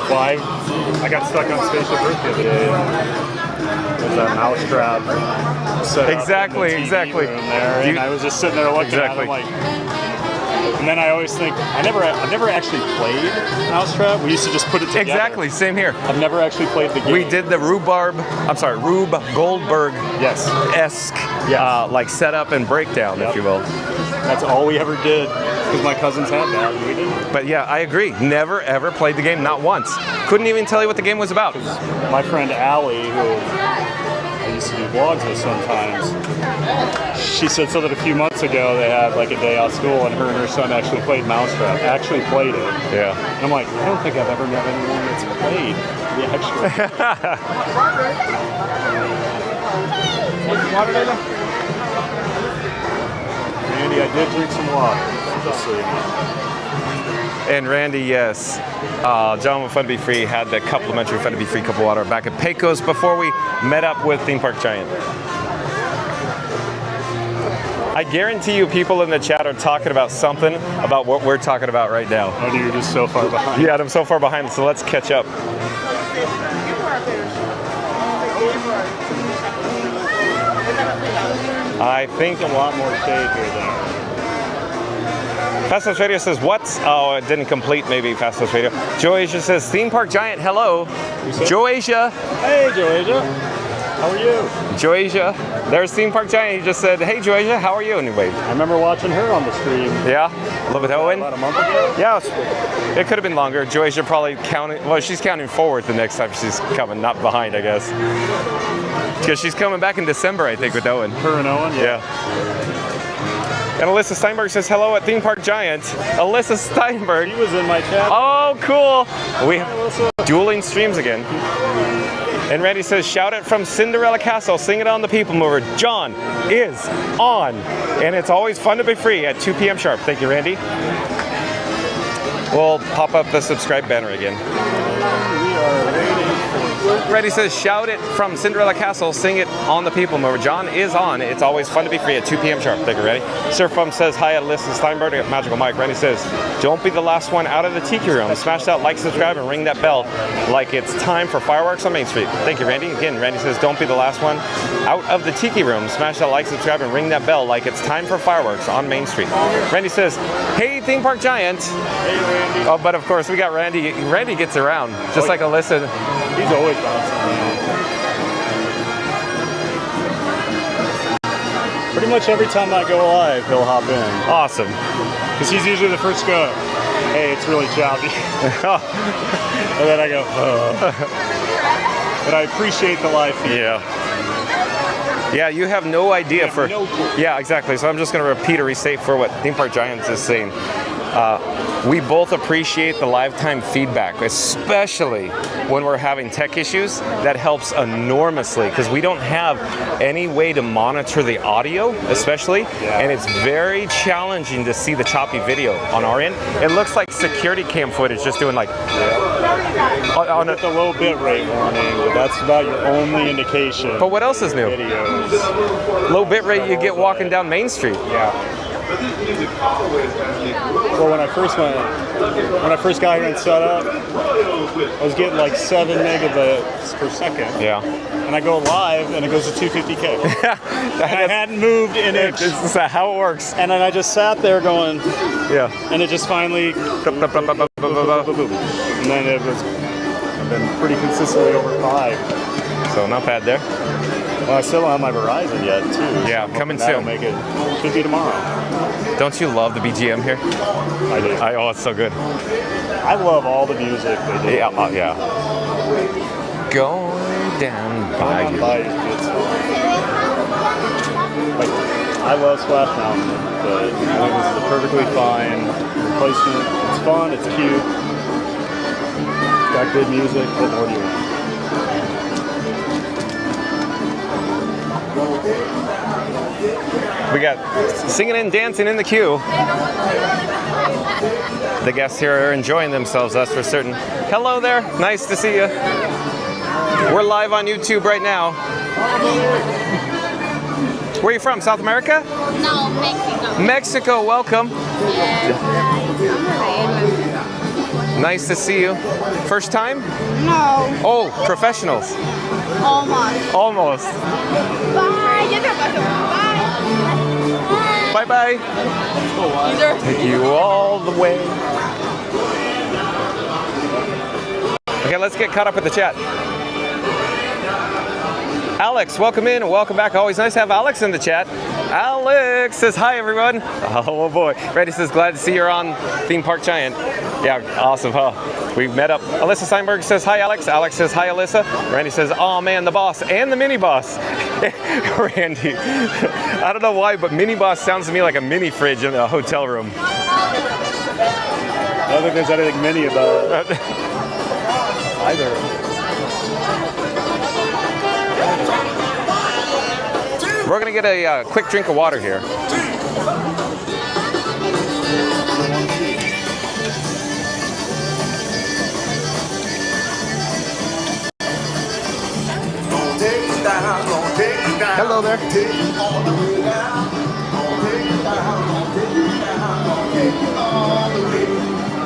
Well, I got stuck on Spaceship Earth the other day. With that mousetrap set Exactly, up in the TV exactly. room there, and I was just sitting there looking at it like. And then I always think I've never actually played Mousetrap. We used to just put it together. Exactly, same here. I've never actually played the game. We did the Rube Goldberg esque like setup and breakdown, if you will. That's all we ever did because my cousins had that and we didn't. But yeah, I agree. Never ever played the game, not once. Couldn't even tell you what the game was about. My friend Allie, who I used to do vlogs with sometimes, she said so that a few months ago they had like a day off school and her son actually played Mousetrap. Actually played it. Yeah. And I'm like, I don't think I've ever met anyone that's played the actual. Randy, I did drink some water, just so you know. And Randy, yes. John with Fun to Be Free had the complimentary Fun to Be Free cup of water back at Pecos before we met up with Theme Park Giant. I guarantee you people in the chat are talking about something about what we're talking about right now. Oh, you're just so far behind. Yeah, I'm so far behind, so let's catch up. I think a lot more shade here there. Fast Radio says, what? Oh, it didn't complete, maybe, Fast Radio. Joasia says, Theme Park Giant, hello. Joasia. Hey, Joasia. How are you? Joasia. There's Theme Park Giant. He just said, hey, Joasia, how are you? Anyway. I remember watching her on the stream. Yeah? A little bit Owen? About a month ago? Yeah, it could have been longer. Joasia probably counting, well, she's counting forward the next time she's coming, not behind, I guess. Because she's coming back in December, I think, with Owen. Her and Owen? Yeah. And Alyssa Steinberg says, hello at Theme Park Giant. Alyssa Steinberg. She was in my chat. Oh, cool. We have dueling streams again. And Randy says, shout it from Cinderella Castle. Sing it on the People Mover. John is on. And it's always fun to be free at 2 p.m. sharp. Thank you, Randy. We'll pop up the subscribe banner again. We are waiting. Randy says, shout it from Cinderella Castle, sing it on the People Mover. John is on. It's always fun to be free at 2 p.m. sharp. Thank you, Randy. Surf Bum says, hi, Alyssa Steinberg at Magical Mike. Randy says, don't be the last one out of the Tiki Room. Smash that like, subscribe, and ring that bell like it's time for fireworks on Main Street. Thank you, Randy. Again, Randy says, don't be the last one out of the Tiki Room. Smash that like, subscribe, and ring that bell like it's time for fireworks on Main Street. Randy says, hey, Theme Park Giant. Hey, Randy. Oh, but of course, we got Randy. Randy gets around, just like Alyssa. He's always bouncing. Pretty much every time I go live, he'll hop in. Awesome. Because he's usually the first to go, hey, it's really choppy. And then I go, But I appreciate the live feed. Yeah. Yeah, you have no idea for... Yeah, exactly. So I'm just going to repeat or restate for what Theme Park Giants is saying. We both appreciate the lifetime feedback, especially when we're having tech issues. That helps enormously because we don't have any way to monitor the audio, especially, and it's very challenging to see the choppy video on our end. It looks like security cam footage just doing like... On the low bit rate warning, but that's about your only indication. But what else is new? Videos. Low bit rate you get walking down Main Street. Yeah. Well, when I first got here and set up, I was getting like 7 megabits per second. Yeah. And I go live, and it goes to 250K. And I hadn't moved an inch. This is how it works. And then I just sat there going, yeah. And it just finally, and then it was, I've been pretty consistently over 5. So not bad there. Well, I still don't have my Verizon yet, too. Yeah, so coming that'll soon. Make it, should be tomorrow. Don't you love the BGM here? I do. Oh, it's so good. I love all the music they do. Yeah, yeah. Going down by you. Like, I love Splash Mountain, but I think this is a perfectly fine replacement. It's fun, it's cute, it's got good music. What more do you want? We got singing and dancing in the queue. The guests here are enjoying themselves, that's for certain. Hello there, nice to see you. We're live on YouTube right now. Where are you from, South America? No, Mexico. Mexico, welcome. Nice to see you. First time? No. Oh, professionals. Almost. Almost. Bye. Bye bye. Take you all the way. Okay, let's get caught up with the chat. Alex, welcome in and welcome back. Always nice to have Alex in the chat. Alex says hi, everyone. Oh boy. Randy says glad to see you're on Theme Park Giant. Yeah, awesome, huh? We've met up. Alyssa Steinberg says hi, Alex. Alex says hi, Alyssa. Randy says, oh man, the boss and the mini boss. Randy, I don't know why, but mini boss sounds to me like a mini fridge in a hotel room. I don't think there's anything mini about it. Either. We're gonna get a quick drink of water here. Hello there.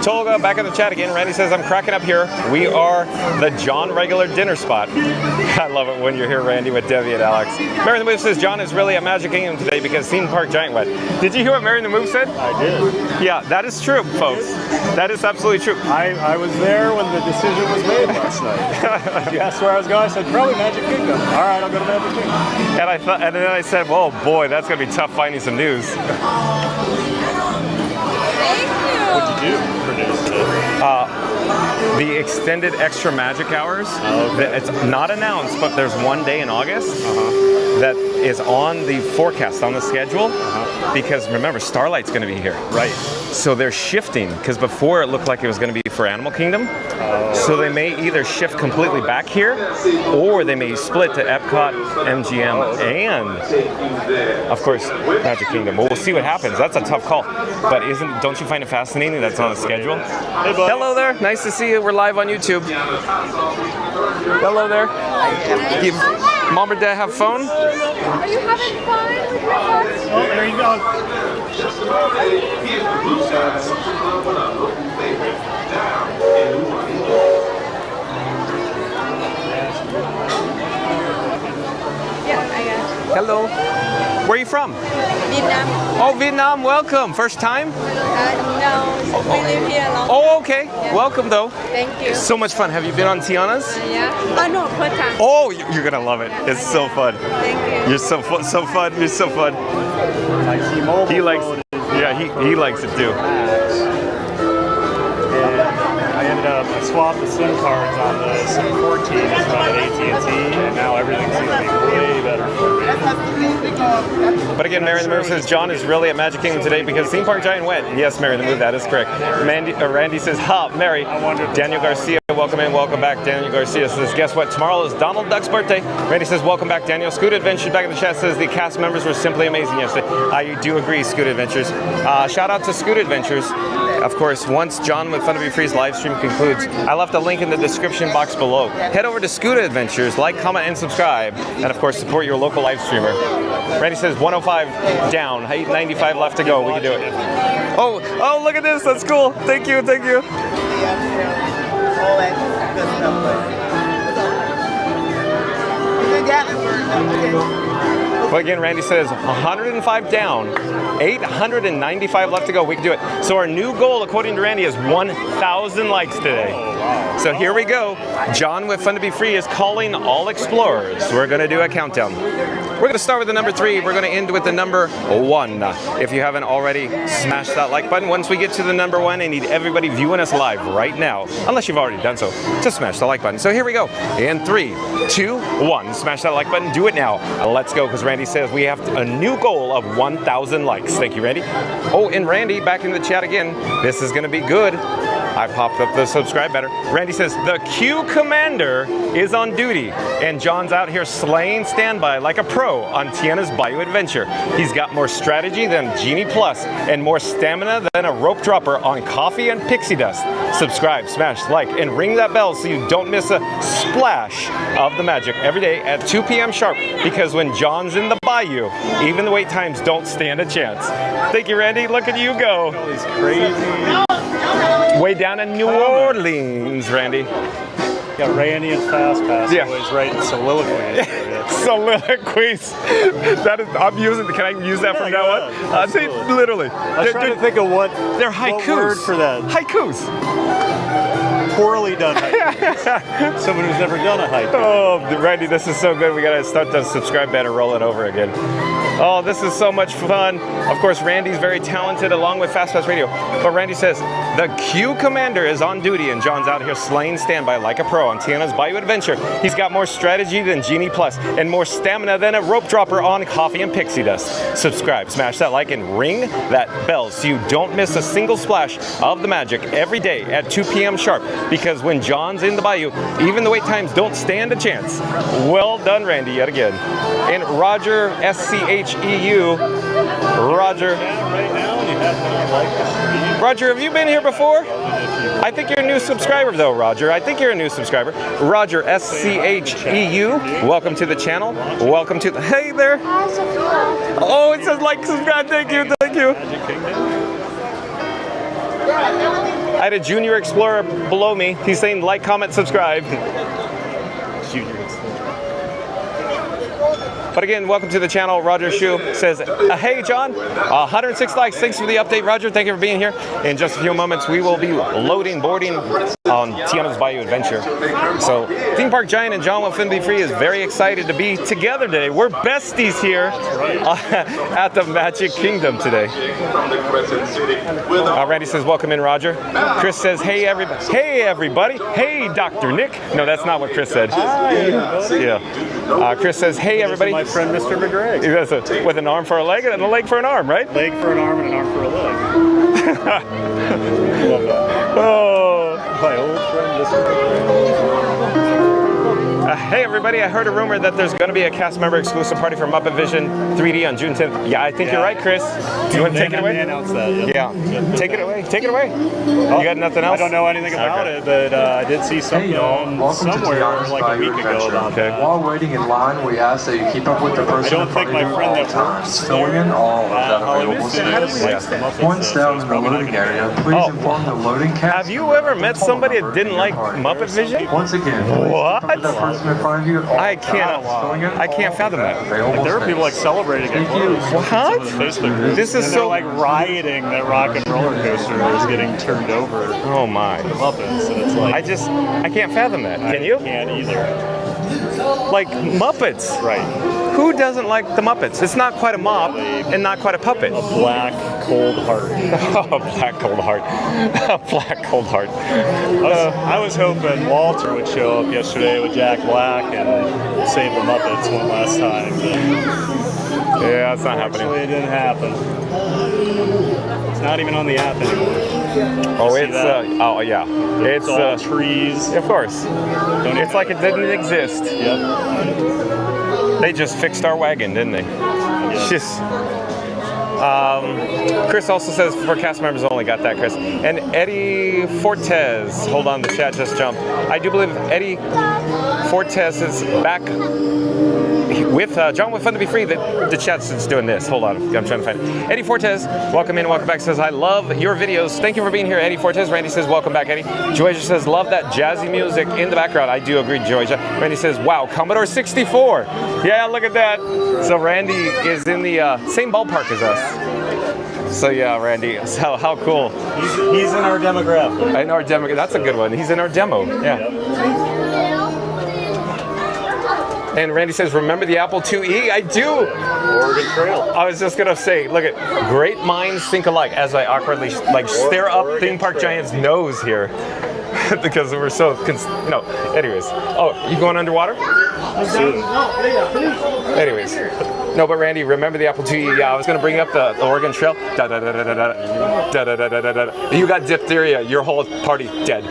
Tolga, back in the chat again. Randy says, I'm cracking up here. We are the John regular dinner spot. I love it when you're here, Randy, with Debbie and Alex. Mary the Move says, John is really a Magic Kingdom today because Theme Park Giant went. Did you hear what Mary the Move said? I did. Yeah, that is true, folks. That is absolutely true. I was there when the decision was made last night. You asked where I was going, I said, probably Magic Kingdom. All right, I'll go to Magic Kingdom. And then I said, well, boy, that's going to be tough finding some news. What'd you do? Produced it. The extended extra magic hours. Okay. It's not announced, but there's one day in August that is on the forecast, on the schedule, because remember, Starlight's going to be here. Right. So they're shifting, because before it looked like it was going to be for Animal Kingdom. So they may either shift completely back here, or they may split to Epcot, MGM, and, of course, Magic Kingdom. Well, we'll see what happens. That's a tough call. But don't you find it fascinating that's on the schedule? Hey, bud. Hello there. Nice to see you. We're live on YouTube. Hello there. Mom or Dad have phone? Are you having fun with your party? Oh, there you go. Yeah, I got it. Hello. Where are you from? Vietnam. Oh, Vietnam. Welcome. First time? No, we live here long. Oh, okay. Yeah. Welcome, though. Thank you. So much fun. Have you been on Tiana's? Yeah. Oh, no, first time. Oh, you're gonna love it. It's so fun. Thank you. You're so fun. So fun. You're so fun. My T-Mobile He likes. code is Yeah, he likes it too. And I ended up, I swapped the SIM cards on the SIM 14 that's run at AT&T, and now everything seems to be way better for me. But again, Mary the Move says John is really at Magic Kingdom today because Theme Park Giant went. Yes, Mary the Move, that is correct. Randy says, ha, Mary. Daniel Garcia, welcome in, welcome back. Daniel Garcia says, guess what? Tomorrow is Donald Duck's birthday. Randy says, welcome back, Daniel. Scoot Adventures back in the chat says the cast members were simply amazing yesterday. I do agree, Scoot Adventures. Shout out to Scoot Adventures. Of course, once John with Fun to Be Free's live stream concludes, I left a link in the description box below. Head over to Scoot Adventures, like, comment, and subscribe. And of course, support your local live streamer. Randy says 105 down, 95 left to go. We can do it. Oh, look at this. That's cool. Thank you, thank you. Well, again, Randy says 105 down, 895 left to go. We can do it. So our new goal, according to Randy, is 1,000 likes today. So here we go. John with Fun to Be Free is calling all explorers. We're going to do a countdown. We're going to start with the number 3. We're going to end with the number 1. If you haven't already, smash that like button. Once we get to the number 1, I need everybody viewing us live right now, unless you've already done so, to smash the like button. So here we go. In 3, 2, 1. Smash that like button. Do it now. Let's go, because Randy says we have a new goal of 1,000 likes. Thank you, Randy. Oh, and Randy, back in the chat again. This is going to be good. I popped up the subscribe button. Randy says, the Q Commander is on duty, and John's out here slaying standby like a pro on Tiana's Bayou Adventure. He's got more strategy than Genie Plus, and more stamina than a rope dropper on coffee and pixie dust. Subscribe, smash, like, and ring that bell so you don't miss a splash of the magic every day at 2 p.m. sharp, because when John's in the bayou, even the wait times don't stand a chance. Thank you, Randy. Look at you go. All these crazy. Way down in New Orleans, Randy. Got Randy and Fast Pass Yeah. always writing soliloquies. Soliloquies. That is, I'm using. Can I use that from now on? See, literally. I was trying to think of what They're haikus. What word for that. Haikus. Poorly done haiku. Someone who's never done a haiku. Oh, Randy, this is so good. We gotta start the subscribe button rolling over again. Oh, this is so much fun. Of course, Randy's very talented along with Fast Pass Radio. But Randy says, the Q Commander is on duty and John's out here slaying standby like a pro on Tiana's Bayou Adventure. He's got more strategy than Genie Plus and more stamina than a rope dropper on coffee and pixie dust. Subscribe, smash that like, and ring that bell so you don't miss a single splash of the magic every day at 2 p.m. sharp. Because when John's in the bayou, even the wait times don't stand a chance. Well done, Randy, yet again. And Roger, SCHEU, Roger. Roger, have you been here before? I think you're a new subscriber though, Roger. I think you're a new subscriber. Roger, SCHEU, welcome to the channel. Welcome to the, hey there. Oh, it says like, subscribe, thank you, thank you. I had a junior explorer below me. He's saying like, comment, subscribe. Junior explorer. But again, welcome to the channel. Roger Shu says, hey John, 106 likes. Thanks for the update, Roger. Thank you for being here. In just a few moments, we will be loading, boarding on Tiana's Bayou Adventure. So, Theme Park Giant and John Will Finn Be Free is very excited to be together today. We're besties here at the Magic Kingdom today. Randy says, welcome in, Roger. Chris says, hey everybody. Hey everybody. Hey Dr. Nick. No, that's not what Chris said. Yeah. Chris says, hey everybody. My friend Mr. McGregor. With an arm for a leg and a leg for an arm, right? Leg for an arm and an arm for a leg. Love that. Oh. My old friend Mr. McGregor. Hey everybody, I heard a rumor that there's going to be a cast member exclusive party for Muppet Vision 3D on June 10th. Yeah, I think you're right, Chris. Do you want to take it away? They announced that. Yeah. Take it away. Take it away. You got nothing else? I don't know anything about it, but I did see something somewhere like a week ago about that. While waiting in line, we ask that you keep up with the person in front of you at all times, filling in all of that available space. Once down in the loading area, please inform the loading cast. Have you ever met somebody that didn't like Muppet Vision? Once again, what? the person in front of you at all I can't fathom that. There were people like celebrating it. What? This is so like rioting that Rock and Roller Coaster was getting turned over. Oh my. Muppets. And it's like I can't fathom that. Can you? I can't either. Like Muppets. Right. Who doesn't like the Muppets? It's not quite a mop and not quite a puppet. A black, cold heart. Oh, a black, cold heart. A black, cold heart. I was hoping Walter would show up yesterday with Jack Black and save the Muppets one last time. But yeah, that's not happening. Actually, it didn't happen. It's not even on the app anymore. Oh, it's oh yeah. It's all trees. Of course. It's like it didn't exist. Yep. They just fixed our wagon, didn't they? Just. Chris also says for cast members only, got that, Chris. And Eddie Fortes, hold on, the chat just jumped. I do believe Eddie Fortes is back with John with Fun to Be Free. The chat's just doing this. Hold on, I'm trying to find it. Eddie Fortes, welcome in, welcome back. Says, I love your videos. Thank you for being here, Eddie Fortes. Randy says, welcome back, Eddie. Joyja says, love that jazzy music in the background. I do agree, Joyja. Randy says, wow, Commodore 64. Yeah, look at that. So Randy is in the same ballpark as us. So yeah, Randy, so how cool. He's in our demographic. In our demographic, that's a good one. He's in our demo, yeah. Yep. And Randy says, remember the Apple IIe? I do. Oregon Trail. I was just gonna say, look at great minds think alike as I awkwardly like stare up Theme Park Giant's nose here. Because we're so, anyways. Oh, you going underwater? Soon. Anyways. No, but Randy, remember the apple tree? Yeah, I was going to bring up the Oregon Trail. Da, da, da, da, da, da, da, da, da, da, da, da. You got diphtheria. Your whole party dead.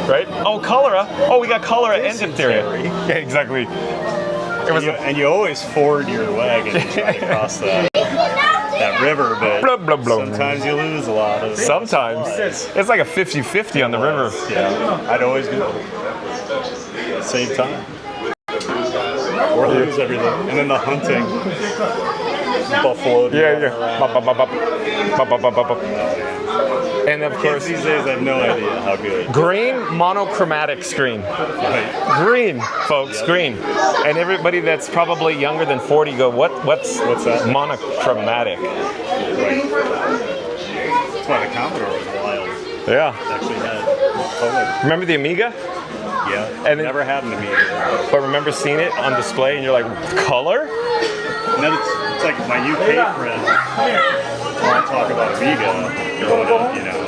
Right? Oh, cholera. Oh, we got cholera and diphtheria. Yeah, exactly. It was and you always ford your wagon to try to cross that river, but blah, blah, blah. Sometimes you lose a lot of Sometimes. It's like a 50-50 on the river. Yeah, I'd always do it. Save time. Or lose everything. And then the hunting. Buffalo. Yeah. And of course, these days I have no idea how good. Green monochromatic screen. Right. Green, folks, green. And everybody that's probably younger than 40 go, what's that? Monochromatic. Right. That's why the Commodore was wild. Yeah. It actually had color. Remember the Amiga? Yeah. And never had an Amiga. But remember seeing it on display and you're like, color? And then it's like my UK friend. When I talk about Amiga growing up, you know.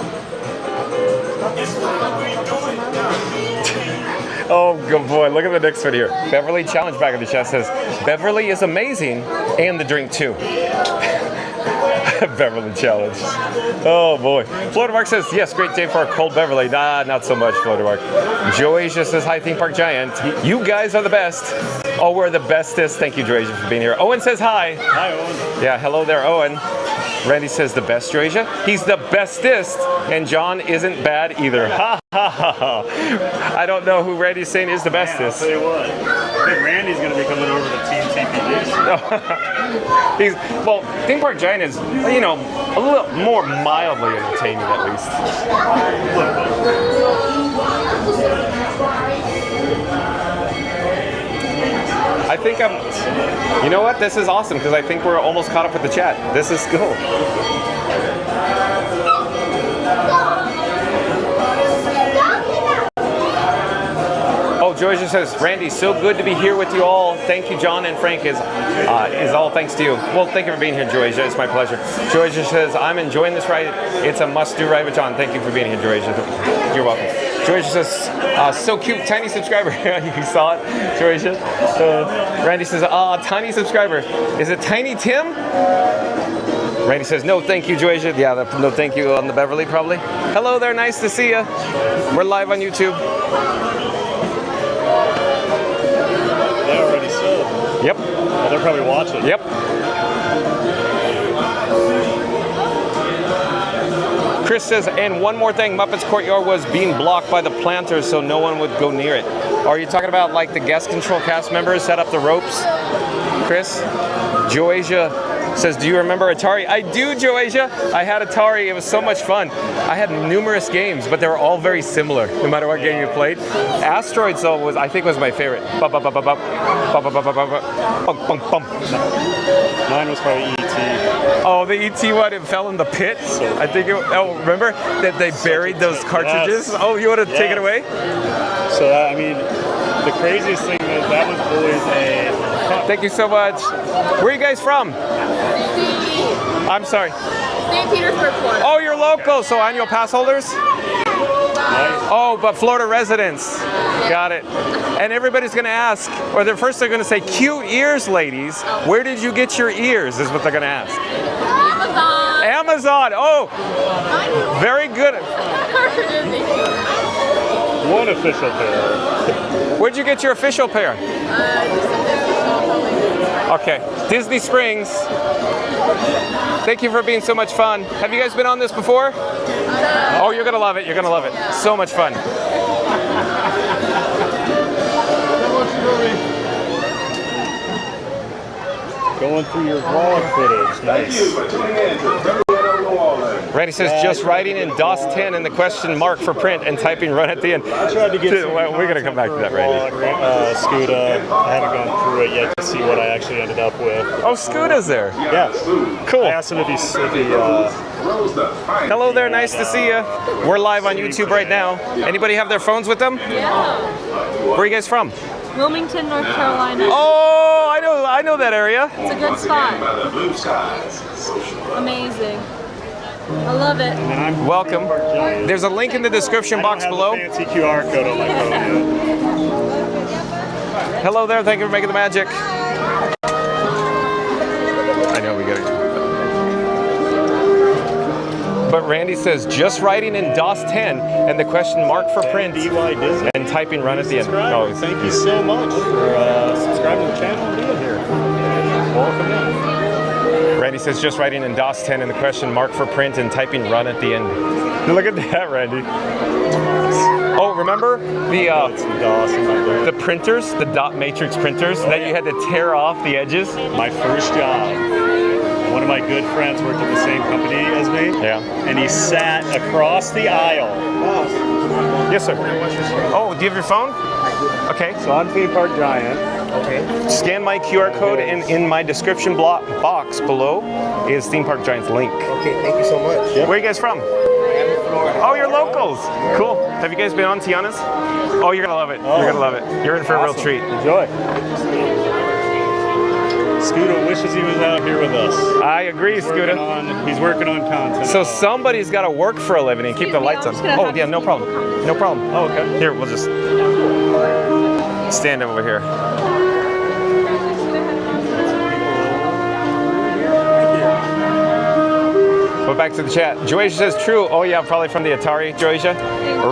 Oh, good boy. Look at the next one here. Beverly Challenge back in the chat says, Beverly is amazing and the drink too. Beverly Challenge. Oh boy. Florida Mark says, yes, great day for a cold Beverly. Nah, not so much, Florida Mark. Joasia says, hi, Theme Park Giant. You guys are the best. Oh, we're the bestest. Thank you, Joasia, for being here. Owen says hi. Hi, Owen. Yeah, hello there, Owen. Randy says the best, Joasia. He's the bestest, and John isn't bad either. Ha ha ha ha. I don't know who Randy's saying is the bestest. Man, I'll tell you what. I think Randy's going to be coming over to Team TPD. Well, Theme Park Giant is, you know, a little more mildly entertaining at least. I think you know what? This is awesome because I think we're almost caught up with the chat. This is cool. Oh, Georgia says, Randy, so good to be here with you all. Thank you, John and Frank, is all thanks to you. Well, thank you for being here, Georgia. It's my pleasure. Georgia says, I'm enjoying this ride. It's a must-do ride with John. Thank you for being here, Georgia. You're welcome. Georgia says, so cute, tiny subscriber. You saw it, Georgia. Randy says, tiny subscriber. Is it Tiny Tim? Randy says, no, thank you, Georgia. Yeah, no, thank you on the Beverly, probably. Hello there, nice to see you. We're live on YouTube. They already said. Yep. Oh, they're probably watching. Yep. Chris says, and one more thing, Muppets Courtyard was being blocked by the planters so no one would go near it. Are you talking about like the guest control cast members set up the ropes, Chris? Joasia says, do you remember Atari? I do, Joasia. I had Atari. It was so much fun. I had numerous games, but they were all very similar, no matter what game you played. Asteroids, though, I think was my favorite. Mine was probably E.T. Oh, the E.T. one, it fell in the pit. I think remember that they buried those cartridges? Yes. Oh, you want to take it away? So, I mean, the craziest thing is that was always a... Thank you so much. Where are you guys from? I'm sorry. St. Petersburg, Florida. Oh, you're local, so annual pass holders? Oh, but Florida residents. Got it. And everybody's going to ask, or they're going to say, cute ears, ladies. Where did you get your ears, is what they're going to ask. Amazon. Amazon. Oh, very good. One official pair. Where'd you get your official pair? Okay, Disney Springs. Thank you for being so much fun. Have you guys been on this before? Oh, you're gonna love it. You're gonna love it. So much fun. Going through your vlog footage. Nice. Randy says, just writing in DOS 10 and the question mark for print and typing run at the end. I tried to get we're going to come back to that, Randy. Scuda. I haven't gone through it yet to see what I actually ended up with. Oh, Scuda's there. Yeah. Cool. I asked him if he hello there, nice to see you. We're live on YouTube right now. Anybody have their phones with them? Yeah. Where are you guys from? Wilmington, North Carolina. Oh, I know that area. It's a good spot. Amazing. I love it. Welcome. There's a link in the description box below. I don't have the fancy QR code on my phone yet. Hello there, thank you for making the magic. But Randy says just writing in DOS 10 and the question mark for print and typing run at the end. Oh, thank you so much for subscribing to the channel and being here. Welcome in. Randy says just writing in DOS 10 and the question mark for print and typing run at the end. Look at that, Randy. Oh, remember the printers, the dot matrix printers that you had to tear off the edges? My first job. One of my good friends worked at the same company as me. Yeah. And he sat across the aisle. Yes, sir. Oh, do you have your phone? Okay. So I'm Theme Park Giant. Okay. Scan my QR code and in my description box below is Theme Park Giant's link. Okay, thank you so much. Where are you guys from? Oh, you're locals. Cool. Have you guys been on Tiana's? Oh, you're gonna love it. You're gonna love it. You're in for a real treat. Enjoy. Scooter wishes he was out here with us. I agree, Scooter. He's working on content. So somebody's got to work for a living and keep the lights on. Oh, yeah, no problem. No problem. Oh, okay. Here, we'll just stand over here. Go back to the chat. Joasia says true. Oh yeah, probably from the Atari, Joasia.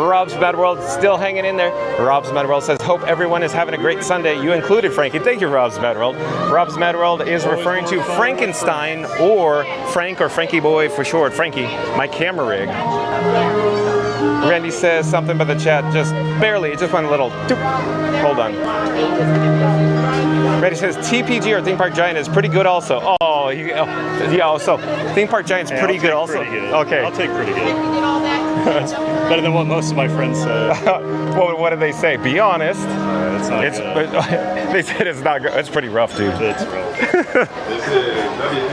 Rob's Mad World still hanging in there. Rob's Mad World says, hope everyone is having a great Sunday. You included, Frankie. Thank you, Rob's Mad World. Rob's Mad World is referring to Frankenstein or Frank or Frankie Boy for short. Frankie, my camera rig. Randy says something about the chat, just barely, it just went a little doop. Hold on. Randy says TPG or Theme Park Giant is pretty good also. Oh, yeah, so Theme Park Giant's pretty good also. Pretty good. Okay. I'll take pretty good. That's better than what most of my friends say. What did they say? Be honest. It's not good. They said it's not good. It's pretty rough, dude. It's rough.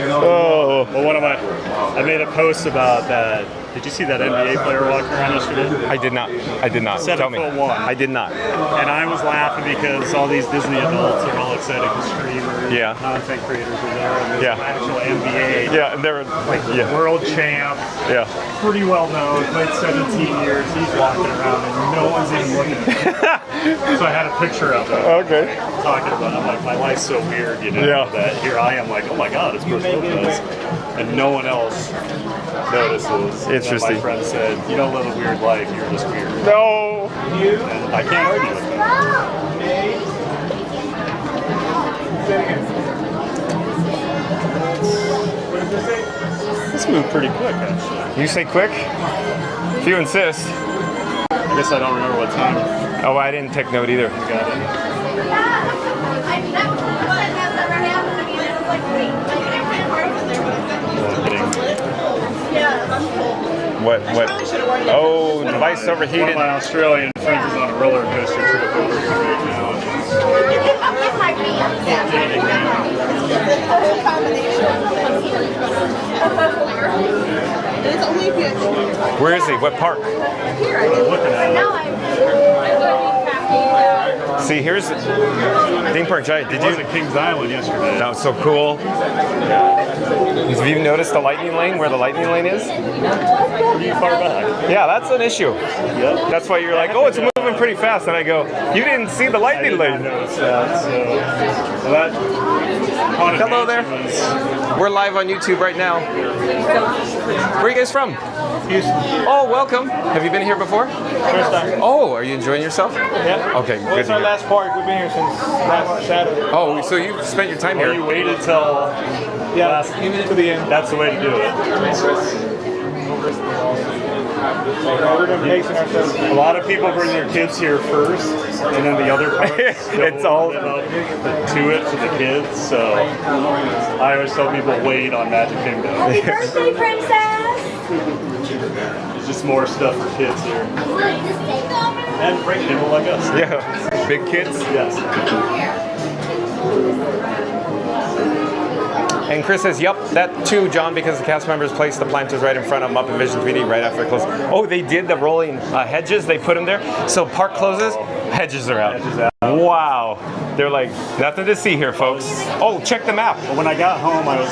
Oh. Well, I made a post about that. Did you see that NBA player walking around yesterday? I did not. 7'1". I did not. And I was laughing because all these Disney adults are all excited because streamers, yeah, content creators are there, and there's yeah, an actual NBA. Yeah, and they're like world champ. Yeah. Pretty well known. Played 17 years. He's walking around and no one's even looking at him. So I had a picture of him. Okay. Talking about it. I'm like, my life's so weird, you know, that here I am like, oh my God, it's Bruce Lopez. And no one else notices. Interesting. My friend said, you don't live a weird life, you're just weird. No! And I can't argue with that. This moved pretty quick, actually. You say quick? If you insist. I guess I don't remember what time. Oh, I didn't take note either. Got it. What? Oh, device overheated. One of my Australian friends is on a roller coaster trip over here right now. Where is he? What park? See, here's Theme Park Giant. Did you? I was at Kings Island yesterday. That was so cool. Have you noticed the lightning lane, where the lightning lane is? Pretty far back. Yeah, that's an issue. Yep. That's why you're like, oh, it's moving pretty fast. And I go, you didn't see the lightning lane. I noticed that. So that hello there. We're live on YouTube right now. Where are you guys from? Houston. Oh, welcome. Have you been here before? First time. Oh, are you enjoying yourself? Yeah. Okay, Well, good. it's our last park. We've been here since last Saturday. Oh, so you spent your time here. You waited till to the end. That's the way to do it. A lot of people bring their kids here first, and then the other parts it's all to it for the kids. So I always tell people wait on Magic Kingdom. Happy birthday, princess! There's just more stuff for kids here, and people like us. Yeah, big kids. Yes. And Chris says, yep, that too, John, because the cast members placed the planters right in front of Muppet Vision 3D right after it closed. Oh, they did the rolling hedges. They put them there. So park closes, hedges are out. Wow. They're like, nothing to see here, folks. Oh, check the map. Well, when I got home, I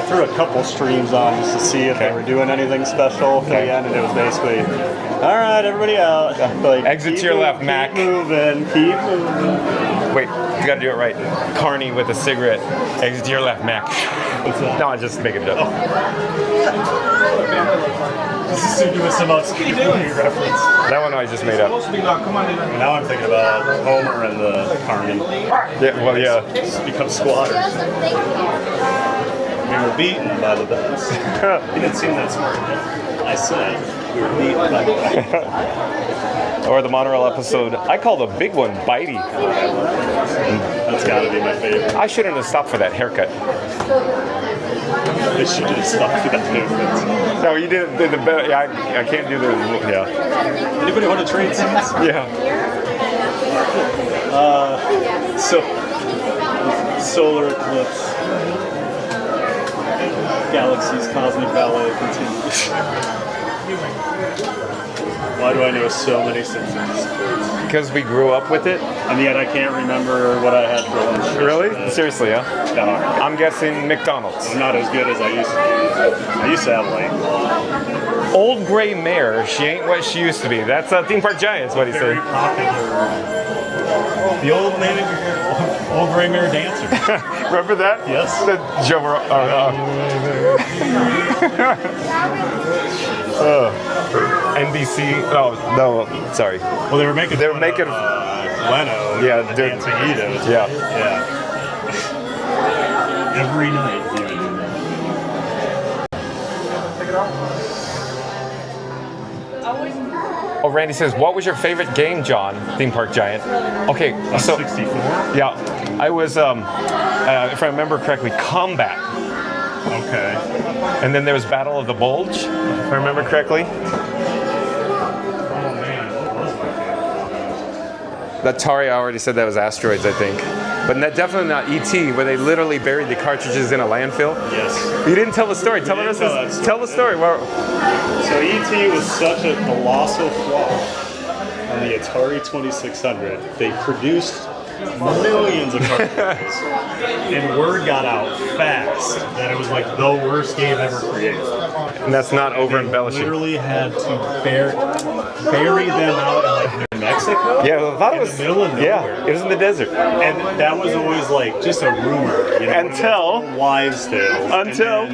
threw a couple streams on just to see if they were doing anything special for the end, and it was basically, all right, everybody out. Like, exit to your left, Mac. Keep moving. Wait, you gotta do it right. Carney with a cigarette. Exit to your left, Mac. No, I just making it up. This is to do with some obscure reference. That one I just made up. Now I'm thinking about Homer and the Carney. Yeah, well, yeah. Just become squatters. We were beaten by the best. You didn't seem that smart. I said we were beaten by the best. Or the monorail episode, I call the big one Bitey. That's gotta be my favorite. I shouldn't have stopped for that haircut. They should have stopped for that haircut. No, you did the better. Yeah, I can't do the. Yeah. Anybody want to trade seats? Yeah. So, solar eclipse. Galaxy's cosmic ballet continues. Why do I know so many Simpsons quotes? Because we grew up with it. And yet I can't remember what I had for lunch. Really? Seriously, yeah? No. I'm guessing McDonald's. I'm not as good as I used to be. I used to have like... Old gray mare, she ain't what she used to be. That's Theme Park Giants, what he Very said. popular. The old gray mare dancer. Remember that? Yes. The Joe. NBC. Oh no, sorry. Well, they were making. Leno. Yeah, dancing Edith. Yeah. Yeah. Every night. Oh, Randy says, what was your favorite game, John? Theme Park Giant. Okay, so 64. Yeah, I was, if I remember correctly, Combat. Okay. And then there was Battle of the Bulge, if I remember correctly. That Atari, I already said that was Asteroids, I think. But definitely not E.T., where they literally buried the cartridges in a landfill. Yes. You didn't tell the story. Tell the story. So E.T. was such a colossal flop on the Atari 2600. They produced millions of cartridges, and word got out fast that it was like the worst game ever created. And that's not over embellishing. Literally had to bury them out in like New Mexico. Yeah, I thought it was in the middle of nowhere. Yeah, it was in the desert. And that was always like just a rumor, you know, until wives' tales. Until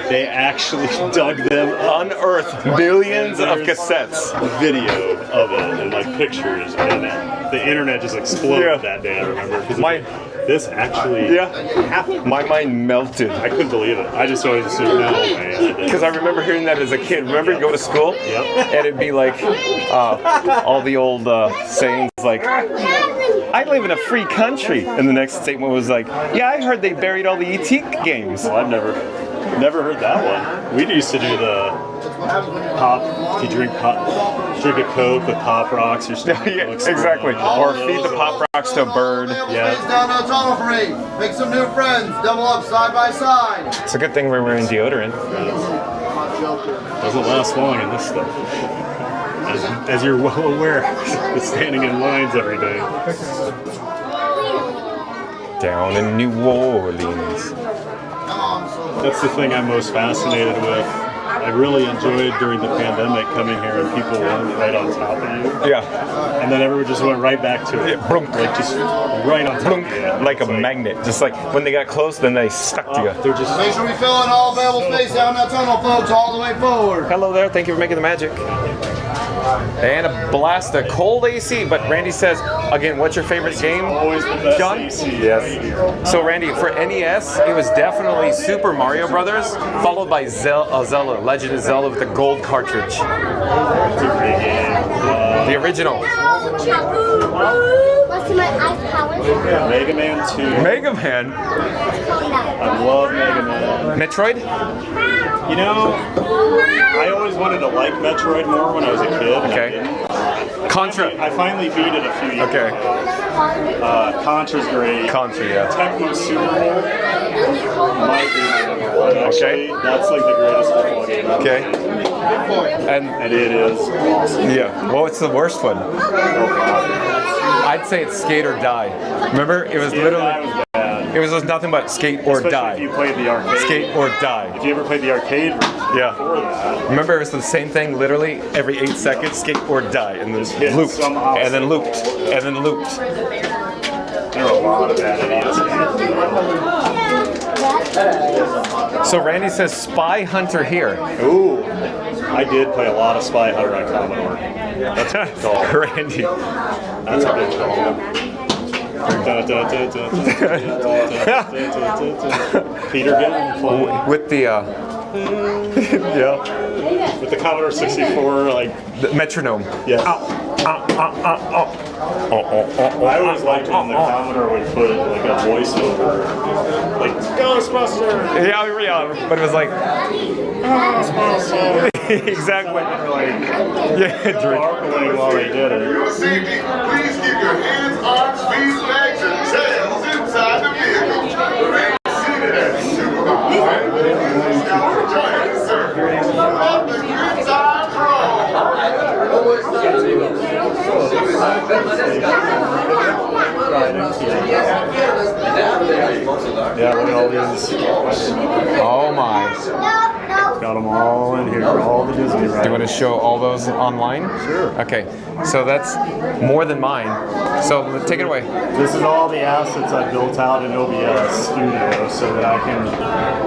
they actually dug them up, unearthed millions of cassettes, video of it, and like pictures, and the internet just exploded that day. I remember because this actually happened. My mind melted. I couldn't believe it. I just always assumed no way. Because I remember hearing that as a kid. Remember, you go to school, and it'd be like all the old sayings like, I live in a free country. And the next statement was like, yeah, I heard they buried all the E.T. games. Well, I've never heard that one. We used to do the pop, if you drink a Coke with Pop Rocks or something. Yeah, exactly. Or feed the Pop Rocks to a bird. Yeah. Down to tunnel free. Make some new friends. Double up side by side. It's a good thing we're wearing deodorant. Doesn't last long in this stuff. As you're well aware, with standing in lines every day. Down in New Orleans. That's the thing I'm most fascinated with. I really enjoyed during the pandemic coming here and people weren't right on top of you. Yeah. And then everyone just went right back to it. Yeah, like just right on top of you. Like a magnet. Just like when they got close, then they stuck to you. They're just make sure we fill in all available space down that tunnel, folks, all the way forward. Hello there. Thank you for making the magic. And a blast of cold AC. But Randy says, again, what's your favorite game? Always the best John? AC. Yes. So Randy, for NES, it was definitely Super Mario Brothers, followed by Zelda, Legend of Zelda with the gold cartridge. It's a great game. The original. Mega Man 2. Mega Man? I love Mega Man. Metroid? You know, I always wanted to like Metroid more when I was a kid. Okay. Contra. I finally beat it a few years ago. Contra's great. Contra, yeah. Tecmo Super Bowl might be my number one. Actually, that's like the greatest football game ever. Okay. And it is awesome. Yeah. Well, what's the worst one? I'd say it's Skate or Die. Remember? It was literally... It was nothing but skate or Especially die. If you played the arcade. Skate or die. If you ever played the arcade before that. Remember, it was the same thing literally every 8 seconds, skate or die. And then looped. And then looped. And then looped. There are a lot of bad idiots. So Randy says Spy Hunter here. Ooh, I did play a lot of Spy Hunter on Commodore. That's a good call. Randy. That's a good call. Peter Gunn with the yeah, with the Commodore 64 like the metronome. Yes. I always liked when the Commodore would put like a voiceover, like Ghostbusters. Yeah, but it was like exactly. Yeah, sparkling while they did it. For your safety, please keep your hands, arms, feet, legs, and tails inside the vehicle. Remain seated as supervised. Now join us, sir. Let the good times roll. Yeah, look at all these. Oh my. Got them all in here, all the Disney rides. Do you want to show all those online? Sure. Okay, so that's more than mine. So take it away. This is all the assets I built out in OBS Studio so that I can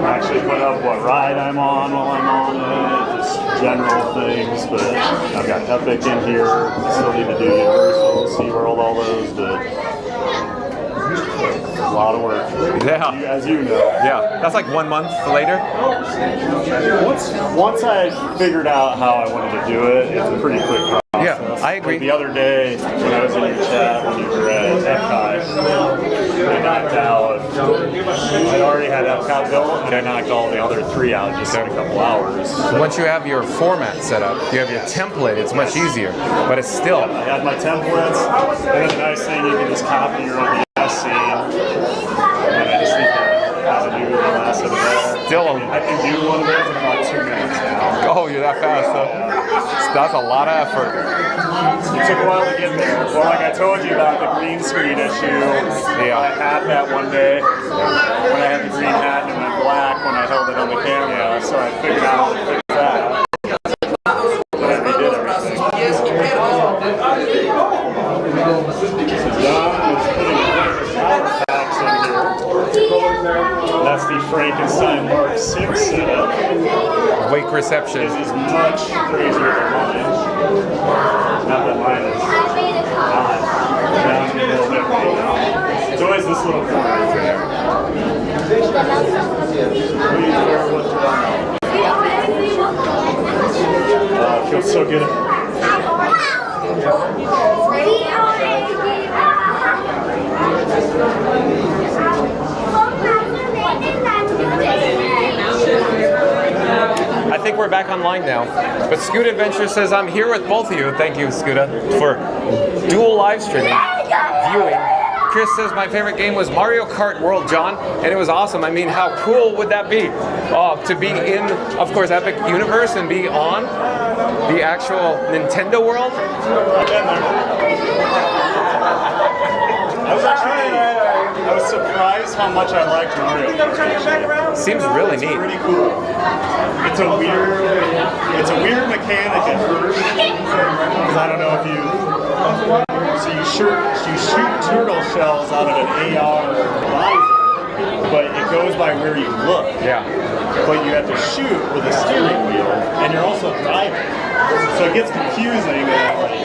actually put up what ride I'm on while I'm on it, just general things, but I've got Epic in here, still need to do Universal, SeaWorld, all those, but a lot of work. Yeah. As you know. Yeah, that's like 1 month later. Once I figured out how I wanted to do it, it's a pretty quick process. Yeah, I agree. Like the other day, when I was in your chat, when you were at Epcot, I knocked out, I already had Epcot built, and I knocked all the other 3 out just in a couple hours. Once you have your format set up, you have your template, it's much easier, but it's still. I had my templates, and then the nice thing, you can just copy your own scene, and I just need to have a new last of that. Still, I can do one of those in about 2 minutes now. Oh, you're that fast, huh? That's a lot of effort. It took a while to get there. Well, like I told you about the green screen issue, I had that one day when I had the green hat and it went black when I held it on the camera, so I figured out how to fix that. But I redid everything. John is putting power packs in here. That's the Frankenstein Mark 6 setup. Wake reception. This is much crazier than mine. Not that mine is not down a little bit right now. It's always this little corner there. Please bear with it. Feels so good. I think we're back online now. But Scuda Adventure says, I'm here with both of you. Thank you, Scuda, for dual live streaming, viewing. Chris says, my favorite game was Mario Kart World, John, and it was awesome. I mean, how cool would that be? To be in, of course, Epic Universe and be on the actual Nintendo World? I was surprised how much I liked Mario Kart. Seems really neat. It's pretty cool. It's a weird mechanic at first, because I don't know if you. So you shoot turtle shells out of an AR visor, but it goes by where you look. Yeah. But you have to shoot with a steering wheel, and you're also driving. So it gets confusing that, like,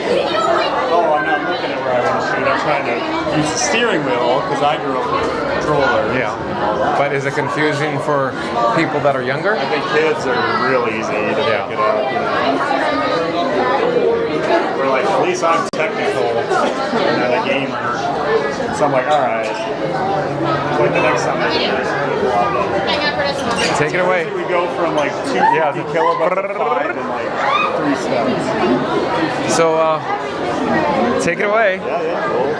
oh, I'm not looking at where I want to shoot. I'm trying to use the steering wheel because I grew up with controllers. Yeah. But is it confusing for people that are younger? I think kids are real easy to pick it up. You know? Or like, at least I'm technical and not a gamer. So I'm like, all right. Like the next time I do this, take it away. We go from like 250 kilobytes to 5 in like 3 steps. So, take it away. Yeah, cool.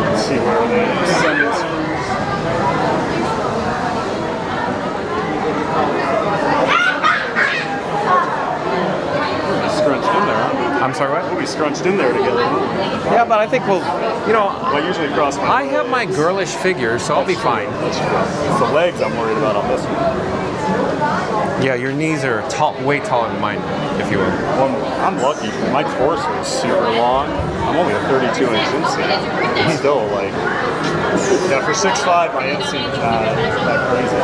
Let's see where the sentence scrunched in there, huh? I'm sorry, what? We'll be scrunched in there together, huh? Yeah, but I think we'll, you know, I usually cross my I have my girlish figure, so I'll be fine. It's the legs I'm worried about on this one. Yeah, your knees are way taller than mine, if you will. Well, I'm lucky. My torso is super long. I'm only a 32-inch inseam. It's still like, yeah, for 6'5", my inseam's not that crazy.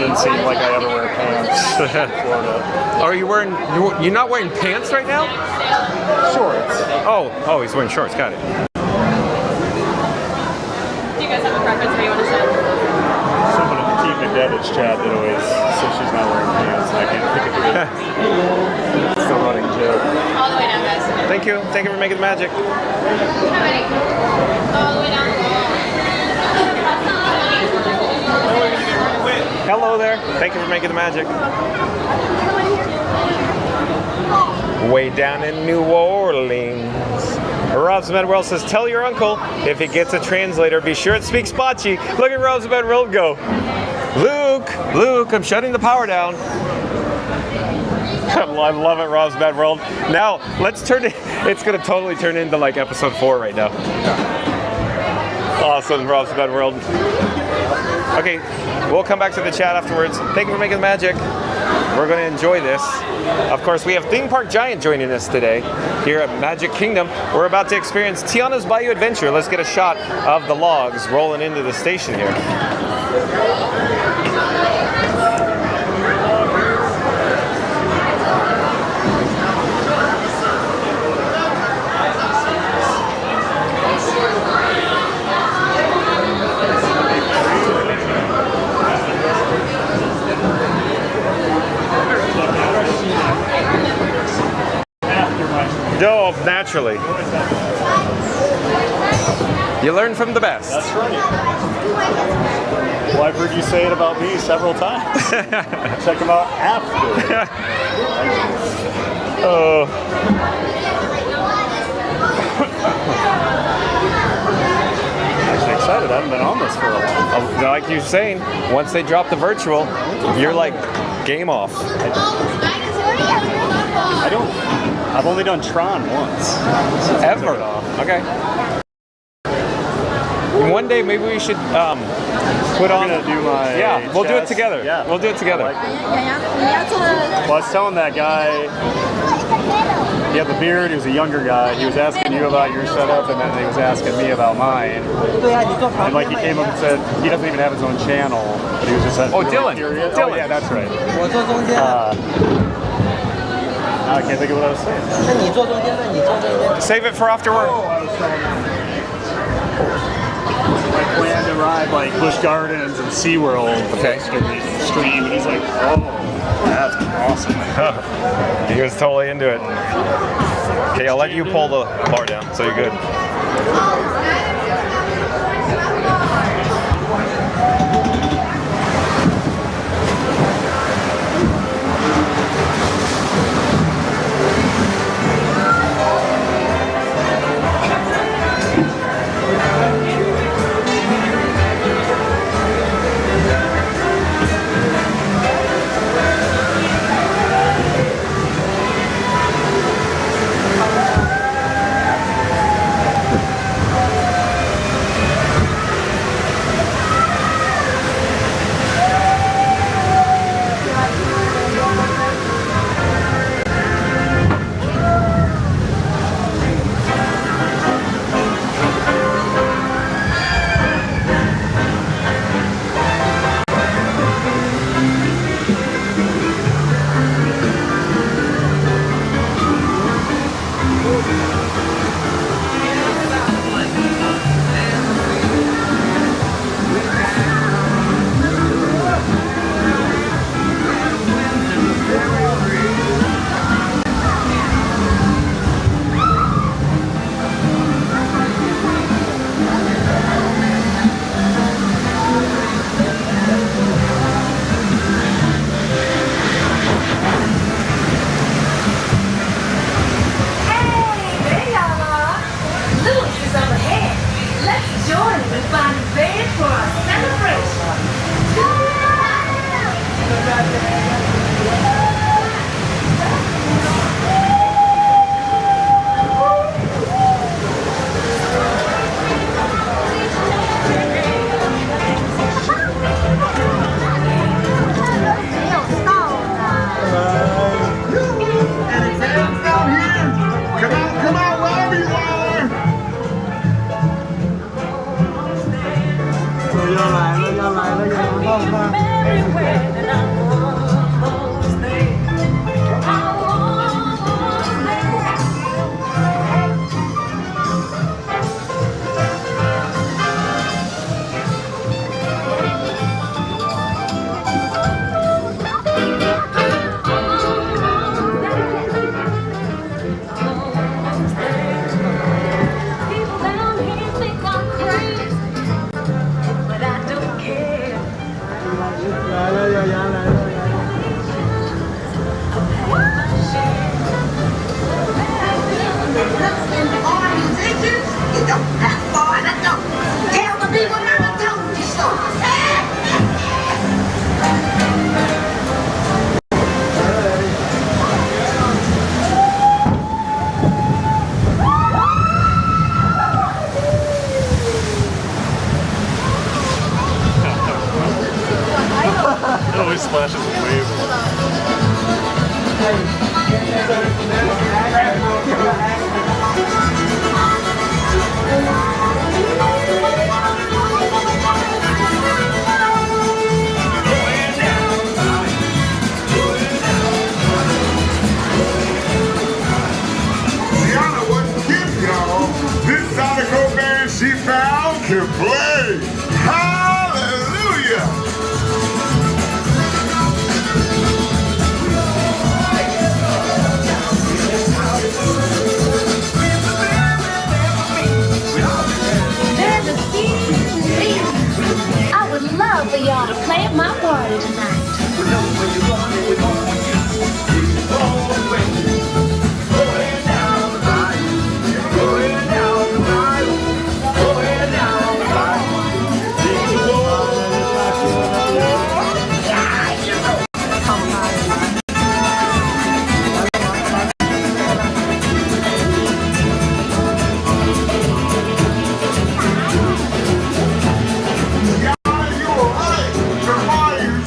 Didn't seem like I ever wear pants in Florida. Are you wearing? You're not wearing pants right now? Shorts. Oh, he's wearing shorts. Got it. Do you guys have a preference where you want to sit? Someone in the Keith McDevitt's chat that always says she's not wearing pants, and I can't think of it. It's the running joke. All the way down, guys. Thank you for making the magic. Ready? All the way down. Hello there. Thank you for making the magic. Way down in New Orleans. Rob's World says, tell your uncle if he gets a translator, be sure it speaks Bocce. Look at Rob's World go. Luke, I'm shutting the power down. I love it, Rob's World. Now, let's turn it, it's going to totally turn into like episode 4 right now. Awesome, Rob's World. Okay, we'll come back to the chat afterwards. Thank you for making the magic. We're going to enjoy this. Of course, we have Theme Park Giant joining us today here at Magic Kingdom. We're about to experience Tiana's Bayou Adventure. Let's get a shot of the logs rolling into the station here. Oh, naturally. You learn from the best. That's right. Well, I've heard you say it about me several times. Check them out after. Oh. Actually excited. I haven't been on this for a while. Like you're saying, once they drop the virtual, you're like game off. I've only done Tron once. Ever? Okay. One day maybe we should put on. I'm gonna do my. Yeah, we'll do it chest. together. Yeah, we'll do it together. Well, I was telling that guy. He had the beard. He was a younger guy. He was asking you about your setup, and then he was asking me about mine. And like he came up and said he doesn't even have his own channel, but he was just Oh, Dylan. curious. Dylan. Oh, yeah, that's right. I can't think of what I was saying. Save it for afterward. I planned to ride like Busch Gardens and SeaWorld. Okay. Stream, and he's like, oh, that's awesome. He was totally into it. Okay, I'll let you pull the bar down, so you're good. It always splashes with waves. Gianna wasn't kidding, y'all. This Sonico band she found can play. Hallelujah! There's a scene. I would love for y'all to play at my party tonight.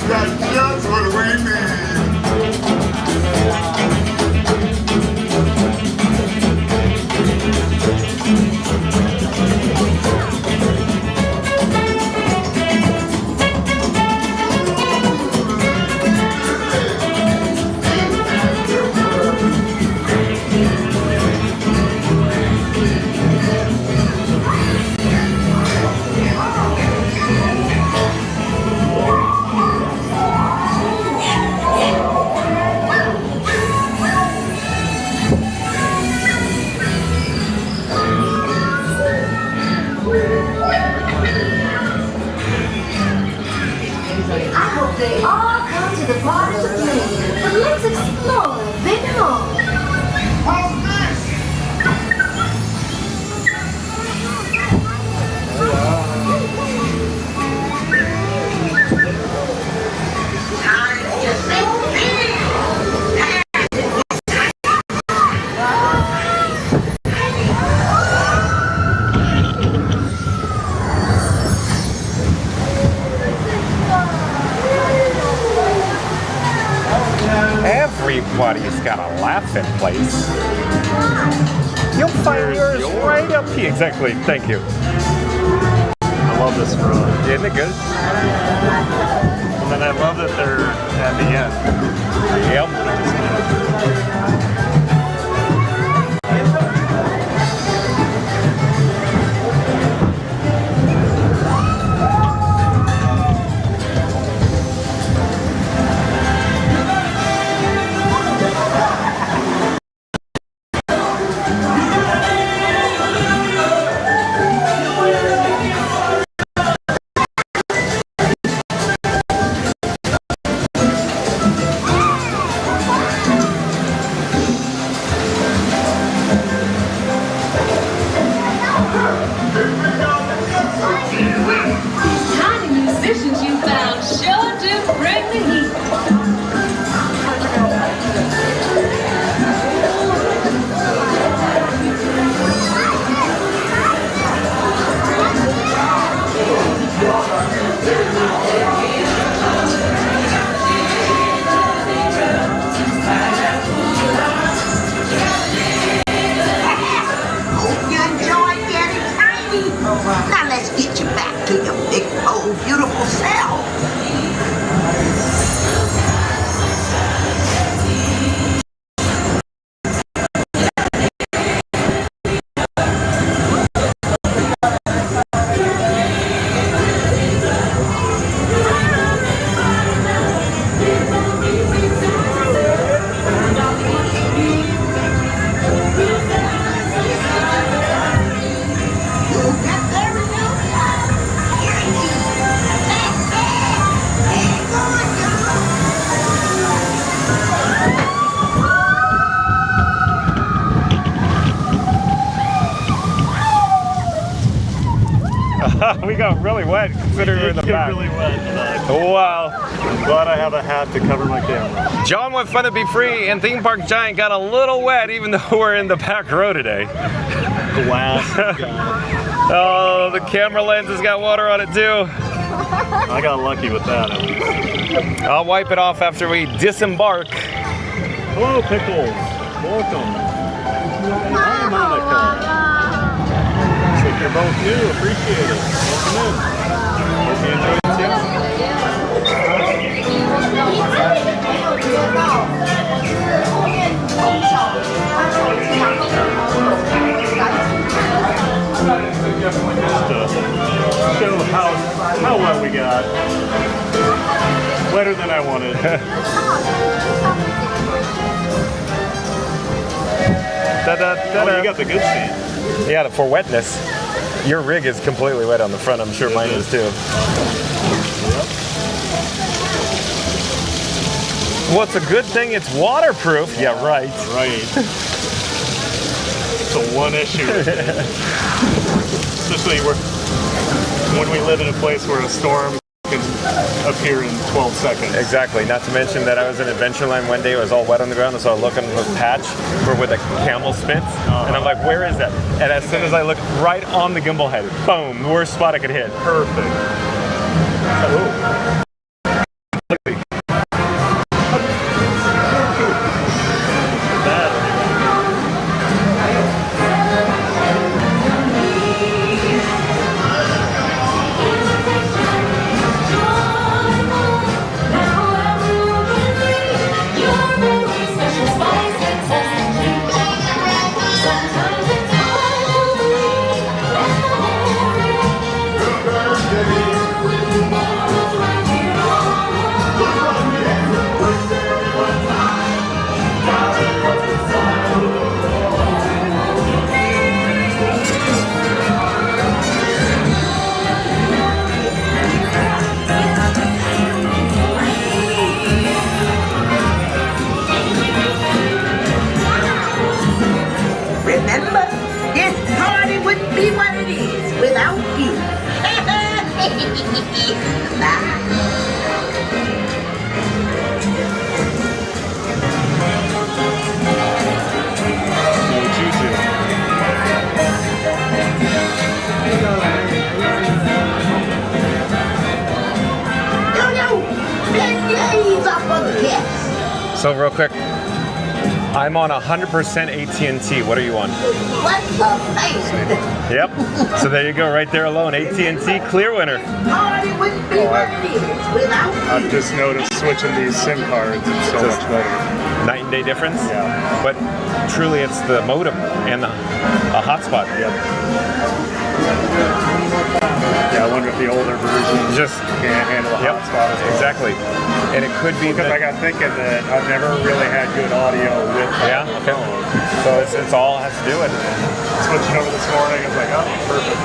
That's what we need. I hope they all come to the party with me. But let's explore big and all. How's this? Everybody's got a laughing place. You'll find yours right up here. Exactly. Thank you. I love this ride. Isn't it good? And then I love that they're at the end. Yep. got really wet considering we're in the back. Really wet. Wow. I'm glad I have a hat to cover my camera. John with Fun to Be Free and Theme Park Giant got a little wet even though we're in the back row today. Glass. Oh, the camera lens has got water on it too. I got lucky with that at least. I'll wipe it off after we disembark. Hello, Pickles. Welcome. Hi, Monica. Looks like you're both new. Appreciate it. Welcome in. Hope you enjoyed the show. Just to show how wet we got. Wetter than I wanted. Oh, you got the good seat. Yeah, for wetness. Your rig is completely wet on the front. I'm sure mine is too. Yep. Well, it's a good thing it's waterproof. Yeah, right. Right. It's the one issue. Especially when we live in a place where a storm can appear in 12 seconds. Exactly. Not to mention that I was in Adventureland one day. It was all wet on the ground, and so I look on the patch where the camel spits, and I'm like, "Where is that?" And as soon as I look, right on the gimbal head, boom, the worst spot I could hit. Perfect. Oh. Remember, this party wouldn't be what it is without you. So real quick, I'm on 100% AT&T. What are you on? What's the face? Yep. So there you go, right there alone. AT&T clear winner. Party wouldn't be what it is without you. I've just noticed switching these SIM cards is so much better. Night and day difference? Yeah. But truly it's the modem and the hotspot. Yep. Yeah, I wonder if the older version just can't handle the hotspot as well. Exactly. And it could be because I got thinking that I've never really had good audio with my phone. So it's all has to do with it. Switching over this morning, I was like, oh, perfect.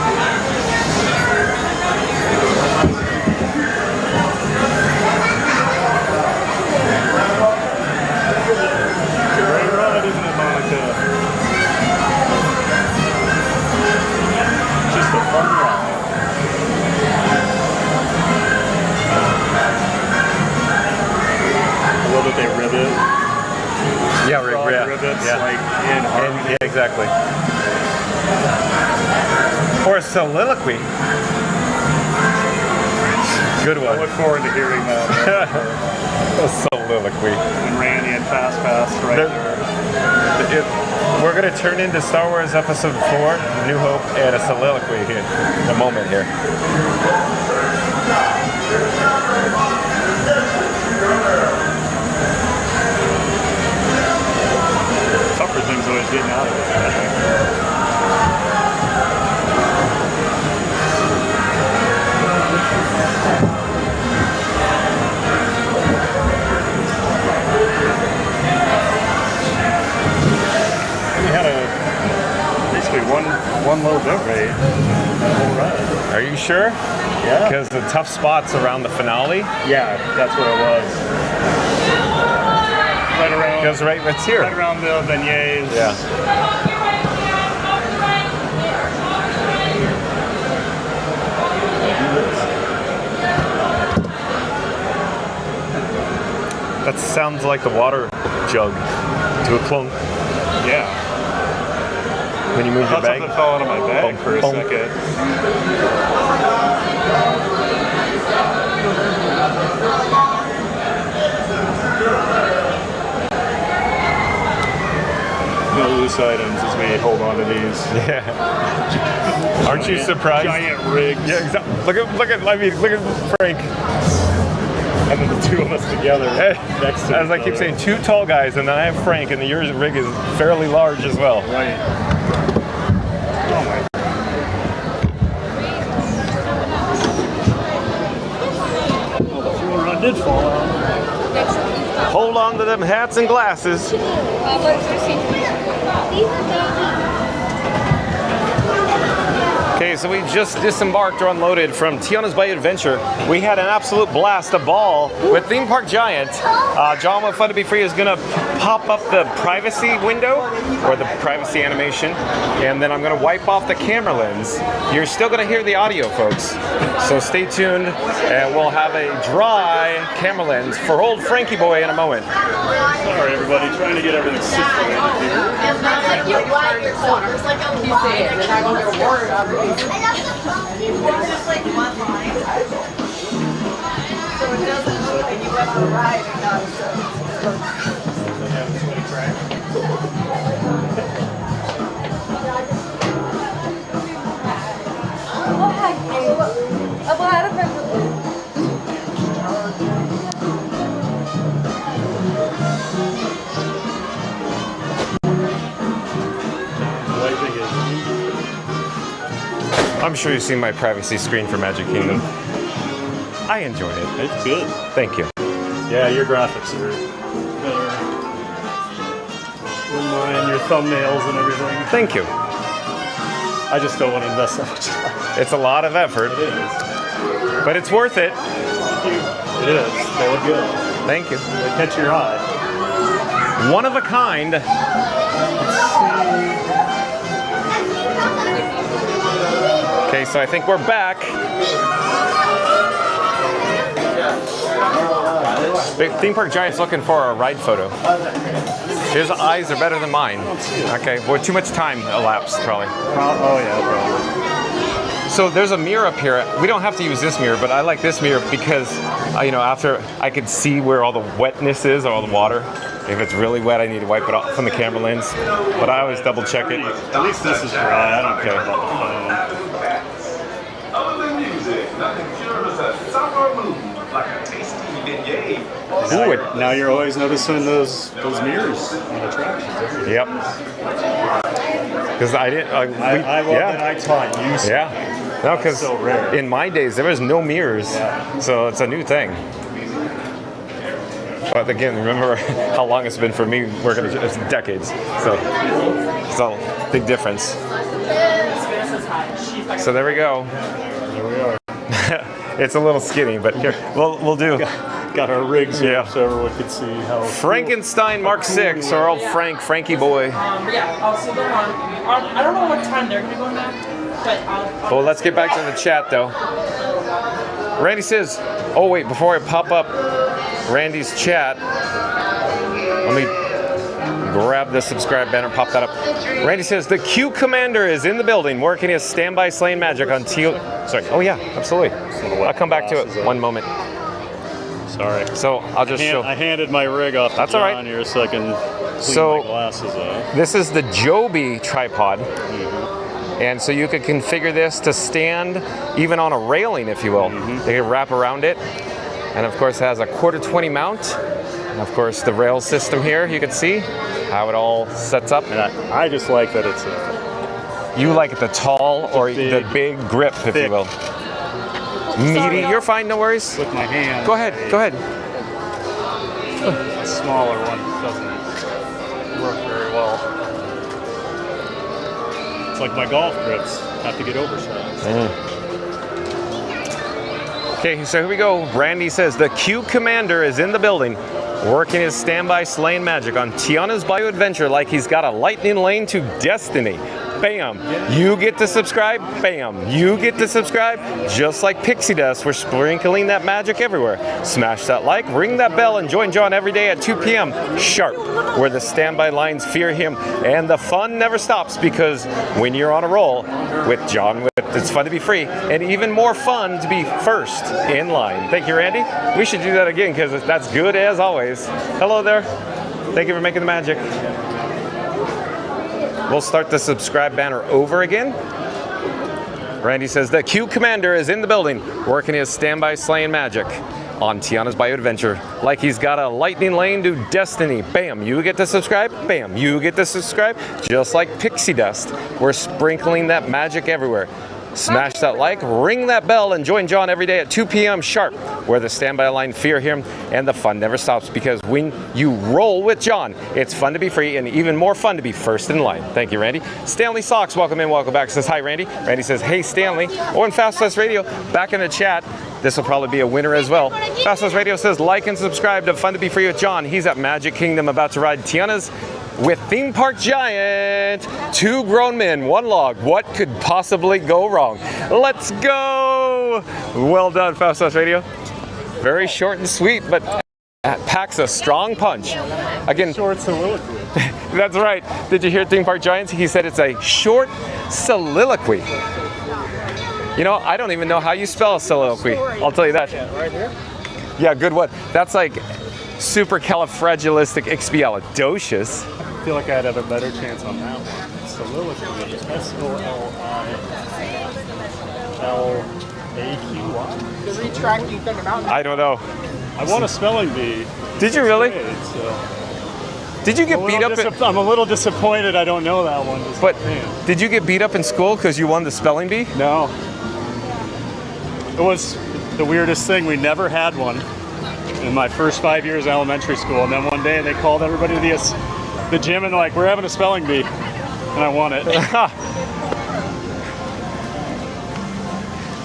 Great ride, isn't it, Monica? Just a fun ride. I love that they ribbit. Yeah, ribbits like in harmony. Yeah, exactly. Or a soliloquy. Good one. I look forward to hearing that. A soliloquy. And Randy and Fast Pass right there. We're going to turn into Star Wars Episode 4, New Hope, and a soliloquy here in a moment here. Tougher things always getting out of it, I think. We had basically one low bit rate that whole ride. Are you sure? Yeah. Because the tough spots around the finale? Yeah, that's what it was. Right around. Goes right, it's here. Right around the beignets. Yeah. That sounds like the water jug to a clunk. Yeah. When you move your bag. Something fell out of my bag for a second. No loose items as we hold on to these. Yeah. Aren't you surprised? Giant rigs. Yeah, exactly. Look at Frank. And then the two of us together next to As I keep saying, two tall guys, and then I have Frank, and your rig is fairly large as well. Right. Oh my. Oh, the fuel rod did fall out. Hold on to them hats and glasses. Okay, so we just disembarked or unloaded from Tiana's Bayou Adventure. We had an absolute blast, a ball with Theme Park Giant. John with Fun to Be Free is gonna pop up the privacy window, or the privacy animation, and then I'm gonna wipe off the camera lens. You're still gonna hear the audio, folks. So stay tuned, and we'll have a dry camera lens for old Frankie Boy in a moment. Sorry, everybody, trying to get everything situated here. It's not like you blind yourself. It's like a lie. It's not going to work. It's just like one line. So it doesn't look like you went on a ride and got I'm sure you've seen my privacy screen for Magic Kingdom. I enjoy it. It's good. Thank you. Yeah, your graphics are better than mine, your thumbnails and everything. Thank you. I just don't want to invest that much time. It's a lot of effort. It is. But it's worth it. It is. They look good. Thank you. They catch your eye. One of a kind. Okay, so I think we're back. Big Theme Park Giant's looking for a ride photo. His eyes are better than mine. Okay, well, too much time elapsed, probably. Oh, yeah, probably. So there's a mirror up here. We don't have to use this mirror, but I like this mirror because, after I could see where all the wetness is, or all the water. If it's really wet, I need to wipe it off from the camera lens. But I always double check it. At least this is dry. I don't care about the phone. Now you're always noticing those mirrors on attractions. Yep. Because I didn't. I love that I taught you. Yeah. No, because so rare. in my days there was no mirrors, so it's a new thing. But again, remember how long it's been for me working. It's decades, so it's a big difference. So there we go. There we are. It's a little skinny, but here we'll do. Got our rigs here so everyone could see how. Frankenstein Mark 6, our old Frankie Boy. Yeah, I'll see them on. I don't know what time they're gonna go back, but Well, let's get back to the chat though. Randy says, "Oh wait, before I pop up Randy's chat, let me grab the subscribe banner, pop that up." Randy says, "The Q Commander is in the building, working his standby slaying magic on Teal." Sorry. Oh yeah, absolutely. I'll come back to it. One moment. Sorry. So I'll just show. I handed my rig off to That's John all right. here so I can clean my glasses off. This is the Joby tripod. And so you could configure this to stand even on a railing, if you will. They can wrap around it. And of course it has a 1/4-20 mount. And of course the rail system here, you can see how it all sets up. And I just like that it's you like the tall or the big grip, if you will. Meaty, you're fine, no worries. With my hand. Go ahead, go ahead. A smaller one doesn't work very well. It's like my golf grips have to get oversized. Okay, so here we go. Randy says the Q Commander is in the building, working his standby slaying magic on Tiana's Bayou Adventure like he's got a lightning lane to destiny. Bam. You get to subscribe. Bam. You get to subscribe. Just like pixie dust, we're sprinkling that magic everywhere. Smash that like, ring that bell, and join John every day at 2 p.m. sharp, where the standby lines fear him and the fun never stops, because when you're on a roll with John, it's fun to be free and even more fun to be first in line. Thank you, Randy. We should do that again because that's good as always. Hello there. Thank you for making the magic. We'll start the subscribe banner over again. Randy says the Q Commander is in the building working his standby slaying magic on Tiana's Bayou Adventure. Like he's got a lightning lane to destiny. Bam, you get to subscribe. Bam, you get to subscribe. Just like pixie dust, we're sprinkling that magic everywhere. Smash that like, ring that bell, and join John every day at 2 p.m. sharp, where the standby line fear him and the fun never stops, because when you roll with John, it's fun to be free and even more fun to be first in line. Thank you, Randy. Stanley Socks, welcome in, welcome back. Says, hi, Randy. Randy says, hey, Stanley. On Fast Radio, back in the chat. This will probably be a winner as well. Fast Radio says, like and subscribe to Fun to Be Free with John. He's at Magic Kingdom about to ride Tiana's with Theme Park Giant. 2 grown men, 1 log. What could possibly go wrong? Let's go! Well done, Fast Radio. Very short and sweet, but packs a strong punch. Again, short soliloquy. That's right. Did you hear Theme Park Giants? He said it's a short soliloquy. You know, I don't even know how you spell soliloquy. I'll tell you that. Right here? Yeah, good one. That's like supercalifragilisticexpialidocious. I feel like I'd have a better chance on that one. Soliloquy. S-O-L-I-L-A-Q-Y. The retracting thing about I don't know. I won a spelling bee. Did you really? Grade, so. Did you get beat up? I'm a little disappointed I don't know that one. But did you get beat up in school because you won the spelling bee? No. It was the weirdest thing. We never had one in my first 5 years of elementary school. And then one day they called everybody to the gym and like, we're having a spelling bee. And I won it.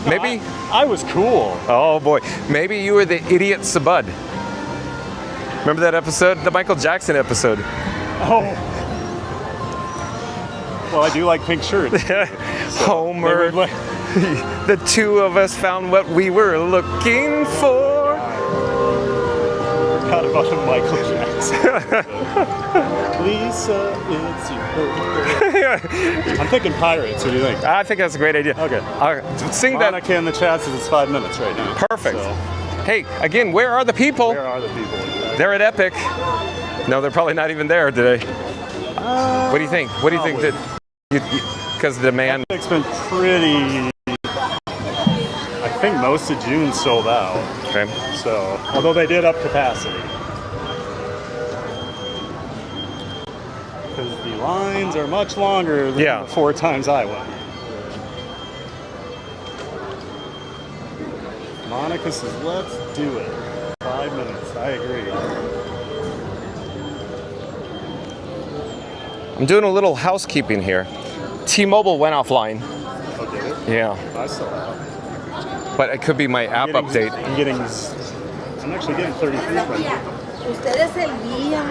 Maybe. I was cool. Oh boy. Maybe you were the idiot Sabud. Remember that episode? The Michael Jackson episode. Oh. Well, I do like pink shirts. Homer. The two of us found what we were looking for. Forgot about the Michael Jackson. Lisa, it's your birthday. I'm thinking pirates. What do you think? I think that's a great idea. Okay. Sing that. Monica in the chat says it's 5 minutes right now. Perfect. So. Hey, again, where are the people? Where are the people? Exactly. They're at Epic. No, they're probably not even there today. What do you think? What do you think that? Because the demand. Epic's been pretty. I think most of June sold out. Okay. So, although they did up capacity. Because the lines are much longer than the 4 times I went. Monica says, let's do it. 5 minutes. I agree. I'm doing a little housekeeping here. T-Mobile went offline. Oh, did it? Yeah. I saw that. But it could be my app update. I'm actually getting 33 from you. Usted es el guía.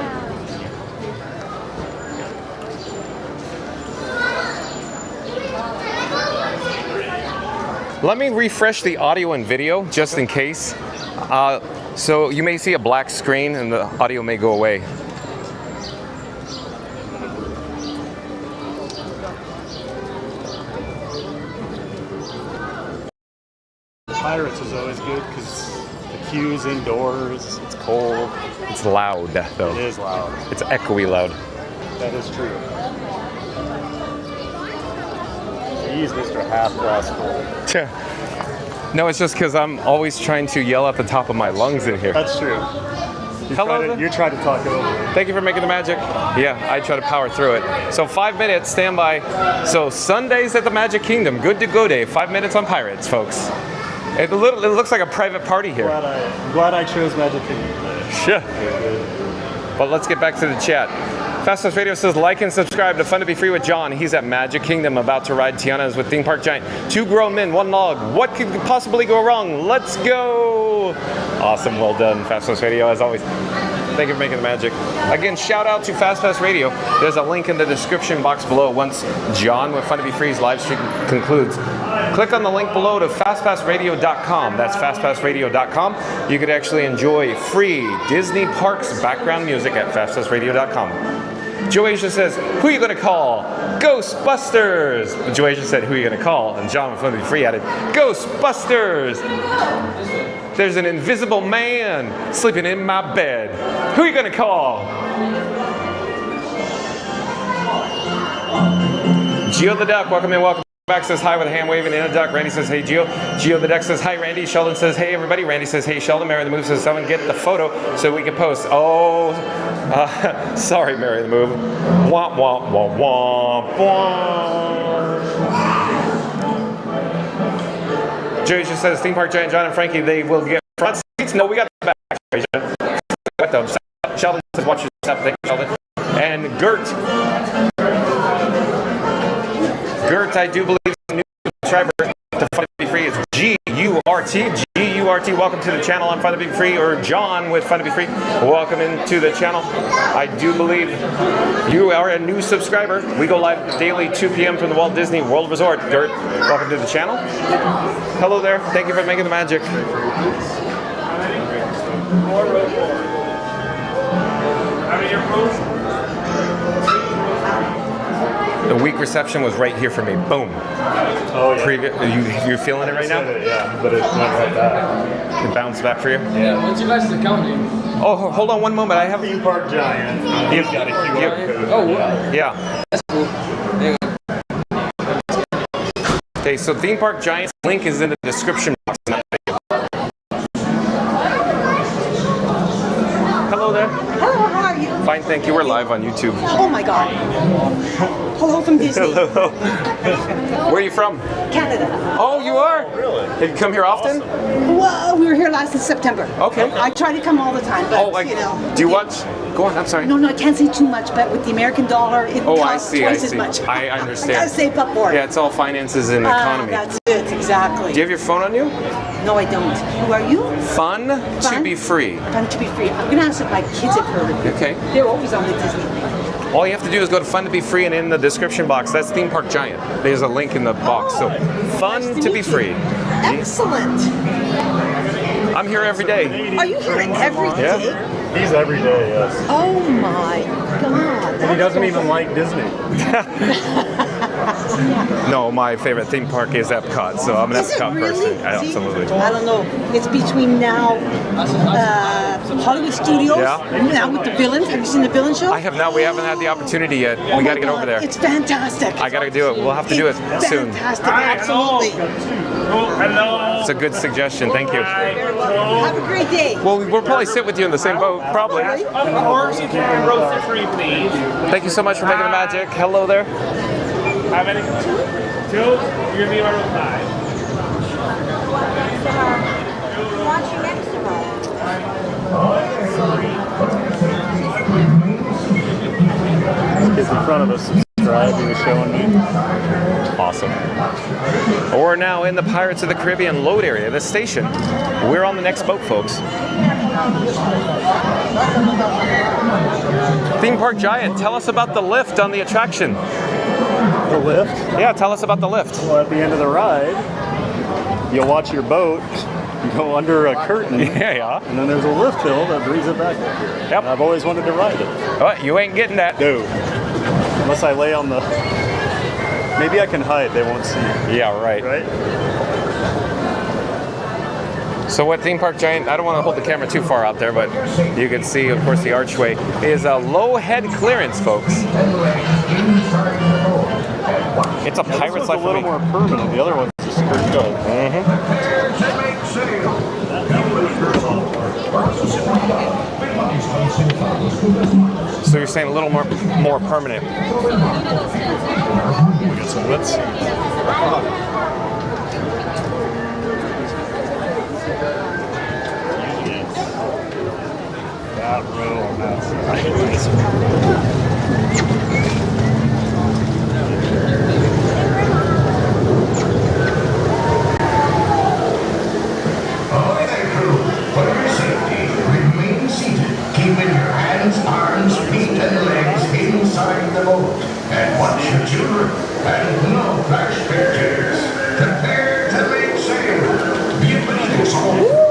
Let me refresh the audio and video just in case. So you may see a black screen and the audio may go away. Pirates is always good because the queue's indoors, it's cold. It's loud though. It is loud. It's echoey loud. That is true. Jeez, Mr. Half Glass Full. No, it's just because I'm always trying to yell at the top of my lungs in here. That's true. You try to talk it over. Thank you for making the magic. Yeah, I try to power through it. So 5 minutes, stand by. So Sundays at the Magic Kingdom, good to go day. 5 minutes on Pirates, folks. It looks like a private party here. I'm glad I chose Magic Kingdom. Yeah. But let's get back to the chat. Fastest Radio says, like and subscribe to Fun to Be Free with John. He's at Magic Kingdom about to ride Tiana's with Theme Park Giant. 2 grown men, 1 log. What could possibly go wrong? Let's go. Awesome. Well done, Fastest Radio, as always. Thank you for making the magic. Again, shout out to Fast Pass Radio. There's a link in the description box below once John with Fun to Be Free's live stream concludes. Click on the link below to fastpassradio.com. That's fastpassradio.com. You could actually enjoy free Disney Parks background music at fastpassradio.com. Joasia says, who are you going to call? Ghostbusters! Joasia said, who are you going to call? And John with Fun to Be Free added, Ghostbusters! There's an invisible man sleeping in my bed. Who are you going to call? Geo the Duck, welcome in, welcome back. Says hi with a hand waving and a duck. Randy says, hey, Geo. Geo the Duck says, hi, Randy. Sheldon says, hey, everybody. Randy says, hey, Sheldon. Mary the Move says, someone get the photo so we can post. Oh, sorry, Mary the Move. Womp, womp, womp, womp, womp. Joey just says, Theme Park Giant, John and Frankie, they will get front seats. No, we got the back. Sheldon says, watch yourself. Thank you, Sheldon. And Gert, I do believe the new subscriber to Fun to Be Free is G-U-R-T. G-U-R-T, welcome to the channel on Fun to Be Free, or John with Fun to Be Free. Welcome into the channel. I do believe you are a new subscriber. We go live daily 2 p.m. from the Walt Disney World Resort. Gert, welcome to the channel. Hello there. Thank you for making the magic. The weak reception was right here for me. Boom. Oh, yeah. You feeling it right now? Yeah, but it went right back. It bounced back for you? Yeah. What's your guys' account name? Oh, hold on one moment. I have Theme Park Giant. He's got a QR code. Oh, wow. Yeah. That's cool. Okay, so Theme Park Giant's link is in the description box. Hello there. Hello, how are you? Fine, thank you. We're live on YouTube. Oh my God. Hello from Disney. Hello. Where are you from? Canada. Oh, you are? Really? Have you come here often? Well, we were here last September. Okay. I try to come all the time, but you know. Do you watch? Go on, I'm sorry. No, I can't say too much, but with the American dollar, it costs twice as much. I understand. I gotta save up for it. Yeah, it's all finances and economy. That's it, exactly. Do you have your phone on you? No, I don't. Who are you? Fun to be free. Fun to be free. I'm gonna ask if my kids have heard of it. Okay. They're always on the Disney. All you have to do is go to Fun to Be Free, and in the description box, that's Theme Park Giant. There's a link in the box. So, Fun to Be Free. Excellent. I'm here every day. Are you here every day? Yeah. He's every day, yes. Oh my God. And he doesn't even like Disney. No, my favorite theme park is Epcot, so I'm an Epcot person. See, Absolutely. I don't know. It's between now Hollywood Studios. Yeah. Now with the villains. Have you seen the villain show? I have not. We haven't had the opportunity yet. We got to get over there. It's fantastic. I got to do it. We'll have to do it soon. Fantastic. Absolutely. Hello. It's a good suggestion. Thank you. Have a great day. Well, we'll probably sit with you in the same boat. Probably. Of course, if you can roast it free, please. Thank you so much for making the magic. Hello there. Have any? Two? You're going to be my room 5. He's in front of us. Subscribe. He was showing me. Awesome. We're now in the Pirates of the Caribbean load area, the station. We're on the next boat, folks. Theme Park Giant, tell us about the lift on the attraction. The lift? Yeah, tell us about the lift. Well, at the end of the ride, you'll watch your boat go under a curtain. Yeah. And then there's a lift hill that brings it back up here. Yep. And I've always wanted to ride it. Oh, you ain't getting that. No. Unless I lay on the... Maybe I can hide. They won't see. Yeah, right. Right? So what Theme Park Giant, I don't want to hold the camera too far out there, but you can see, of course, the archway is a low head clearance, folks. It's a pirate's life. A little more permanent. The other one's just screwed up. So you're saying a little more permanent. We got some wits. That row on that side. All right, crew. For your safety, remain seated. Keep in your ride the boat and watch your children and no spectators. Prepare to make sail. Bienvenidos a bordo.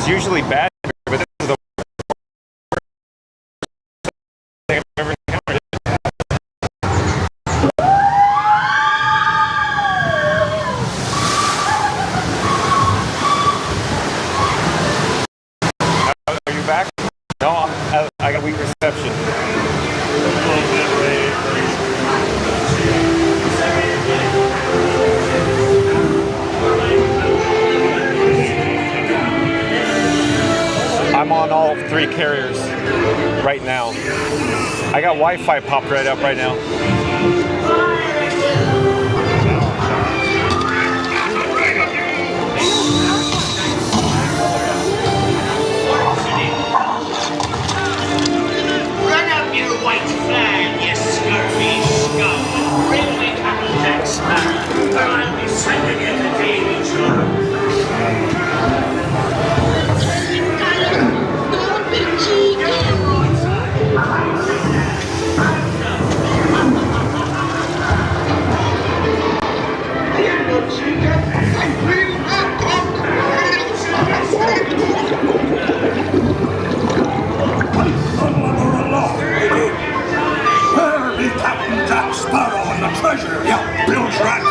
Usually bad, but this is the worst thing I've ever encountered. Are you back? No, I got weak reception. I'm on all 3 carriers right now. I got Wi-Fi popped right up right now. Run up your white flag, you scurvy scum. Bring me Captain Jack Sparrow, or I'll be sending you to Davy Jones. Captain Jack Sparrow and the treasure, you bilge rat!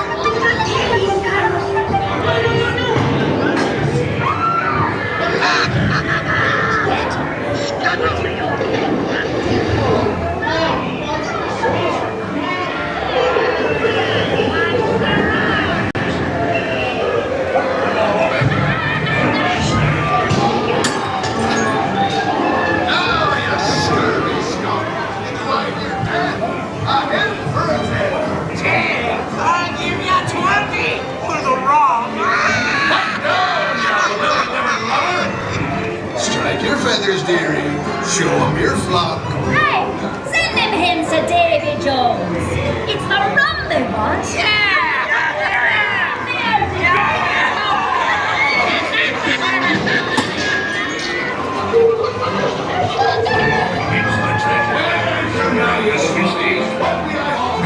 feathers, dearie. Show 'em your flock. Hey, send them hymns to Davy Jones. It's the rum they want.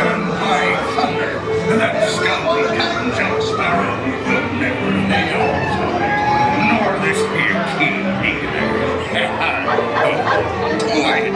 And by thunder, that scoundrel Captain Jack Sparrow will never nail to it, nor this here king either. Quiet.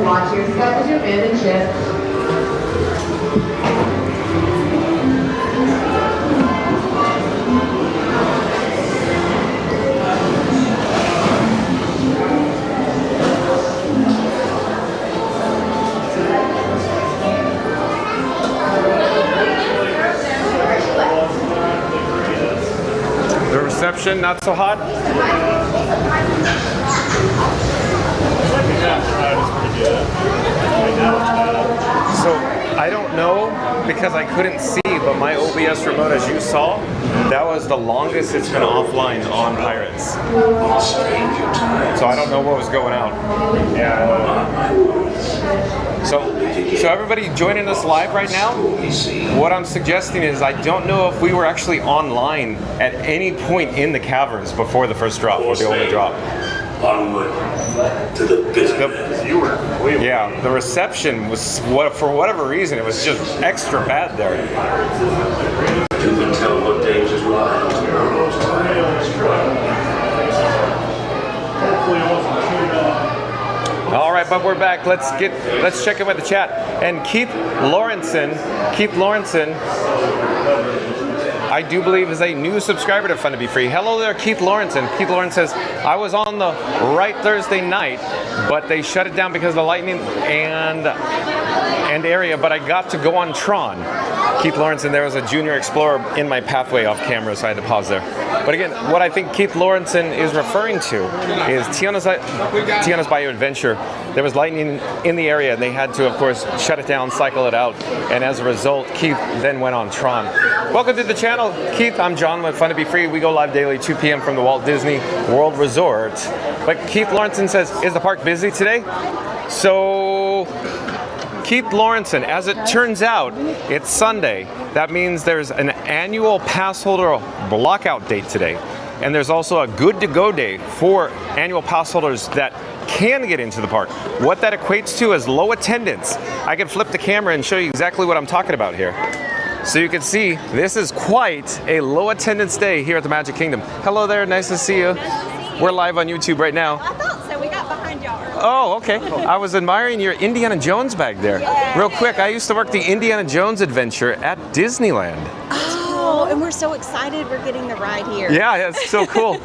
Watch your step as you abandon ship. The reception, not so hot? So I don't know because I couldn't see, but my OBS remote, as you saw, that was the longest it's been offline on Pirates. So I don't know what was going out. Yeah. So everybody joining us live right now, what I'm suggesting is I don't know if we were actually online at any point in the caverns before the first drop or the only drop. Onward to the business. Yeah, the reception was, for whatever reason, it was just extra bad there. You can tell what dangers lie. All right, but we're back. Let's check in with the chat. And Keith Lawrenson, I do believe is a new subscriber to Fun to Be Free. Hello there, Keith Lawrenson. Keith Lawrence says, I was on the right Thursday night, but they shut it down because of the lightning and area, but I got to go on Tron. Keith Lawrenson, there was a Junior Explorer in my pathway off camera, so I had to pause there. But again, what I think Keith Lawrenson is referring to is Tiana's Bayou Adventure. There was lightning in the area, and they had to, of course, shut it down, cycle it out, and as a result, Keith then went on Tron. Welcome to the channel, Keith. I'm John with Fun to Be Free. We go live daily, 2 p.m. from the Walt Disney World Resort. But Keith Lawrenson says, is the park busy today? So, Keith Lawrenson, as it turns out, it's Sunday. That means there's an annual pass holder blockout date today. And there's also a good to go day for annual pass holders that can get into the park. What that equates to is low attendance. I can flip the camera and show you exactly what I'm talking about here. So you can see this is quite a low attendance day here at the Magic Kingdom. Hello there, nice to see you. We're live on YouTube right now. I thought so. We got behind y'all earlier. Oh, okay. I was admiring your Indiana Jones bag there. Yeah. Real quick, I used to work the Indiana Jones adventure at Disneyland. Oh, and we're so excited we're getting the ride here. Yeah, it's so cool.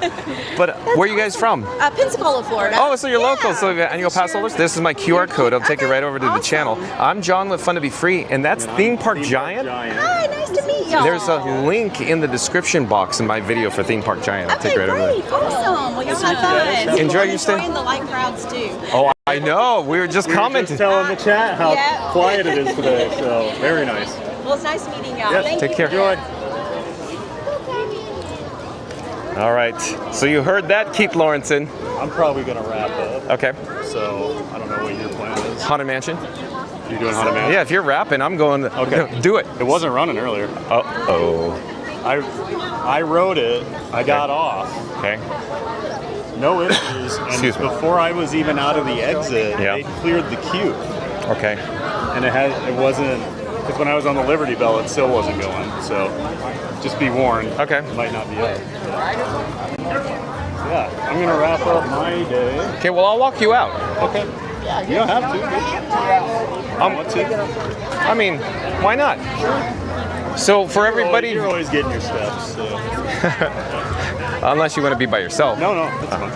But where are you guys from? Pensacola, Florida. Oh, so you're local. So you have annual pass holders. This is my QR code. I'll take you right over to the channel. I'm John with Fun to Be Free, and that's Theme Park Giant. Hi, nice to meet y'all. There's a link in the description box in my video for Theme Park Giant. I'll take you right over there. Awesome. Well, y'all have fun. Enjoy your stay. Enjoying the light crowds too. Oh, I know. We were just commenting. Just telling the chat how quiet it is today. So very nice. Well, it's nice meeting y'all. Yes, Thank take you. care. Enjoy. All right. So you heard that, Keith Lawrenson. I'm probably going to wrap up. Okay. So I don't know what your plan is. Haunted Mansion? You doing Haunted Mansion? Yeah, if you're rapping, I'm going. Okay. Do it. It wasn't running earlier. Uh-oh. I wrote it. I got off. Okay. No issues. And Excuse me. before I was even out of the exit, they cleared the queue. Okay. And it wasn't, because when I was on the Liberty Bell, it still wasn't going. So just be warned. Okay. It might not be up. Yeah, I'm going to wrap up my day. Okay, well, I'll walk you out. Okay. You don't have to. Want to? I mean, why not? So for everybody... You're always getting your steps. So. Unless you want to be by yourself. No, that's fine.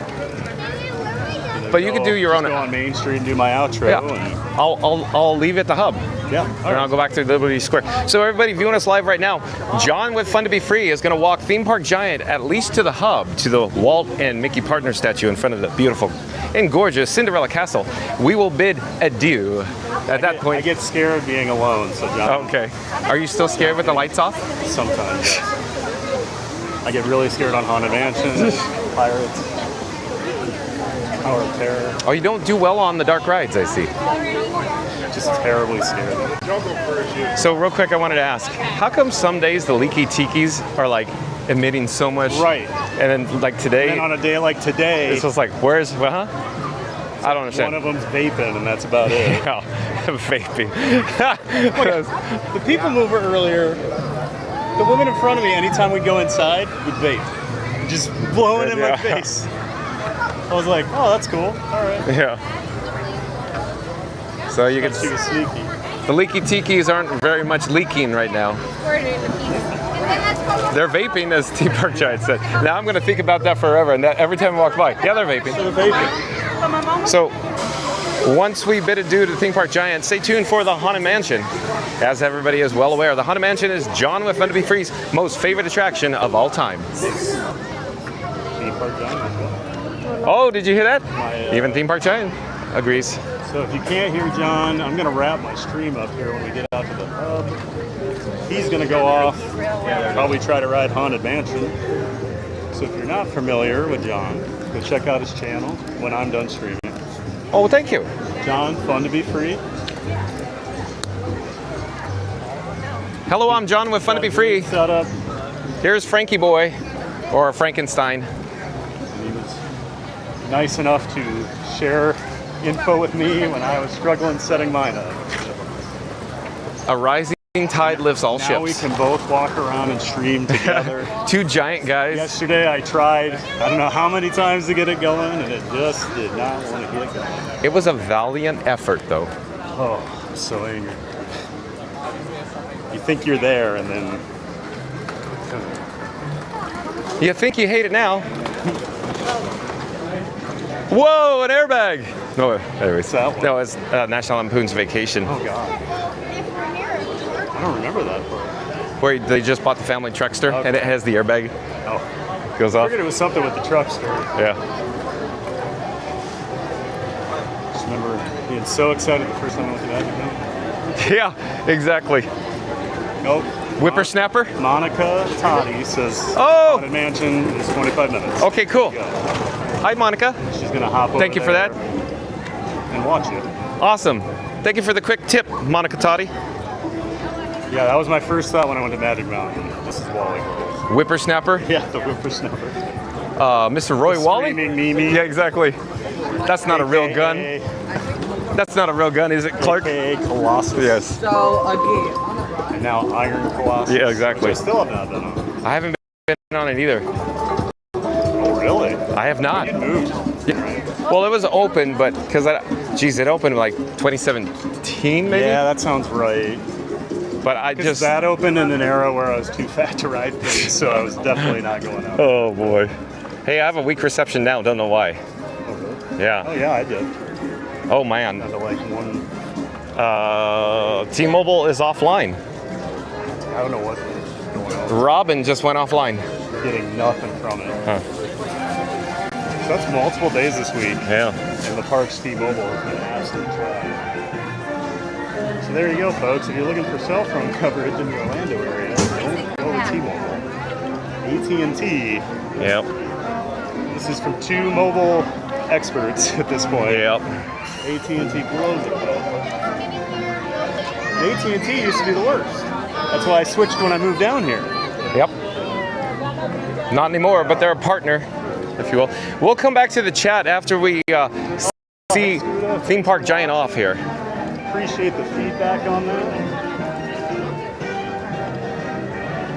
But you can do your own. Go on Main Street and do my outro. Yeah. And I'll leave at the hub. Yeah. And I'll go back to Liberty Square. So everybody viewing us live right now, John with Fun to Be Free is going to walk Theme Park Giant at least to the hub, to the Walt and Mickey partner statue in front of the beautiful and gorgeous Cinderella Castle. We will bid adieu at that point. I get scared being alone, so John. Okay. Are you still scared with the lights off? Sometimes, yes. I get really scared on Haunted Mansion, Pirates, Tower of Terror. Oh, you don't do well on the dark rides, I see. Just terribly scared. So real quick, I wanted to ask, how come some days the leaky tikis are like emitting so much? Right. And then like today. And on a day like today. It's just like, where's, I don't understand. One of them's vaping and that's about it. Yeah, vaping. The people mover earlier, the woman in front of me, anytime we go inside, would vape. Just blowing in my face. I was like, oh, that's cool. All right. Yeah. So you can see the sneaky. The leaky tikis aren't very much leaking right now. They're vaping, as Theme Park Giant said. Now I'm going to think about that forever, and that every time I walk by, yeah, they're vaping. So they're vaping. So once we bid adieu to Theme Park Giant, stay tuned for the Haunted Mansion. As everybody is well aware, the Haunted Mansion is John with Fun to Be Free's most favorite attraction of all time. Theme Park Giant. Oh, did you hear that? Even Theme Park Giant agrees. So if you can't hear John, I'm going to wrap my stream up here when we get out to the hub. He's going to go off, probably try to ride Haunted Mansion. So if you're not familiar with John, go check out his channel when I'm done streaming. Oh, well, thank you. John, Fun to Be Free. Hello, I'm John with Fun to Be Free. Setup. Here's Frankie Boy, or Frankenstein. He was nice enough to share info with me when I was struggling setting mine up. A rising tide lifts all now ships. We can both walk around and stream together. Two giant guys. Yesterday I tried, I don't know how many times to get it going, and it just did not want to get going. It was a valiant effort, though. Oh, I'm so angry. You think you're there, and then... You think you hate it now. Whoa, an airbag! No, anyways. No, it's National Lampoon's Vacation. Oh, God. I don't remember that part. Where they just bought the family truckster, and it has the airbag. Oh. Goes off. I figured it was something with the truckster. Yeah. Just remember being so excited the first time I went to that. Yeah, exactly. Nope. Whippersnapper? Monica Toddy says Haunted Mansion is 25 minutes. Okay, cool. Hi, Monica. She's going to hop over Thank you for that. and watch it. Awesome. Thank you for the quick tip, Monica Toddy. Yeah, that was my first thought when I went to Magic Mountain. This is Wally World. Whippersnapper? Yeah, the Whippersnapper. Mr. Roy Wally? Screaming Mimi. Yeah, exactly. That's not a real gun. That's not a real gun, is it, Clark? AKA Colossus. Yes. So again. And now Iron Colossus. Yeah, exactly. Which I still have not been on. I haven't been on it either. Oh, really? I have not. You moved. Yeah. Well, it was open, but because it opened like 2017, maybe. Yeah, that sounds right. But I just that opened in an era where I was too fat to ride things, so I was definitely not going out. Oh boy. Hey, I have a weak reception now. Don't know why. Okay. Yeah. Oh yeah, I did. Oh man. I had to like one. T-Mobile is offline. I don't know what's going on. Robin just went offline. We're getting nothing from it. Huh. So that's multiple days this week. Yeah. And the park's T-Mobile has been absolutely trying. So there you go, folks. If you're looking for cell phone coverage in the Orlando area, don't go with T-Mobile. AT&T. Yep. This is from two mobile experts at this point. Yep. AT&T blows it though. AT&T used to be the worst. That's why I switched when I moved down here. Yep. Not anymore, but they're a partner, if you will. We'll come back to the chat after we see Theme Park Giant off here. Appreciate the feedback on that.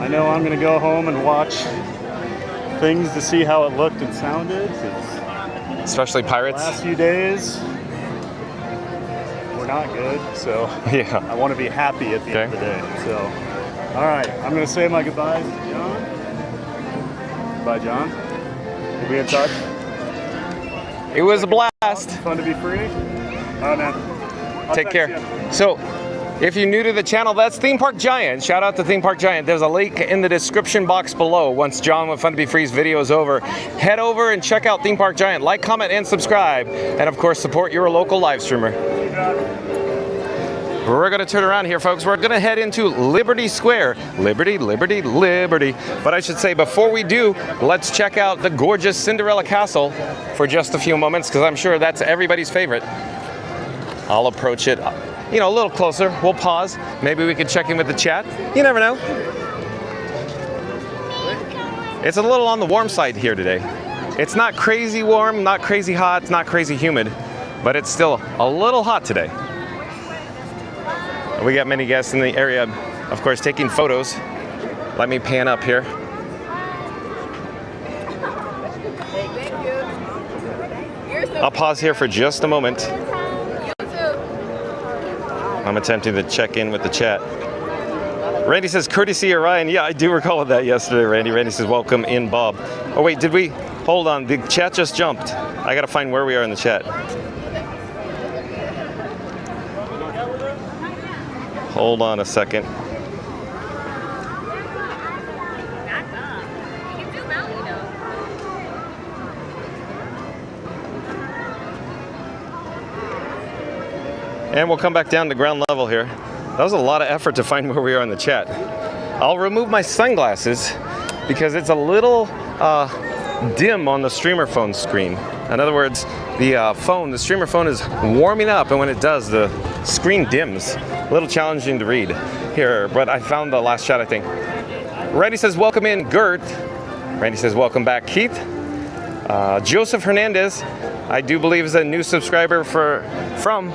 I know I'm going to go home and watch things to see how it looked and sounded. Especially Pirates. The last few days were not good, so yeah. I want to be happy at the end of the day. So, all right, I'm going to say my goodbyes to John. Bye, John. We'll be in touch. It was a blast. Fun to be free. Oh, man. I'll Take care. you. So, if you're new to the channel, that's Theme Park Giant. Shout out to Theme Park Giant. There's a link in the description box below. Once John with Fun to Be Free's video is over, head over and check out Theme Park Giant. Like, comment, and subscribe. And of course, support your local live streamer. We're gonna turn around here, folks. We're gonna head into Liberty Square. Liberty, Liberty, Liberty. But I should say, before we do, let's check out the gorgeous Cinderella Castle for just a few moments, because I'm sure that's everybody's favorite. I'll approach it, you know, a little closer. We'll pause. Maybe we could check in with the chat. You never know. It's a little on the warm side here today. It's not crazy warm, not crazy hot, it's not crazy humid, but it's still a little hot today. We got many guests in the area, of course, taking photos. Let me pan up here. I'll pause here for just a moment. I'm attempting to check in with the chat. Randy says, courtesy Orion. Yeah, I do recall that yesterday, Randy. Randy says, welcome in, Bob. Oh, wait, did we? Hold on, the chat just jumped. I gotta find where we are in the chat. Hold on a second. And we'll come back down to ground level here. That was a lot of effort to find where we are in the chat. I'll remove my sunglasses because it's a little dim on the streamer phone screen. In other words, the streamer phone is warming up, and when it does, the screen dims. A little challenging to read here, but I found the last shot, I think. Randy says, welcome in, Gert. Randy says, welcome back, Keith. Joseph Hernandez, I do believe is a new subscriber from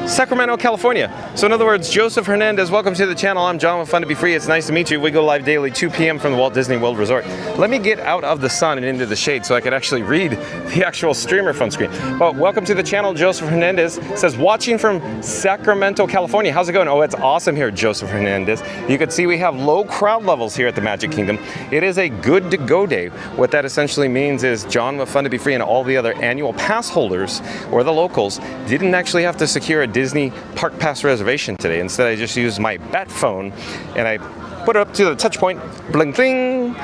Sacramento, California. So in other words, Joseph Hernandez, welcome to the channel. I'm John with Fun to Be Free. It's nice to meet you. We go live daily, 2 p.m. from the Walt Disney World Resort. Let me get out of the sun and into the shade so I could actually read the actual streamer phone screen. But welcome to the channel. Joseph Hernandez says, watching from Sacramento, California. How's it going? Oh, it's awesome here, Joseph Hernandez. You can see we have low crowd levels here at the Magic Kingdom. It is a good to go day. What that essentially means is John with Fun to Be Free and all the other annual pass holders or the locals didn't actually have to secure a Disney Park Pass reservation today. Instead, I just used my bat phone and I put it up to the touch point, bling bling,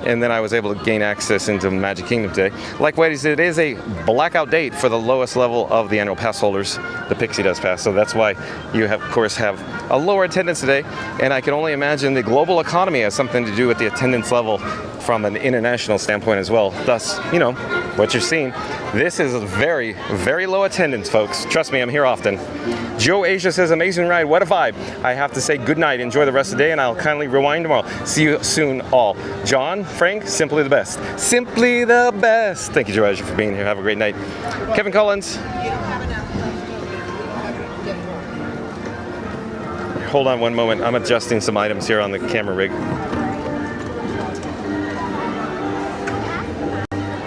and then I was able to gain access into Magic Kingdom today. Likewise, it is a blackout date for the lowest level of the annual pass holders, the Pixie Dust Pass. So that's why you have, of course, have a lower attendance today. And I can only imagine the global economy has something to do with the attendance level from an international standpoint as well. Thus, you know, what you're seeing. This is a very, very low attendance, folks. Trust me, I'm here often. Joe Asia says, amazing ride, what a vibe. I have to say good night, enjoy the rest of the day, and I'll kindly rewind tomorrow. See you soon, all. John, Frank, simply the best. Simply the best. Thank you, Joe Asia, for being here. Have a great night. Kevin Collins. Hold on one moment. I'm adjusting some items here on the camera rig.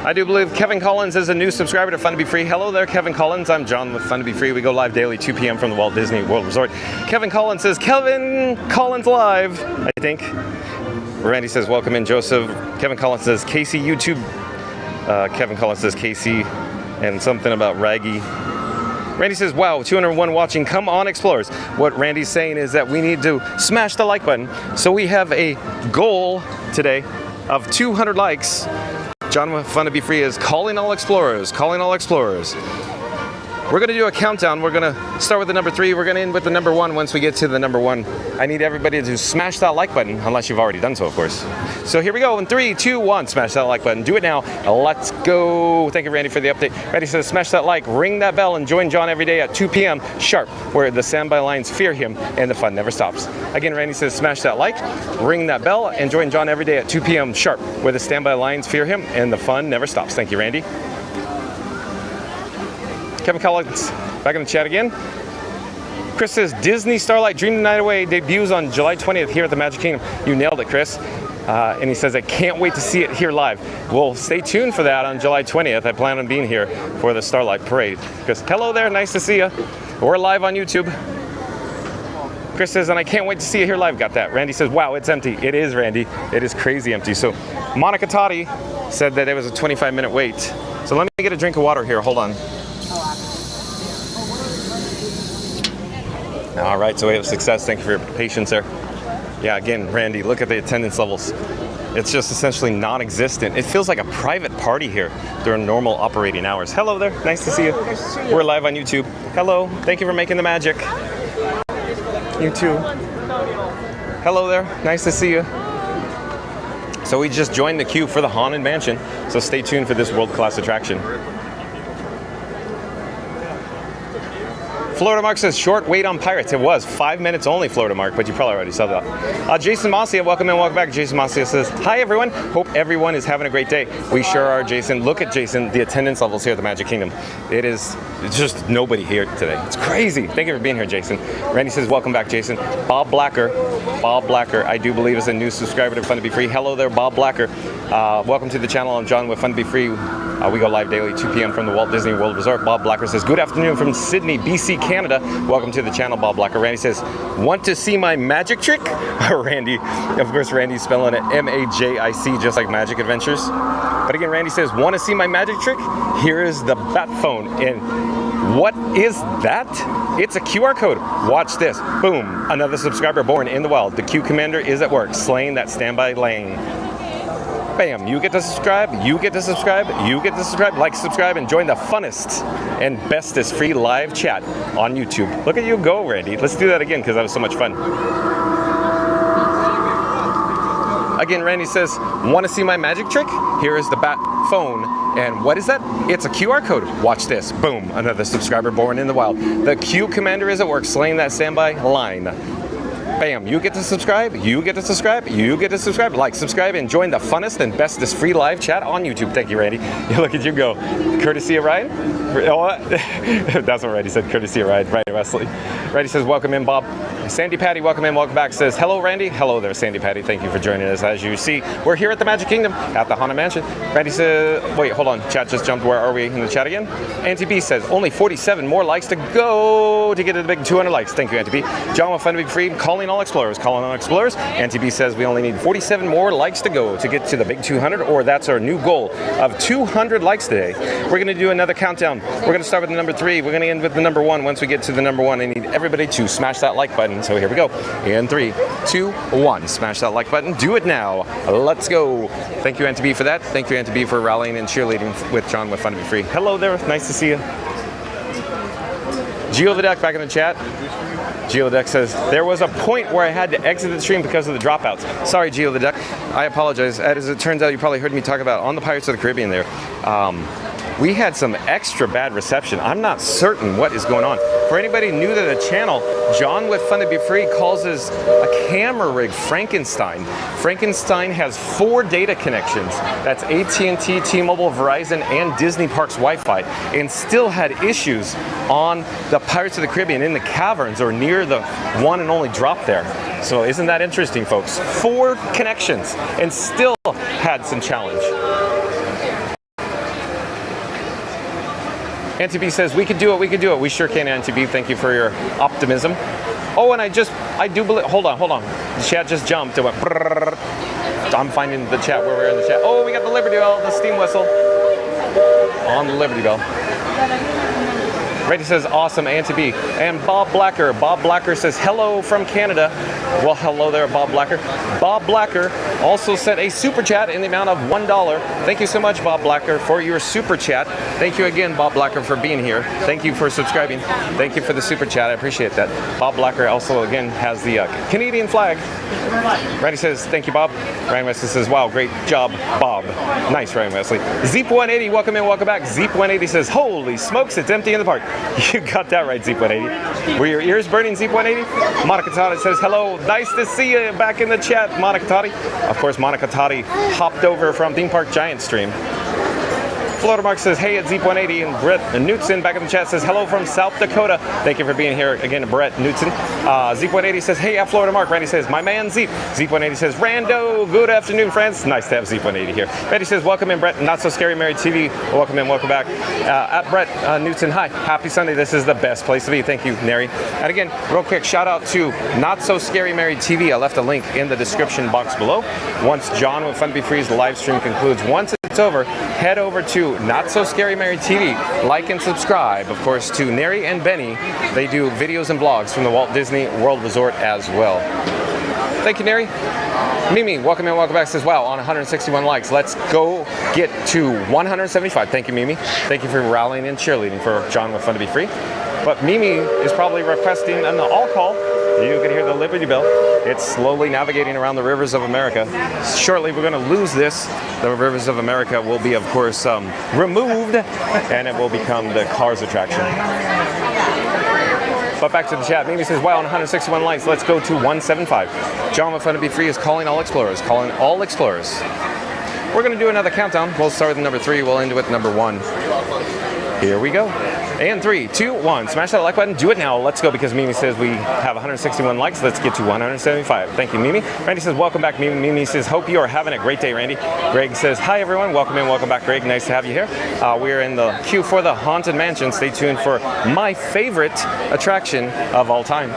I do believe Kevin Collins is a new subscriber to Fun to Be Free. Hello there, Kevin Collins. I'm John with Fun to Be Free. We go live daily, 2 p.m. from the Walt Disney World Resort. Kevin Collins says, Kevin Collins live, I think. Randy says, welcome in, Joseph. Kevin Collins says, Casey YouTube. Kevin Collins says, Casey, and something about Raggy. Randy says, wow, 201 watching. Come on, Explorers. What Randy's saying is that we need to smash the like button. So we have a goal today of 200 likes. John with Fun to Be Free is calling all explorers, calling all explorers. We're going to do a countdown. We're going to start with the number 3. We're going to end with the number 1 once we get to the number 1. I need everybody to smash that like button, unless you've already done so, of course. So here we go. In 3, 2, 1, smash that like button. Do it now. Let's go. Thank you, Randy, for the update. Randy says, smash that like, ring that bell, and join John every day at 2 p.m. sharp, where the standby lines fear him and the fun never stops. Again, Randy says, smash that like, ring that bell, and join John every day at 2 p.m. sharp, where the standby lines fear him and the fun never stops. Thank you, Randy. Kevin Collins, back in the chat again. Chris says, Disney Starlight Dream the Night Away debuts on July 20th here at the Magic Kingdom. You nailed it, Chris. And he says, I can't wait to see it here live. Well, stay tuned for that on July 20th. I plan on being here for the Starlight Parade. Chris, hello there, nice to see you. We're live on YouTube. Chris says, and I can't wait to see you here live. Got that. Randy says, wow, it's empty. It is, Randy. It is crazy empty. So Monica Totti said that it was a 25-minute wait. So let me get a drink of water here. Hold on. All right, so we have success. Thank you for your patience there. Yeah, again, Randy, look at the attendance levels. It's just essentially non-existent. It feels like a private party here during normal operating hours. Hello there, nice to see you. We're live on YouTube. Hello, thank you for making the magic. You too. Hello there, nice to see you. So we just joined the queue for the Haunted Mansion, so stay tuned for this world-class attraction. Florida Mark says, short wait on Pirates. It was 5 minutes only, Florida Mark, but you probably already saw that. Jason Massia, welcome and welcome back. Jason Massia says, hi everyone. Hope everyone is having a great day. We sure are, Jason. Look at Jason, the attendance levels here at the Magic Kingdom. It's just nobody here today. It's crazy. Thank you for being here, Jason. Randy says, welcome back, Jason. Bob Blacker, I do believe is a new subscriber to Fun to Be Free. Hello there, Bob Blacker. Welcome to the channel. I'm John with Fun to Be Free. We go live daily, 2 p.m. from the Walt Disney World Resort. Bob Blacker says, good afternoon from Sydney, BC, Canada. Welcome to the channel, Bob Blacker. Randy says, want to see my magic trick? Randy, of course, Randy's spelling it M-A-J-I-C, just like Magic Adventures. But again, Randy says, want to see my magic trick? Here is the bat phone. And what is that? It's a QR code. Watch this. Boom. Another subscriber born in the wild. The Q Commander is at work, slaying that standby lane. Bam, you get to subscribe, you get to subscribe, you get to subscribe, like, subscribe, and join the funnest and bestest free live chat on YouTube. Look at you go, Randy. Let's do that again because that was so much fun. Again, Randy says, want to see my magic trick? Here is the bat phone. And what is that? It's a QR code. Watch this. Boom, another subscriber born in the wild. The Q Commander is at work, slaying that standby line. Bam, you get to subscribe, you get to subscribe, you get to subscribe, like, subscribe, and join the funnest and bestest free live chat on YouTube. Thank you, Randy. Look at you go. Courtesy of Ryan? That's what Randy said, courtesy of Ryan. Right, Wesley. Randy says, welcome in, Bob. Sandy Patty, welcome in, welcome back, says, hello, Randy. Hello there, Sandy Patty. Thank you for joining us. As you see, we're here at the Magic Kingdom at the Haunted Mansion. Randy says, wait, hold on. Chat just jumped. Where are we in the chat again? Auntie B says, only 47 more likes to go to get to the big 200 likes. Thank you, Auntie B. John with Fun to Be Free, calling all explorers. Calling all explorers. Auntie B says we only need 47 more likes to go to get to the big 200, or that's our new goal of 200 likes today. We're going to do another countdown. We're going to start with the number 3. We're going to end with the number 1. Once we get to the number 1, I need everybody to smash that like button. So here we go. In 3, 2, 1. Smash that like button. Do it now. Let's go. Thank you, Auntie B, for that. Thank you, Auntie B, for rallying and cheerleading with John with Fun to Be Free. Hello there. Nice to see you. Geo the Duck back in the chat. Geo the Duck says, there was a point where I had to exit the stream because of the dropouts. Sorry, Geo the Duck. I apologize. As it turns out, you probably heard me talk about on the Pirates of the Caribbean there. We had some extra bad reception. I'm not certain what is going on. For anybody new to the channel, John with Fun to Be Free calls his a camera rig Frankenstein. Frankenstein has 4 data connections. That's AT&T, T-Mobile, Verizon, and Disney Parks Wi-Fi, and still had issues on the Pirates of the Caribbean in the caverns or near the one and only drop there. So isn't that interesting, folks? 4 connections and still had some challenge. Auntie B says, we could do it, we could do it. We sure can, Auntie B. Thank you for your optimism. Oh, and I do believe, hold on. The chat just jumped. It went, brrr. I'm finding the chat where we're in the chat. Oh, we got the Liberty Bell, the steam whistle on the Liberty Bell. Randy says, awesome, Auntie B. And Bob Blacker. Bob Blacker says, hello from Canada. Well, hello there, Bob Blacker. Bob Blacker also sent a super chat in the amount of $1. Thank you so much, Bob Blacker, for your super chat. Thank you again, Bob Blacker, for being here. Thank you for subscribing. Thank you for the super chat. I appreciate that. Bob Blacker also, again, has the Canadian flag. Randy says, thank you, Bob. Ryan Wesley says, wow, great job, Bob. Nice, Ryan Wesley. Zeep180, welcome in, welcome back. Zeep180 says, holy smokes, it's empty in the park. You got that right, Zeep180. Were your ears burning, Zeep180? Monica Totti says, hello, nice to see you back in the chat, Monica Totti. Of course, Monica Totti hopped over from Theme Park Giant Stream. Florida Mark says, hey, it's Zeep180, and Brett Knutson back in the chat says, hello from South Dakota. Thank you for being here again, Brett Knutson. Zeep180 says, hey, at Florida Mark. Randy says, my man Zeep. Zeep180 says, Rando, good afternoon, friends. Nice to have Zeep180 here. Randy says, welcome in, Brett. Not So Scary Married TV. Welcome in, welcome back. At Brett Knutson, hi, happy Sunday. This is the best place to be. Thank you, Neri. And again, real quick, shout out to Not So Scary Married TV. I left a link in the description box below. Once John with Fun to Be Free's live stream concludes, once it's over, head over to Not So Scary Mary TV. Like and subscribe, of course, to Neri and Benny. They do videos and vlogs from the Walt Disney World Resort as well. Thank you, Neri. Mimi, welcome in, welcome back. Says, wow, on 161 likes. Let's go get to 175. Thank you, Mimi. Thank you for rallying and cheerleading for John with Fun to Be Free. But Mimi is probably requesting an all call. You can hear the Liberty Bell. It's slowly navigating around the rivers of America. Shortly, we're going to lose this. The rivers of America will be, of course, removed, and it will become the Cars attraction. But back to the chat. Mimi says, wow, on 161 likes, let's go to 175. John with Fun to Be Free is calling all explorers. Calling all explorers. We're going to do another countdown. We'll start with number 3. We'll end with number 1. Here we go. And 3, 2, 1. Smash that like button. Do it now. Let's go, because Mimi says we have 161 likes. Let's get to 175. Thank you, Mimi. Randy says, welcome back, Mimi. Mimi says, hope you are having a great day, Randy. Greg says, hi, everyone. Welcome in. Welcome back, Greg. Nice to have you here. We're in the queue for the Haunted Mansion. Stay tuned for my favorite attraction of all time.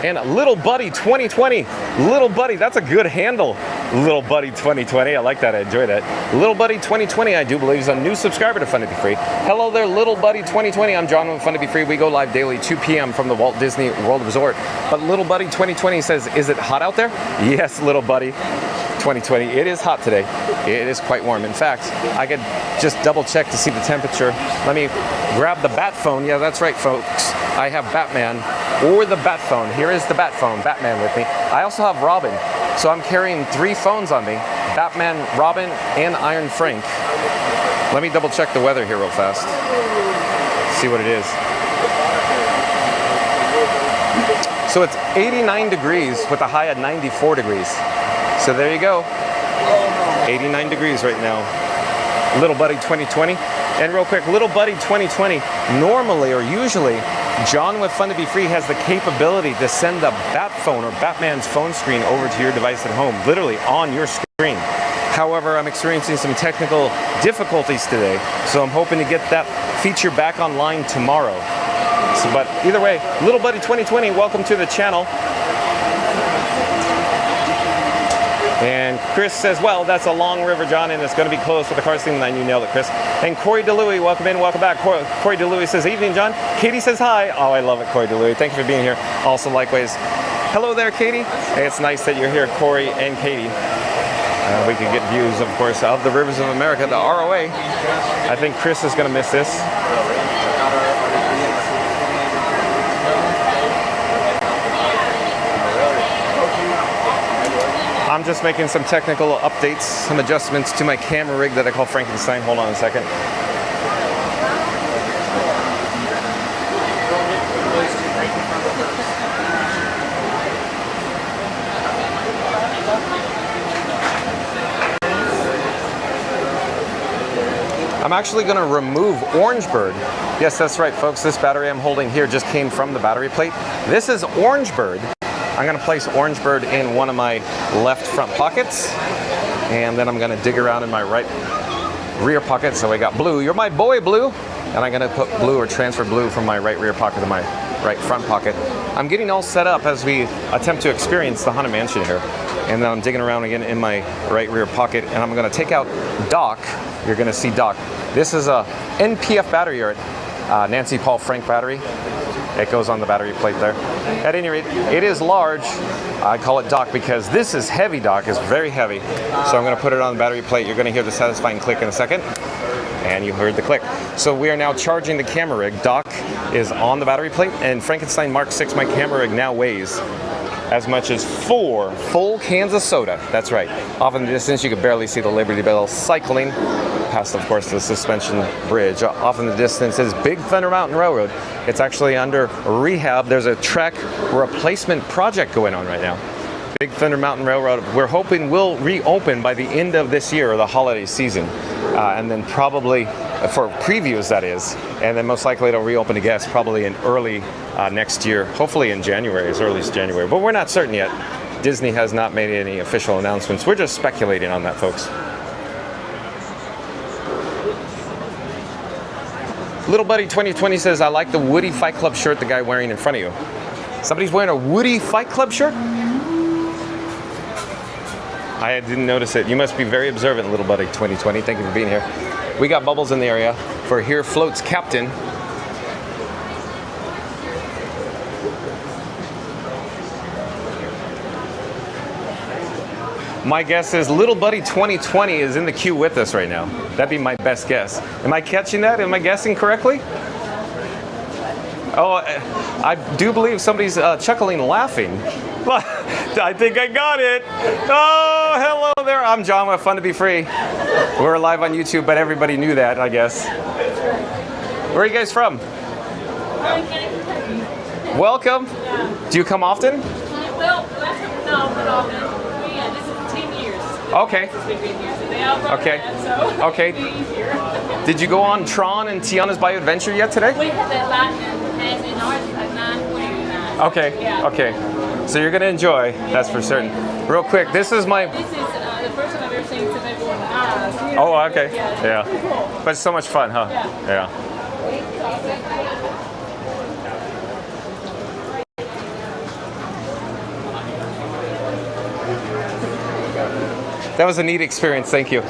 And Little Buddy 2020. Little Buddy, that's a good handle. Little Buddy 2020. I like that. I enjoy that. Little Buddy 2020, I do believe, is a new subscriber to Fun to Be Free. Hello there, Little Buddy 2020. I'm John with Fun to Be Free. We go live daily, 2 p.m. from the Walt Disney World Resort. But Little Buddy 2020 says, is it hot out there? Yes, Little Buddy 2020. It is hot today. It is quite warm. In fact, I could just double check to see the temperature. Let me grab the bat phone. Yeah, that's right, folks. I have Batman or the bat phone. Here is the bat phone, Batman with me. I also have Robin. So I'm carrying 3 phones on me. Batman, Robin, and Iron Frank. Let me double check the weather here real fast. See what it is. So it's 89 degrees with a high of 94 degrees. So there you go. 89 degrees right now. Little Buddy 2020. And real quick, Little Buddy 2020, normally or usually, John with Fun to Be Free has the capability to send the bat phone or Batman's phone screen over to your device at home, literally on your screen. However, I'm experiencing some technical difficulties today, so I'm hoping to get that feature back online tomorrow. But either way, Little Buddy 2020, welcome to the channel. And Chris says, well, that's a long river, John, and it's going to be closed for the Cars theme. And you nailed it, Chris. And Corey DeLuey, welcome in, welcome back. Corey DeLuey says, evening, John. Katie says hi. Oh, I love it, Corey DeLuey. Thank you for being here. Also, likewise, hello there, Katie. It's nice that you're here, Corey and Katie. We can get views, of course, of the rivers of America, the ROA. I think Chris is going to miss this. I'm just making some technical updates, some adjustments to my camera rig that I call Frankenstein. Hold on a second. I'm actually going to remove Orangebird. Yes, that's right, folks. This battery I'm holding here just came from the battery plate. This is Orangebird. I'm going to place Orangebird in one of my left front pockets, and then I'm going to dig around in my right rear pocket. So I got Blue. You're my boy, Blue. And I'm going to put Blue or transfer Blue from my right rear pocket to my right front pocket. I'm getting all set up as we attempt to experience the Haunted Mansion here. And then I'm digging around again in my right rear pocket, and I'm going to take out Doc. You're going to see Doc. This is a NPF battery, or Nancy Paul Frank battery. It goes on the battery plate there. At any rate, it is large. I call it Doc because this is heavy, Doc. It's very heavy. So I'm going to put it on the battery plate. You're going to hear the satisfying click in a second. And you heard the click. So we are now charging the camera rig. Doc is on the battery plate, and Frankenstein Mark 6, my camera rig, now weighs as much as 4 full cans of soda. That's right. Off in the distance, you can barely see the Liberty Bell cycling past, of course, the suspension bridge. Off in the distance is Big Thunder Mountain Railroad. It's actually under rehab. There's a track replacement project going on right now. Big Thunder Mountain Railroad, we're hoping will reopen by the end of this year, or the holiday season. And then probably, for previews that is, and then most likely it'll reopen to guests probably in early next year, hopefully in January, as early as January. But we're not certain yet. Disney has not made any official announcements. We're just speculating on that, folks. Little Buddy 2020 says, I like the Woody Fight Club shirt the guy wearing in front of you. Somebody's wearing a Woody Fight Club shirt? I didn't notice it. You must be very observant, Little Buddy 2020. Thank you for being here. We got bubbles in the area for Here Floats Captain. My guess is Little Buddy 2020 is in the queue with us right now. That'd be my best guess. Am I catching that? Am I guessing correctly? Oh, I do believe somebody's chuckling and laughing. I think I got it. Oh, hello there. I'm John with Fun to Be Free. We're live on YouTube, but everybody knew that, I guess. Where are you guys from? Welcome. Do you come often? Well, no, not often. This is 10 years. Okay. Okay. Okay. Did you go on Tron and Tiana's Bayou Adventure yet today? We had that lightning pass in ours at 9:29. Okay. Yeah. Okay. So you're gonna enjoy, that's for certain. Real quick, this is my. This is the first time I've ever seen somebody going eyes. Oh, okay. Yeah. But it's so much fun, huh? Yeah. That was a neat experience, thank you.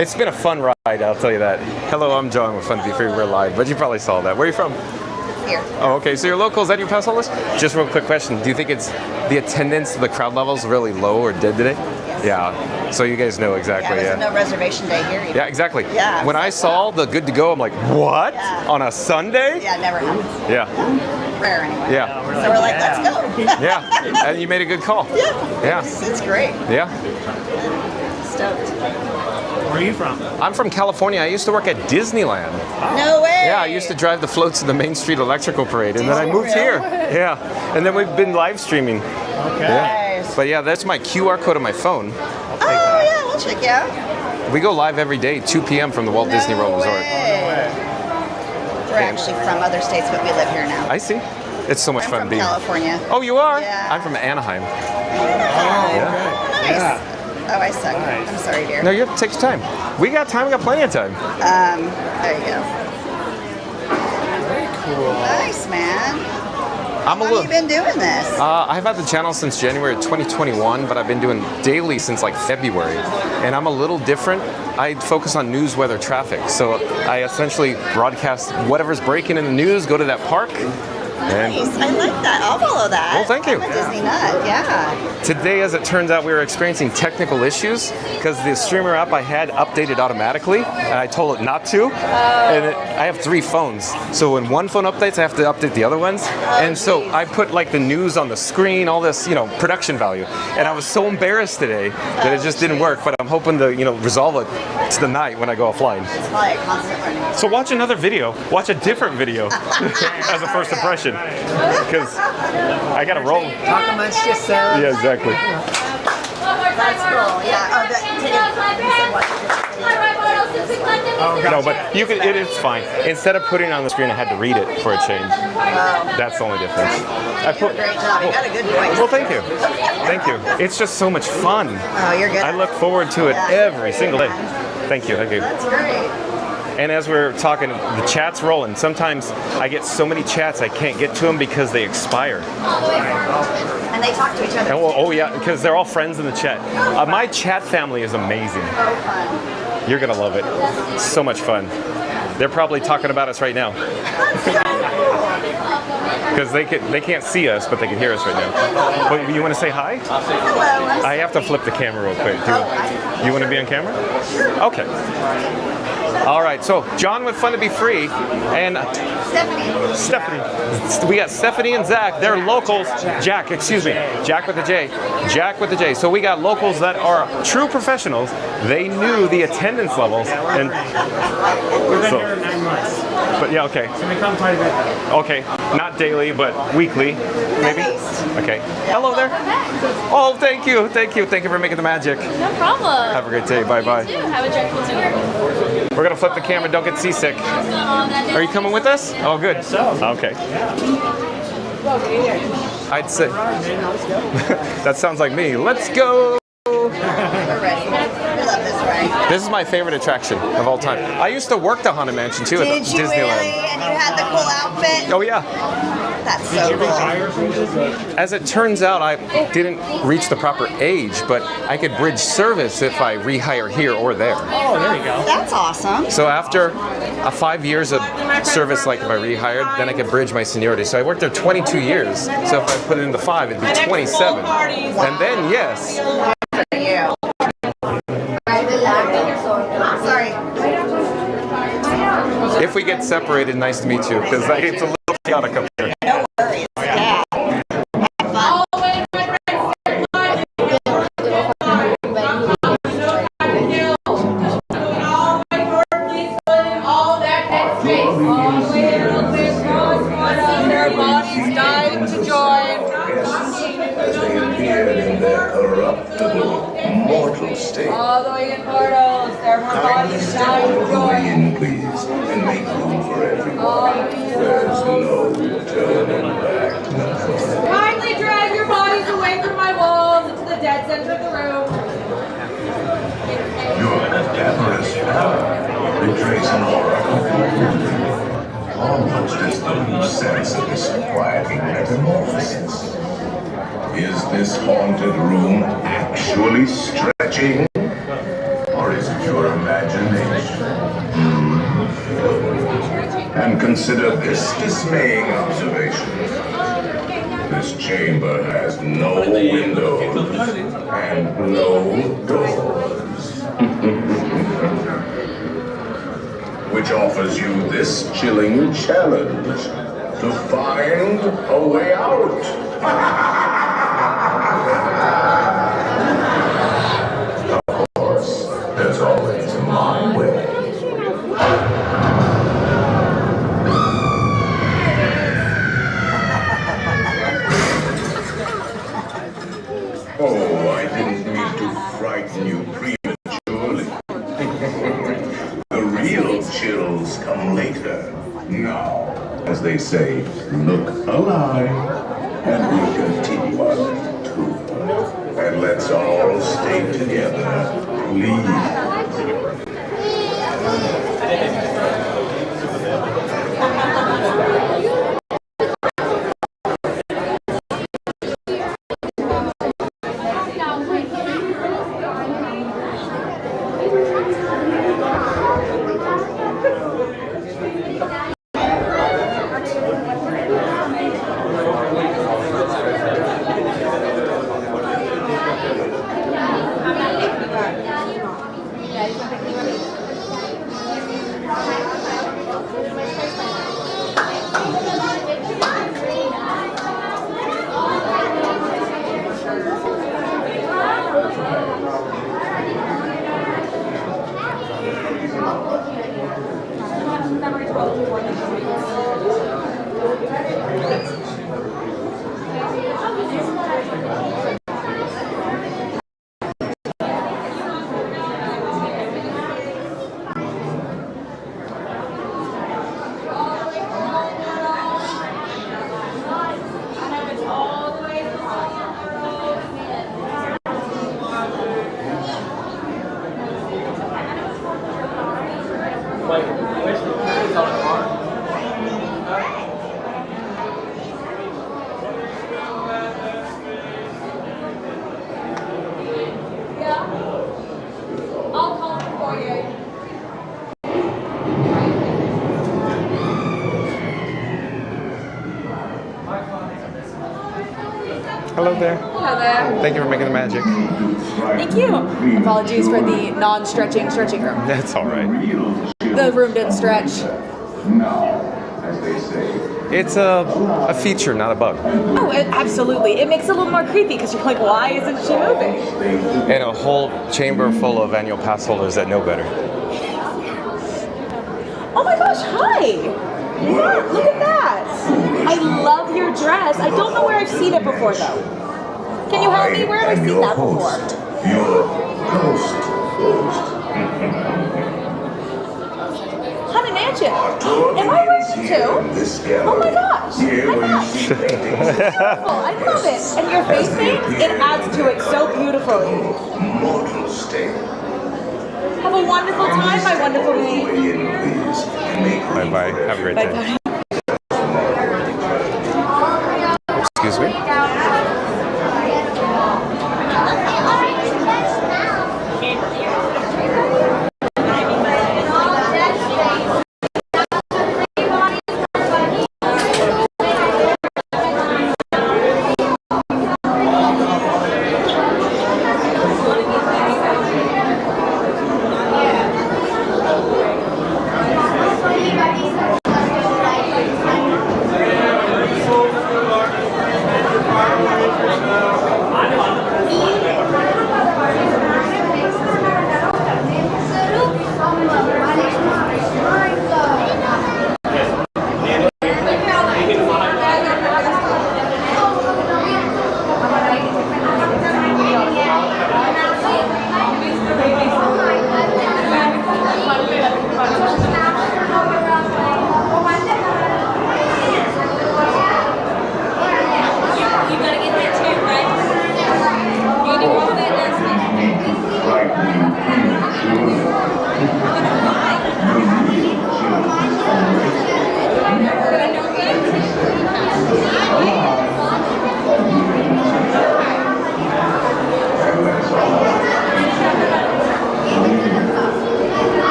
It's been a fun ride, I'll tell you that. Hello, I'm John with Fun to Be Free, we're live, but you probably saw that. Where are you from? Here. Oh, okay, so you're local, is that your pass holders? Just real quick question, do you think it's the attendance, the crowd level's really low or dead today? Yes. Yeah, so you guys know exactly, There's no reservation day here either. Yeah, exactly. Yeah. When I saw the good to go, I'm like, what? Yeah. On a Sunday? Yeah, it never happens. Yeah. Rare anyway. Yeah. So we're like, let's go. Yeah, and you made a good call. Yeah. Yeah. It's great. Yeah. Stoked. Where are you from? I'm from California. I used to work at Disneyland. No way. Yeah, I used to drive the floats in the Main Street Electrical Parade, and then I moved here. Yeah, and then we've been live streaming. Okay. Yeah. Nice. But yeah, that's my QR code on my phone. Oh yeah, we'll check you out. We go live every day, 2 p.m. from the Walt Disney World Resort. We're actually from other states, but we live here now. I see. It's so much I'm fun from being. California. Oh, you are? Yeah. I'm from Anaheim. Nice. Yeah. Oh, I suck. Nice. I'm sorry, dear. No, you have to take your time. We got time. We got plenty of time. There you go. Very cool. Nice, man. I'm a How little. have you been doing this? I've had the channel since January of 2021, but I've been doing daily since like February. And I'm a little different. I focus on news, weather, traffic. So I essentially broadcast whatever's breaking in the news, go to that park. And Nice. I like that. I'll follow that. Well, thank you. I'm a Disney nut. Yeah. today, as it turns out, we were experiencing technical issues because the streamer app I had updated automatically, and I told it not to. And I have 3 phones, so when one phone updates, I have to update the other ones. And so I put like the news on the screen, all this, production value. And I was so embarrassed today that it just didn't work. But I'm hoping to, resolve it tonight when I go offline. It's probably a constant learning. So watch another video. Watch a different video as a first impression, because I gotta roll. Talk amongst yourselves. Yeah, exactly. That's cool. Yeah. No, but you can. It's fine. Instead of putting it on the screen, I had to read it for a change. That's the only difference. You do a great job. You got a good voice. Well, thank you. Thank you. It's just so much fun. Oh, you're good. I look forward to it every single day. Thank you. Thank you. That's great. And as we're talking, the chat's rolling. Sometimes I get so many chats I can't get to them because they expire. And they talk to each other. Oh yeah, because they're all friends in the chat. My chat family is amazing. So fun. You're gonna love it. It's so much fun. They're probably talking about us right now. Because they can't see us, but they can hear us right now. But you want to say hi? Hello. I have to flip the camera real quick. You want to be on camera? Okay. All right, so John with Fun to Be Free and Stephanie. We got Stephanie and Zach. They're locals. Jack with the J. Jack with the J. So we got locals that are true professionals. They knew the attendance levels. And We've been here 9 months. But yeah, okay. So we come quite a bit. Okay, not daily, but weekly, maybe. Okay. Hello there. Oh, thank you for making the magic. No problem. Have a great day. Bye bye. Have a joyful tour. We're gonna flip the camera. Don't get seasick. Are you coming with us? Oh, good. Okay. I'd say. That sounds like me. Let's go. We're ready. We love this ride. This is my favorite attraction of all time. I used to work the Haunted Mansion too at Did you Disneyland. really? And you had the cool outfit? Oh yeah. That's so cool. As it turns out, I didn't reach the proper age, but I could bridge service if I rehire here or there. Oh, there you go. That's awesome. So after 5 years of service, like if I rehired, then I could bridge my seniority. So I worked there 22 years. So if I put it into 5, it'd be 27. And then, yes. You. Sorry. If we get separated, nice to meet you, because it's a little chaotic up here. No worries. Yeah. As they appeared in their corruptible, mortal state. All the way in portals, there are more bodies dying to join. In, please, and make room for everyone. There's no turning back now. Kindly drag your bodies away from my walls into the dead center of the room. Your cadaverous power betrays an aura of confusion, almost as though you sense a disquieting metamorphosis. Is this haunted room actually stretching? Or is it your imagination? And consider this dismaying observation. This chamber has no windows and no doors. Which offers you this chilling challenge to find a way out. Of course, there's always my way. Oh, I didn't mean to frighten you prematurely. The real chills come later. Now, as they say, look alive, and we'll continue our little tour. And let's all stay together, please. Hello there. Hello there. Thank you for making the magic. Thank you. Apologies for the non-stretching stretching room. That's all right. The room didn't stretch. It's a feature, not a bug. Oh, absolutely. It makes it a little more creepy because you're like, why isn't she moving? And a whole chamber full of annual pass holders that know better. Oh my gosh, hi! Yeah, look at that! I love your dress. I don't know where I've seen it before though. Can you help me? Where have I seen that before? Your ghost. Haunted Mansion. Am I wearing it too? Oh my gosh! Beautiful. I love it. And your face paint, it adds to it so beautifully. Mortal state. Have a wonderful time, my wonderful maid. Bye-bye. Have a great day. Bye-bye. Excuse me?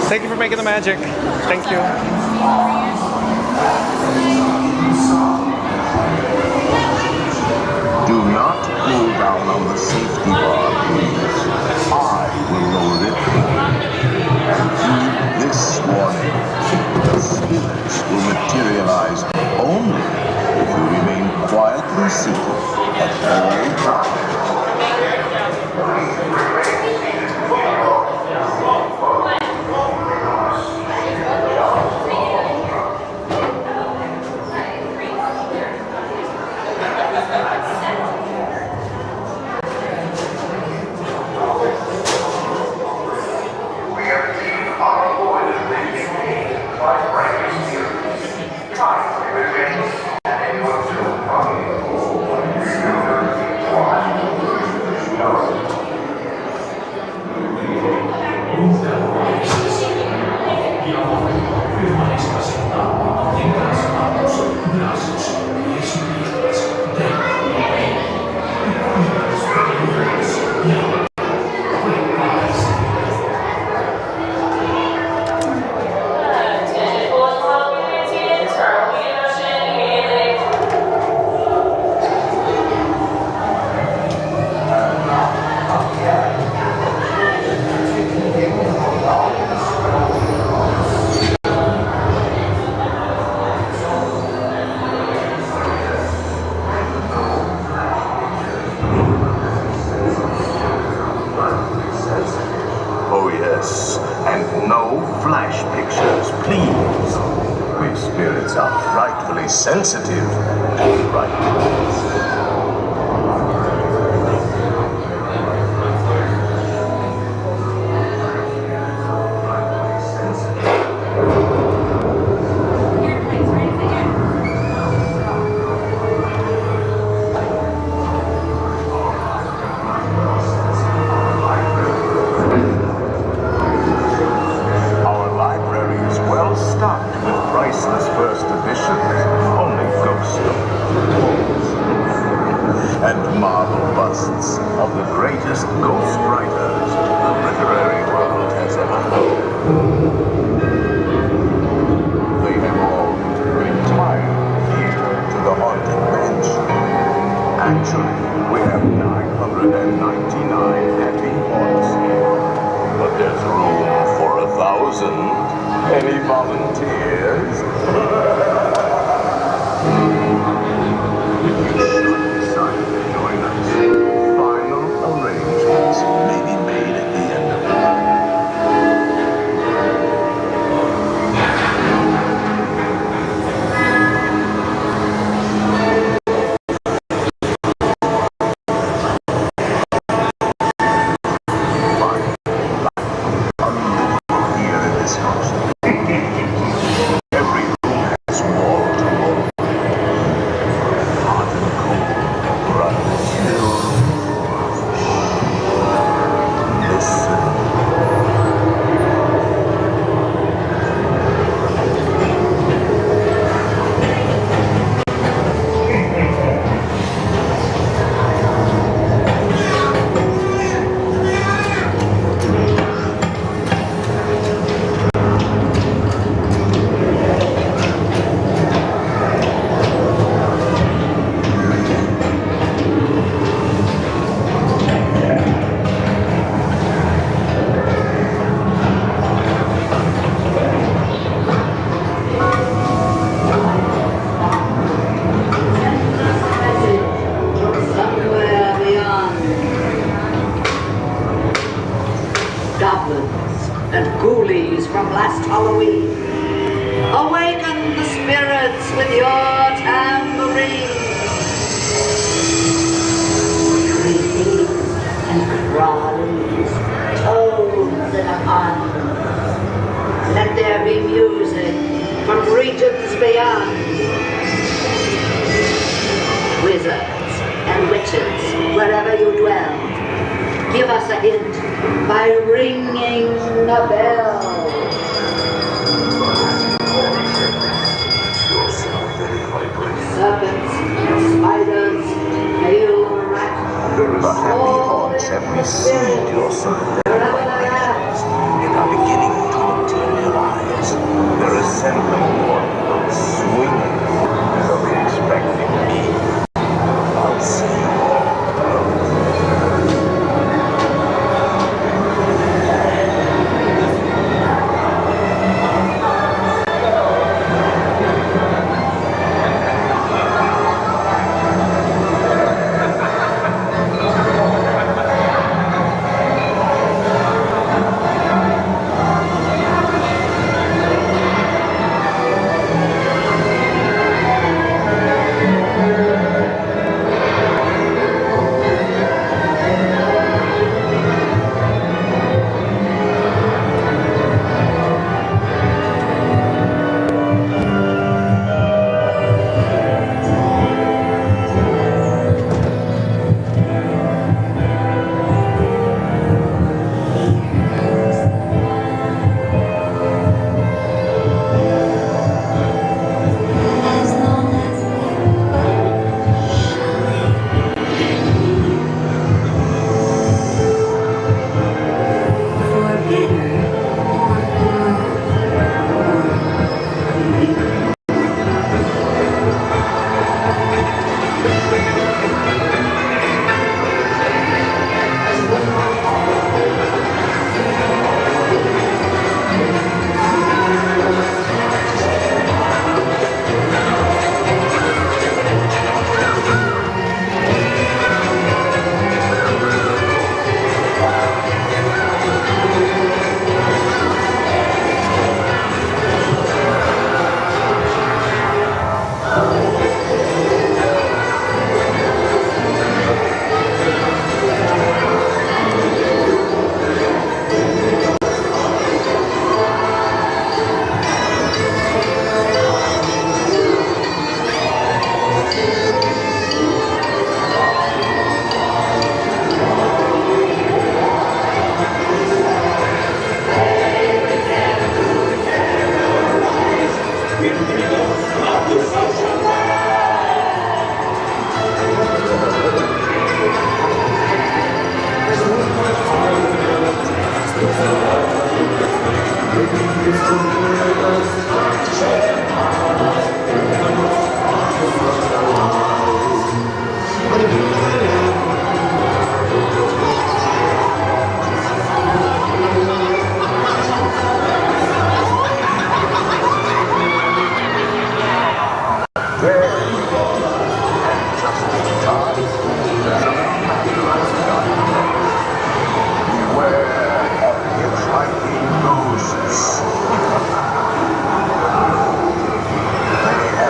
Thank you for making the magic. Thank you. Do not pull down on the safety bar, please. I will lower it. And heed this warning. The spirits will materialize only if you remain quietly seated at all times. Oh yes, and no flash pictures, please. We spirits are frightfully sensitive to brightness. First editions, only ghost stories, and marble busts of the greatest ghost writers the literary world has ever known. They have all retired here to the haunted bench. Actually, we have 999 happy haunts here, but there's room for 1,000. Any volunteers? You should decide to join us. Final arrangements may be made at the end of the night. Here in this house. Every room has wall to wall. Hot and cold, bright and chill. Listen. Somewhere beyond, goblins and ghoulies from last Halloween, awaken the spirits with your tambourine. Creepy and crawlies, toads in a pond. Let there be music from regions beyond. Wizards and witches, wherever you dwell, give us a hint by ringing a bell. Serpents, spiders, hail, rat, The happy haunts have received your sympathetic vibrations and are beginning to materialize. They're assembling one, swinging. They'll be expecting me. I'll see you all.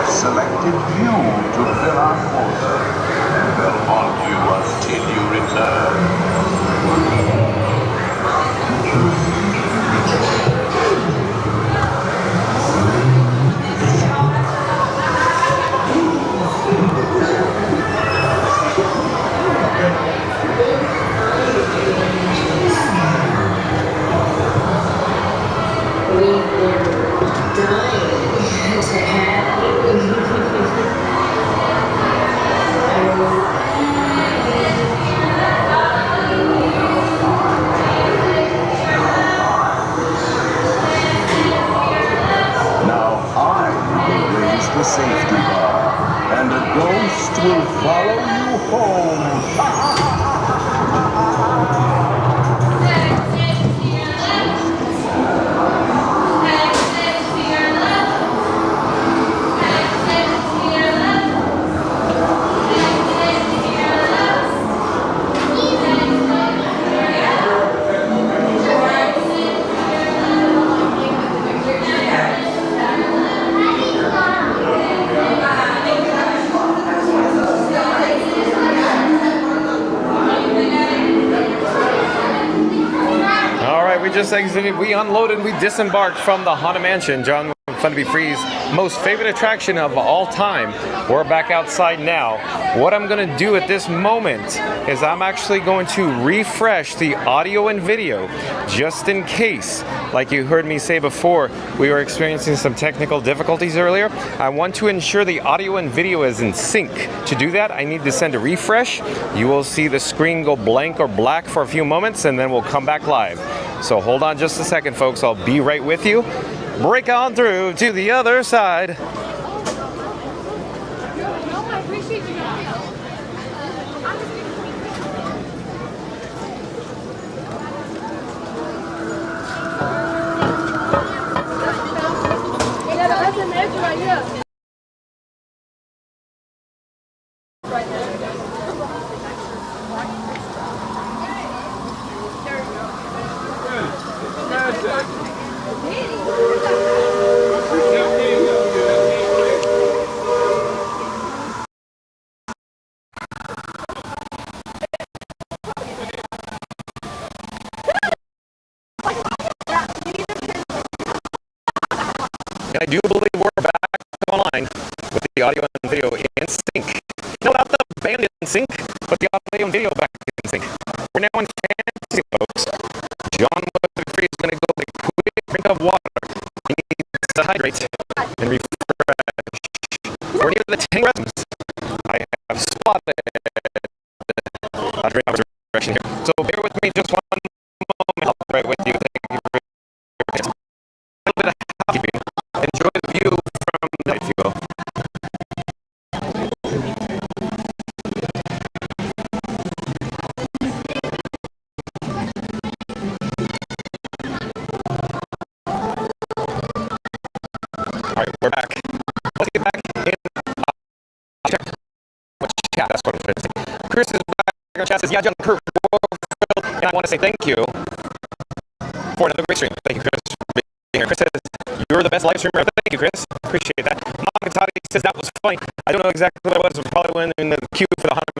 Selected you to fill our quota, and they'll haunt you until you return. We've been dying to have you. Now I will raise the safety bar, and a ghost will follow you home. We just exited, we unloaded, we disembarked from the Haunted Mansion, John Fun to Be Free's most favorite attraction of all time. We're back outside now. What I'm going to do at this moment is I'm actually going to refresh the audio and video just in case, like you heard me say before, we were experiencing some technical difficulties earlier. I want to ensure the audio and video is in sync. To do that, I need to send a refresh. You will see the screen go blank or black for a few moments, and then we'll come back live. So hold on just a second, folks. I'll be right with you. Break on through to the other side. I do believe we're back online with the audio and video in sync. No, not the band in sync, but the audio and video back in sync. We're now in fantasy, folks. John Woodfree is going to go take a quick drink of water. He needs to hydrate and refresh. We're near the 10 restrooms. I have spotted a drink of refreshing here. So bear with me just one moment. I'll be right with you. Thank you for your patience. A little bit of housekeeping. Enjoy the view from the night, if you will. Alright, we're back. Let's get back in check what chat, that's what I'm trying to say. Chris is back in chat, says, yeah, John, Kurt, and I want to say thank you for another great stream. Thank you, Chris, for being here. Chris says, you're the best live streamer ever. Thank you, Chris. Appreciate that. Makatati says that was funny. I don't know exactly what it was. It was probably when in the queue for the Haunted